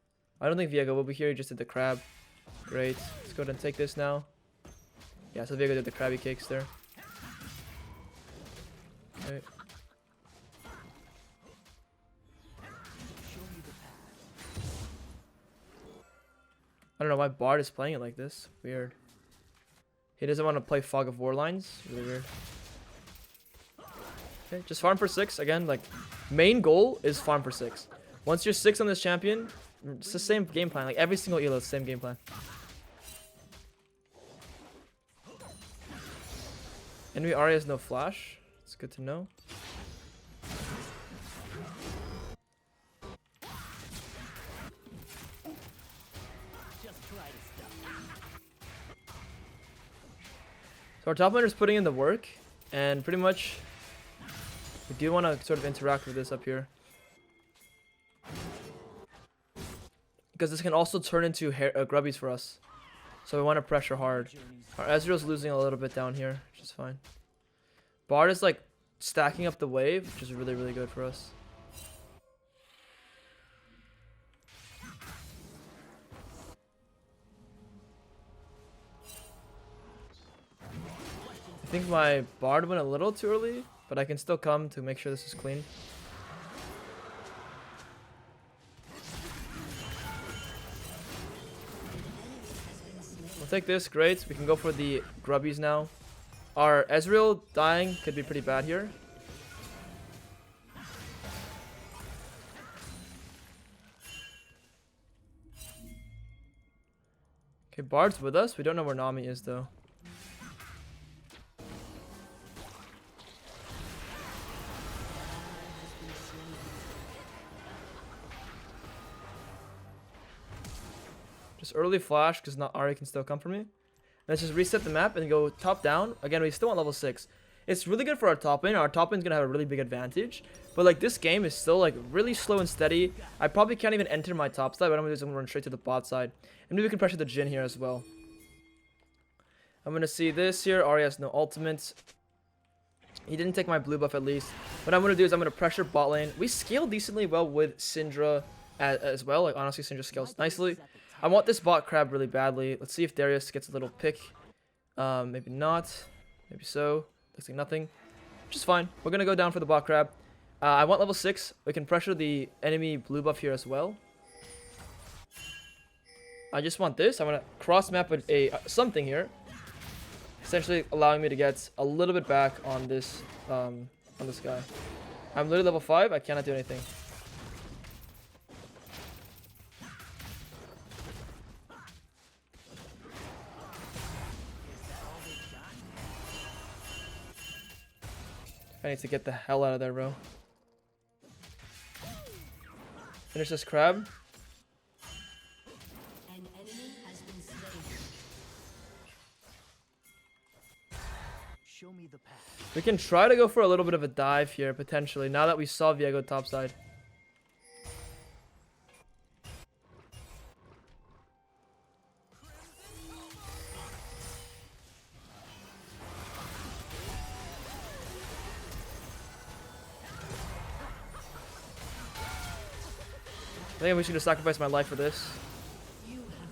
I don't think Viego will be here. He just did the crab. Great. Let's go ahead and take this now. Yeah, so Viego did the crabby cakes there. Okay. I don't know why Bard is playing it like this. Weird. He doesn't want to play Fog of War lines. Really weird. Okay, just farm for 6. Again, like, main goal is farm for 6. Once you're 6 on this champion, it's the same game plan. Like, every single elo is the same game plan. Enemy Ahri has no flash. It's good to know. So our top laner is putting in the work, and pretty much we do want to sort of interact with this up here. Because this can also turn into grubbies for us. So we want to pressure hard. Our Ezreal's losing a little bit down here, which is fine. Bard is like stacking up the wave, which is really, really good for us. I think my Bard went a little too early, but I can still come to make sure this is clean. We'll take this, great. We can go for the grubbies now. Our Ezreal dying could be pretty bad here. Okay, Bard's with us. We don't know where Nami is though. Just early flash because not Ari can still come for me. Let's just reset the map and go top down. Again, we still want level 6. It's really good for our top lane. Our top lane's gonna have a really big advantage. But like this game is still like really slow and steady. I probably can't even enter my top side. What I'm gonna do is I'm gonna run straight to the bot side. And maybe we can pressure the Jhin here as well. I'm gonna see this here. Ari has no ultimate. He didn't take my blue buff at least. What I'm gonna do is I'm gonna pressure bot lane. We scale decently well with Syndra as well. Like honestly, Syndra scales nicely. I want this bot crab really badly. Let's see if Darius gets a little pick. Maybe not. Maybe so. Looks like nothing. Which is fine. We're gonna go down for the bot crab. I want level 6. We can pressure the enemy blue buff here as well. I just want this. I'm gonna cross map a something here, essentially allowing me to get a little bit back on this guy. I'm literally level 5. I cannot do anything. I need to get the hell out of there, bro. Finish this crab. An enemy has been slain. Show me the path. We can try to go for a little bit of a dive here, potentially, now that we saw Viego topside. I think we should have sacrificed my life for this.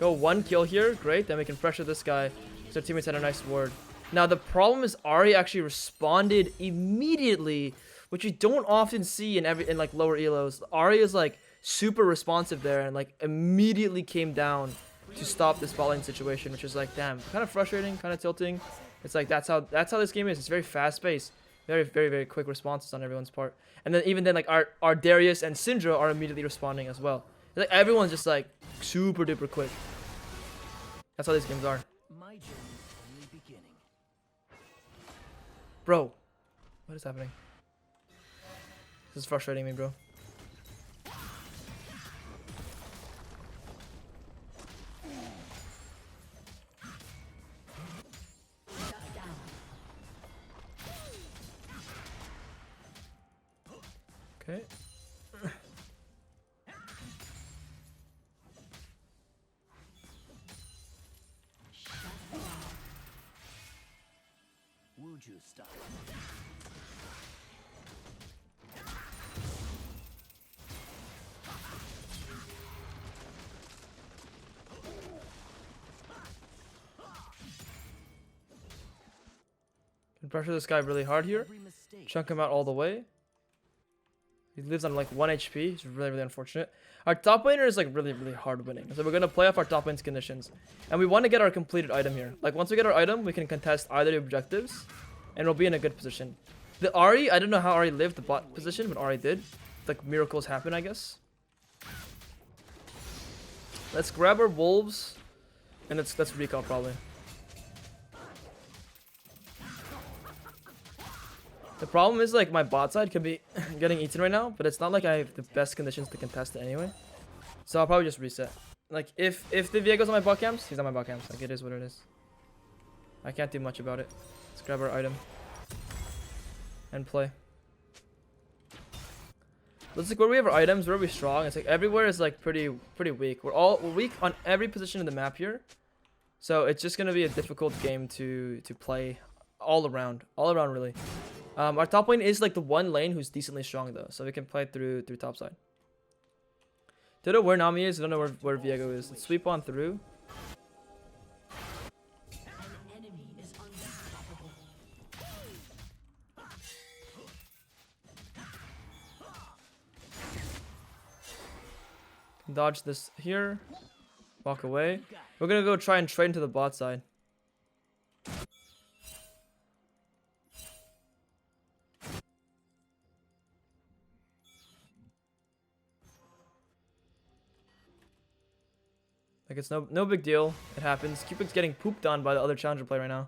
Go 1 kill here, great. Then we can pressure this guy. So our teammates had a nice ward. Now the problem is Ari actually responded immediately, which you don't often see in like lower elos. Ari is like super responsive there and like immediately came down to stop this bot lane situation, which is like damn, kind of frustrating, kind of tilting. It's like that's how this game is. It's very fast paced, very quick responses on everyone's part. And then even then like our Darius and Syndra are immediately responding as well. Like everyone's just like super duper quick. That's how these games are. My journey's only beginning. Bro, what is happening? This is frustrating me, bro. Shut down. Okay. Wuju style. Can pressure this guy really hard here. Every mistake. Chunk him out all the way. He lives on like 1 HP. It's really unfortunate. Our top laner is like really hard winning. So we're going to play off our top lane's conditions. And we want to get our completed item here. Like once we get our item, we can contest either the objectives. And we'll be in a good position. The Ari, I don't know how Ari lived the bot position, but Ari did. Like miracles happen, I guess. Let's grab our wolves. And let's recall probably. The problem is like my bot side could be getting eaten right now, but it's not like I have the best conditions to contest it anyway. So I'll probably just reset. Like if the Viego's on my bot camps, he's on my bot camps. Like it is what it is. I can't do much about it. Let's grab our item and play. Let's like where we have our items, where are we strong? It's like everywhere is like pretty weak. We're weak on every position of the map here. So it's just gonna be a difficult game to play all around really. Our top lane is like the one lane who's decently strong though, so we can play through top side. Don't know where Nami is. I don't know where Viego is. Let's sweep on through. An enemy is unstoppable. Dodge this here. Walk away. We're gonna go try and trade into the bot side. Like it's no big deal. It happens. Cupid's getting pooped on by the other challenger player right now.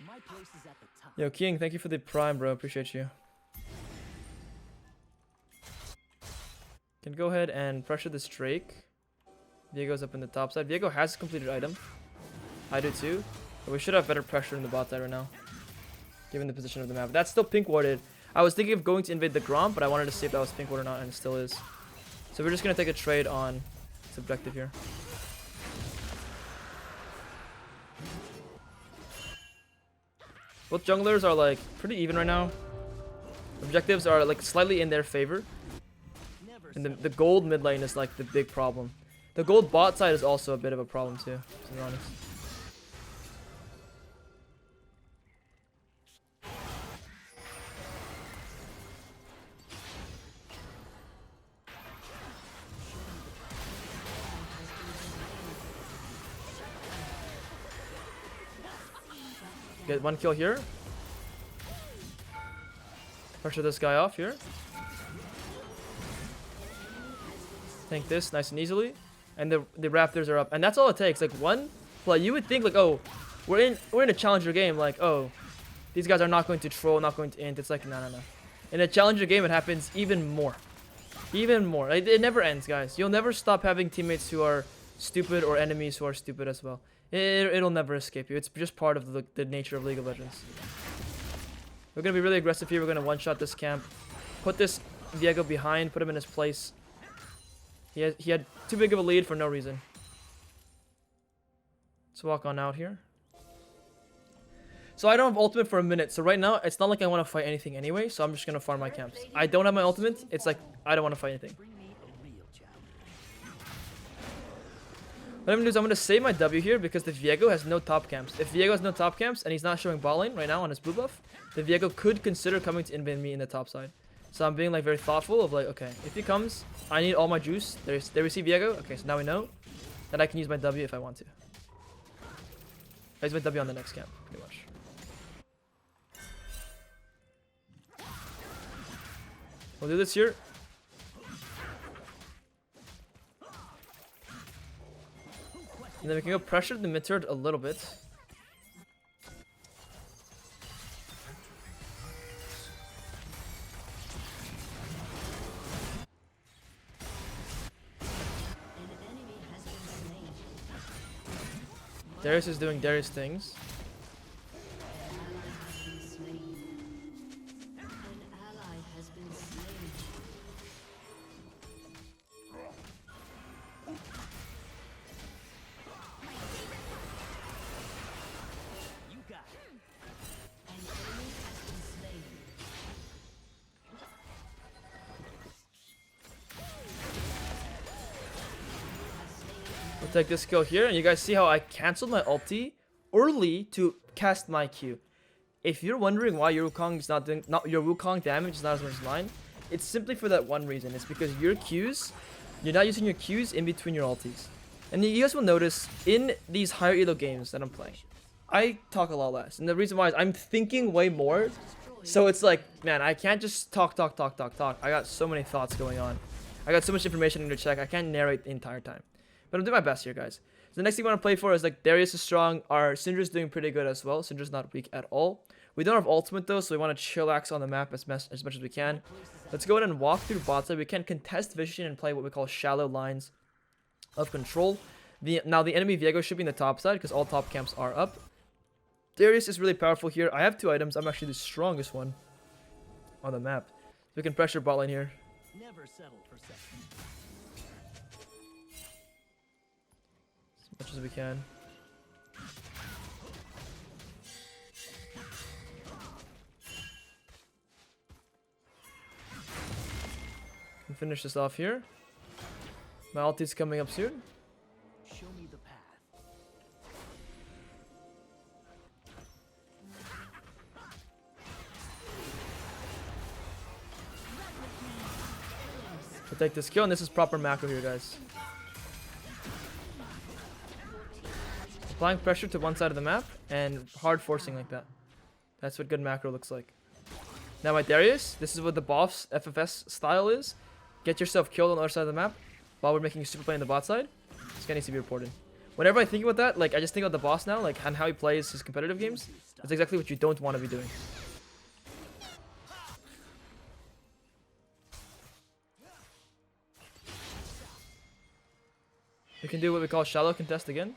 My place is at the top. Yo, King, thank you for the prime, bro. Appreciate you. Can go ahead and pressure this Drake. Viego's up in the top side. Viego has a completed item. I do too. But we should have better pressure in the bot side right now, given the position of the map. That's still pink warded. I was thinking of going to invade the Gromp, but I wanted to see if that was pink ward or not, and it still is. So we're just going to take a trade on this objective here. Both junglers are like pretty even right now. Objectives are like slightly in their favor. And the gold mid lane is like the big problem. The gold bot side is also a bit of a problem too, to be honest. Get one kill here. Pressure this guy off here. Tank this nice and easily. And the Raptors are up. And that's all it takes. Like one play. You would think like, oh, we're in a challenger game, like, oh, these guys are not going to troll, not going to int. It's like no. In a challenger game it happens even more. Even more. It never ends, guys. You'll never stop having teammates who are stupid or enemies who are stupid as well. It'll never escape you. It's just part of the nature of League of Legends. We're going to be really aggressive here. We're going to one-shot this camp. Put this Viego behind. Put him in his place. He had too big of a lead for no reason. Let's walk on out here. So I don't have ultimate for a minute. So right now, it's not like I want to fight anything anyway. So I'm just going to farm my camps. I don't have my ultimate. It's like, I don't want to fight anything. What I'm going to do is I'm going to save my W here because the Viego has no top camps. If Viego has no top camps and he's not showing ball lane right now on his blue buff, the Viego could consider coming to invade me in the top side. So I'm being like very thoughtful of like, okay, if he comes, I need all my juice. There we see Viego. Okay, so now we know that I can use my W if I want to. I use my W on the next camp, pretty much. We'll do this here. And then we can go pressure the mid turret a little bit. Darius is doing Darius things. We'll take this kill here, and you guys see how I canceled my ulti early to cast my Q. If you're wondering why your Wukong is your Wukong damage is not as much as mine, it's simply for that one reason. It's because your Qs, you're not using your Qs in between your ultis. And you guys will notice in these higher elo games that I'm playing, I talk a lot less. And the reason why is I'm thinking way more. So it's like, man, I can't just talk. I got so many thoughts going on. I got so much information in to check. I can't narrate the entire time. But I'm doing my best here, guys. So the next thing I want to play for is like Darius is strong. Our Syndra's doing pretty good as well. Syndra's not weak at all. We don't have ultimate though, so we want to chillax on the map as much as we can. Let's go ahead and walk through bot side. We can contest vision and play what we call shallow lines of control. Now the enemy Viego should be in the top side because all top camps are up. Darius is really powerful here. I have 2 items. I'm actually the strongest one on the map. So we can pressure bot lane here. Never settle for second. As much as we can. Can finish this off here. My ulti's coming up soon. Show me the path. We'll take this kill, and this is proper macro here, guys. Applying pressure to one side of the map and hard forcing like that. That's what good macro looks like. Now my Darius, this is what the boss FFS style is. Get yourself killed on the other side of the map while we're making a super play on the bot side. This guy needs to be reported. Whenever I think about that, like I just think about the boss now, like and how he plays his competitive games. That's exactly what you don't want to be doing. We can do what we call shallow contest again.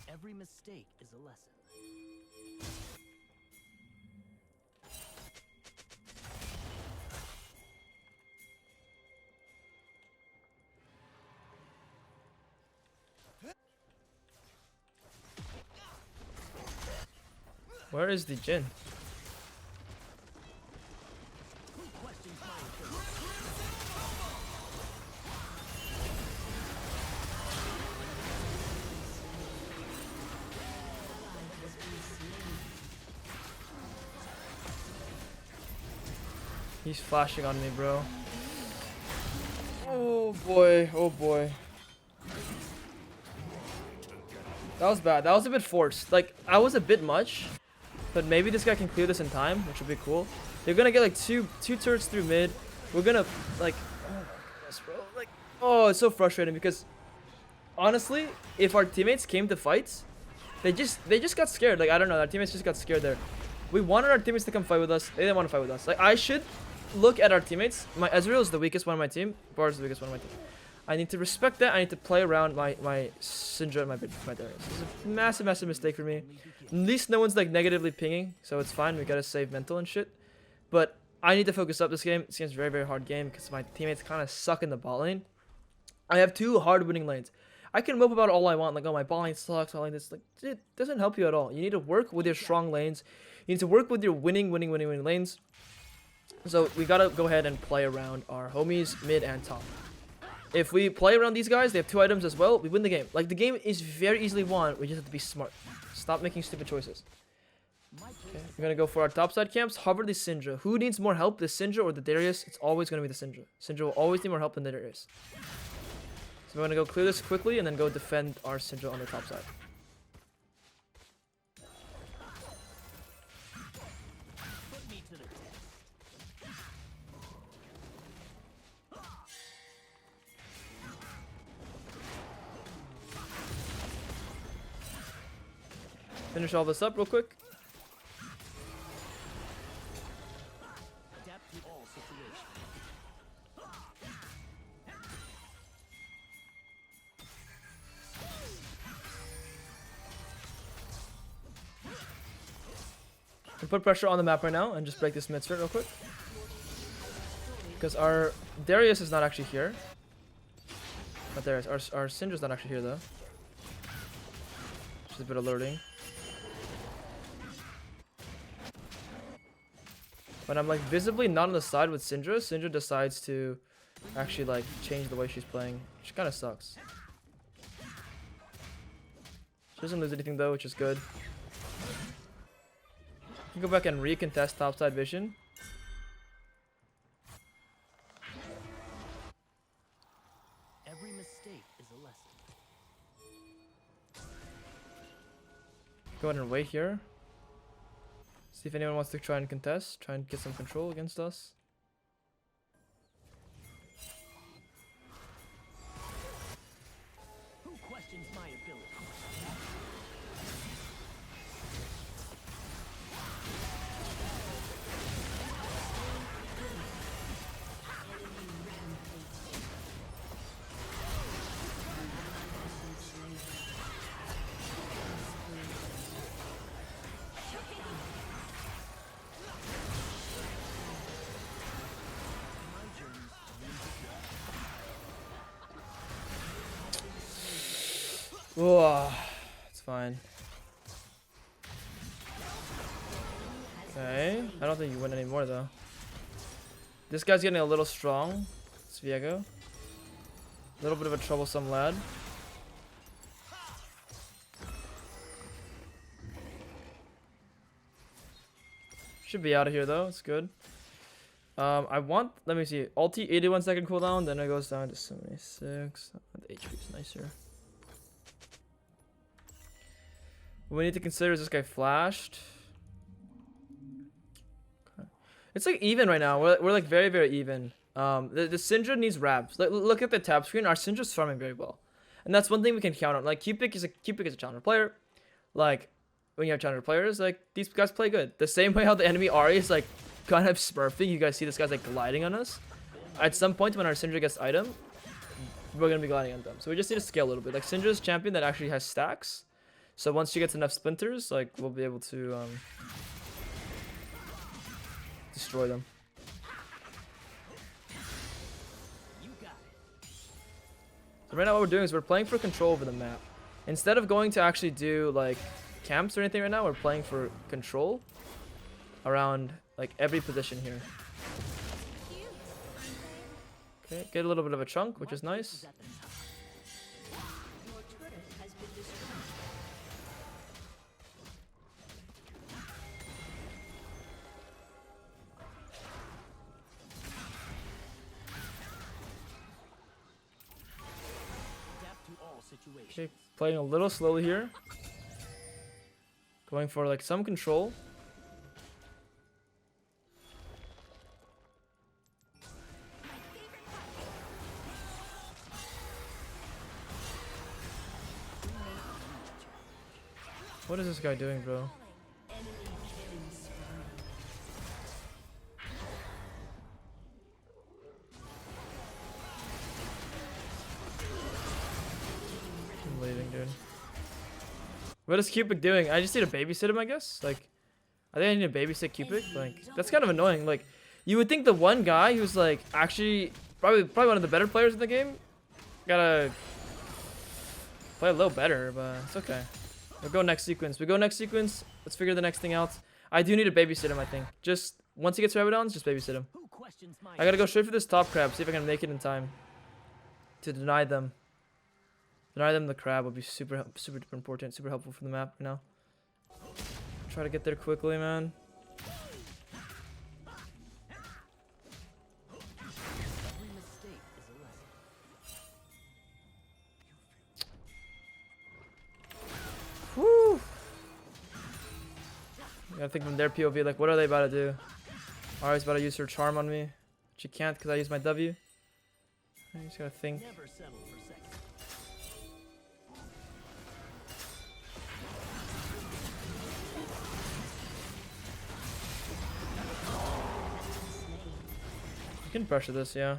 Every mistake is a lesson. Where is the Jin? Who questions my ability? He's flashing on me, bro. Oh boy, oh boy. That was bad. That was a bit forced. Like, I was a bit much. But maybe this guy can clear this in time, which would be cool. They're gonna get like two turrets through mid. We're gonna like, oh my goodness, bro. Like, oh, it's so frustrating because honestly, if our teammates came to fights, they just got scared. Like, I don't know, our teammates just got scared there. We wanted our teammates to come fight with us. They didn't want to fight with us. Like, I should look at our teammates. My Ezreal is the weakest one on my team. Bar is the weakest one on my team. I need to respect that. I need to play around my Syndra and my Darius. This is a massive mistake for me. At least no one's like negatively pinging, so it's fine. We gotta save mental and shit. But I need to focus up this game. This game's a very hard game because my teammates kind of suck in the bot lane. I have two hard winning lanes. I can mope about all I want, like, oh, my bot lane sucks, all like this. Like, it doesn't help you at all. You need to work with your strong lanes. You need to work with your winning lanes. So we gotta go ahead and play around our homies mid and top. If we play around these guys, they have 2 items as well, we win the game. Like, the game is very easily won. We just have to be smart. Stop making stupid choices. Okay, we're gonna go for our topside camps. Hover the Syndra. Who needs more help, the Syndra or the Darius? It's always gonna be the Syndra. Syndra will always need more help than the Darius. So we're gonna go clear this quickly and then go defend our Syndra on the top side. Put me to the test. Finish all this up real quick. Adapt to all situations. We put pressure on the map right now and just break this mid straight real quick. Because our Darius is not actually here. Not Darius. Our Syndra's not actually here though. Just a bit alerting. When I'm like visibly not on the side with Syndra, Syndra decides to actually like change the way she's playing, which kind of sucks. She doesn't lose anything though, which is good. You can go back and recontest topside vision. Every mistake is a lesson. Go ahead and wait here. See if anyone wants to try and contest, try and get some control against us. Who questions my ability? My journey's only begun. Whoa, it's fine. Okay, I don't think you win anymore though. This guy's getting a little strong. It's Viego. A little bit of a troublesome lad. Should be out of here though, it's good. I want, let me see, ulti 81 second cooldown, then it goes down to 76. The HP is nicer. What we need to consider is this guy flashed. Okay. It's like even right now. We're like very even. The Syndra needs wraps. Like, look at the tab screen. Our Syndra's farming very well, and that's one thing we can count on. Like Cupid is a challenger player. Like when you have challenger players, like these guys play good. The same way how the enemy Ahri is like kind of smurfing. You guys see this guy's like gliding on us. at some point when our Syndra gets item, we're gonna be gliding on them. So we just need to scale a little bit. Like Syndra's champion that actually has stacks. So once she gets enough splinters, like we'll be able to destroy them. So right now what we're doing is we're playing for control over the map. Instead of going to actually do like camps or anything right now, we're playing for control around like every position here. Okay, get a little bit of a chunk, which is nice. Your turret has been destroyed. Adapt to all situations. Okay, playing a little slowly here. Going for like some control. What is this guy doing, bro? Enemy killing spree. I'm leaving, dude. What is Cupid doing? I just need to babysit him, I guess. Like, I think I need to babysit Cupid. Like, that's kind of annoying. Like, you would think the one guy who's like actually probably one of the better players in the game gotta play a little better, but it's okay. We'll go next sequence. We go next sequence. Let's figure the next thing out. I do need to babysit him, I think. Just once he gets Rabadons, just babysit him. Who questions my I gotta go straight for this top crab, see if I can make it in time to deny them. Deny them the crab would be super duper important, super helpful for the map right now. Try to get there quickly, man. every mistake is a lesson. Whew. You gotta think from their POV, like, what are they about to do? Ari's about to use her charm on me. She can't because I use my W. I just gotta think. Never settle for second. You can pressure this, yeah.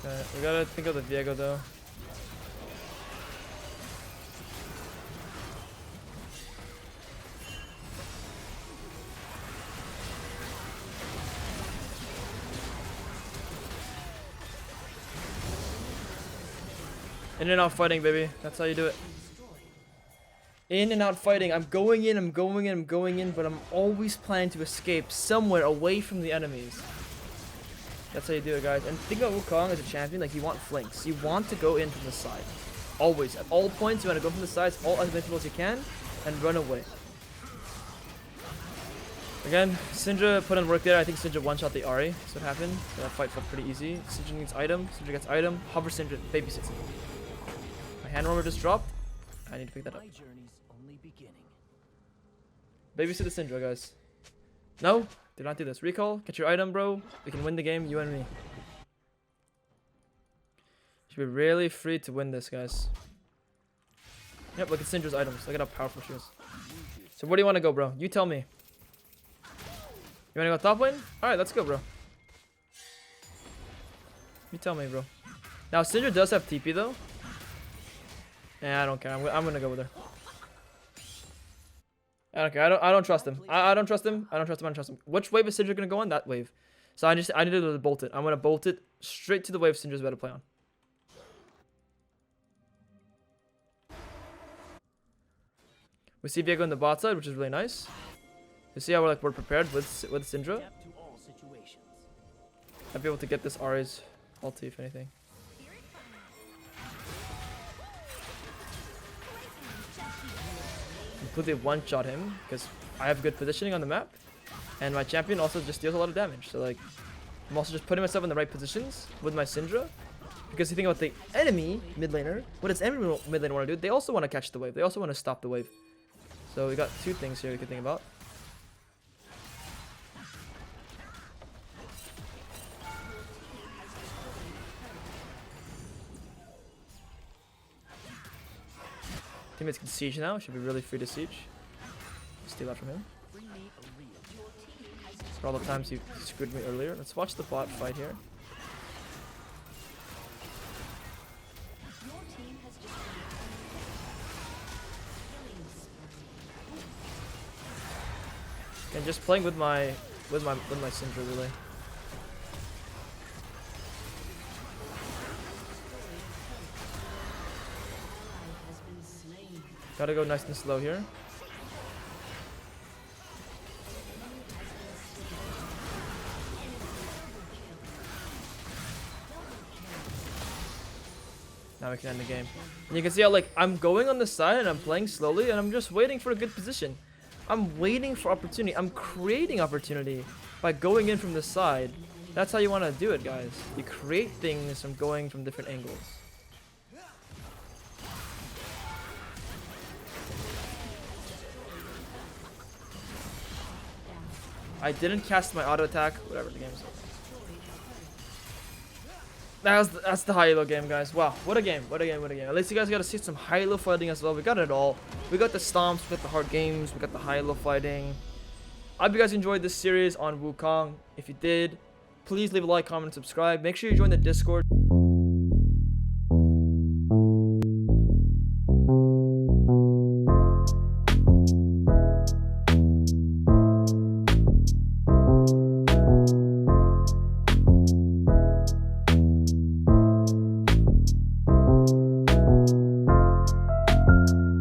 Okay, we gotta think of the Viego though. In and out fighting, baby. That's how you do it. In and out fighting. I'm going in, I'm going in, I'm going in, but I'm always planning to escape somewhere away from the enemies. That's how you do it, guys. And think about Wukong as a champion, like you want flanks. You want to go in from the side. Always. At all points, you want to go from the sides, all as many as you can, and run away. Again, Syndra put in work there. I think Syndra one-shot the Ahri. That's what happened. So that fight felt pretty easy. Syndra needs item. Syndra gets item. Hover Syndra. Babysit Syndra. My hand roller just dropped. I need to pick that up. My journey's only beginning. Babysit the Syndra, guys. No, do not do this. Recall, get your item, bro. We can win the game, you and me. Should be really free to win this, guys. Yep, look at Syndra's items. Look at how powerful she is. So where do you want to go, bro? You tell me. You want to go top lane? Alright, let's go, bro. You tell me, bro. Now, Syndra does have TP, though. Yeah, I don't care. I'm gonna go with her. I don't care. I don't trust him. I don't trust him. I don't trust him. I don't trust him. Which wave is Syndra gonna go on? That wave. So I need to bolt it. I'm gonna bolt it straight to the wave Syndra's about to play on. We see Viego on the bot side, which is really nice. You see how we're prepared with Syndra. Adapt to all situations. I'd be able to get this Ahri's ulti if anything. Completely one-shot him because I have good positioning on the map, and my champion also just deals a lot of damage. So like, I'm also just putting myself in the right positions with my Syndra, because you think about the enemy mid laner. What does enemy mid laner want to do? They also want to catch the wave. They also want to stop the wave. So we got two things here we can think about. Teammates can siege now. Should be really free to siege. Steal that from him. Bring me a real. For all the times he screwed me earlier. Let's watch the bot fight here. Your team has destroyed killing spree. And just playing with my Syndra really. Ally has been slain. Gotta go nice and slow here. Now we can end the game. And you can see how like I'm going on the side and I'm playing slowly and I'm just waiting for a good position. I'm waiting for opportunity. I'm creating opportunity by going in from the side. That's how you want to do it, guys. You create things from going from different angles. I didn't cast my auto attack. Whatever the game's. That's the high-elo game, guys. Wow, what a game, what a game, what a game. At least you guys got to see some high-elo fighting as well. We got it all. We got the stomps, we got the hard games, we got the high-elo fighting. I hope you guys enjoyed this series on Wukong. If you did, please leave a like, comment, and subscribe. Make sure you join the Discord.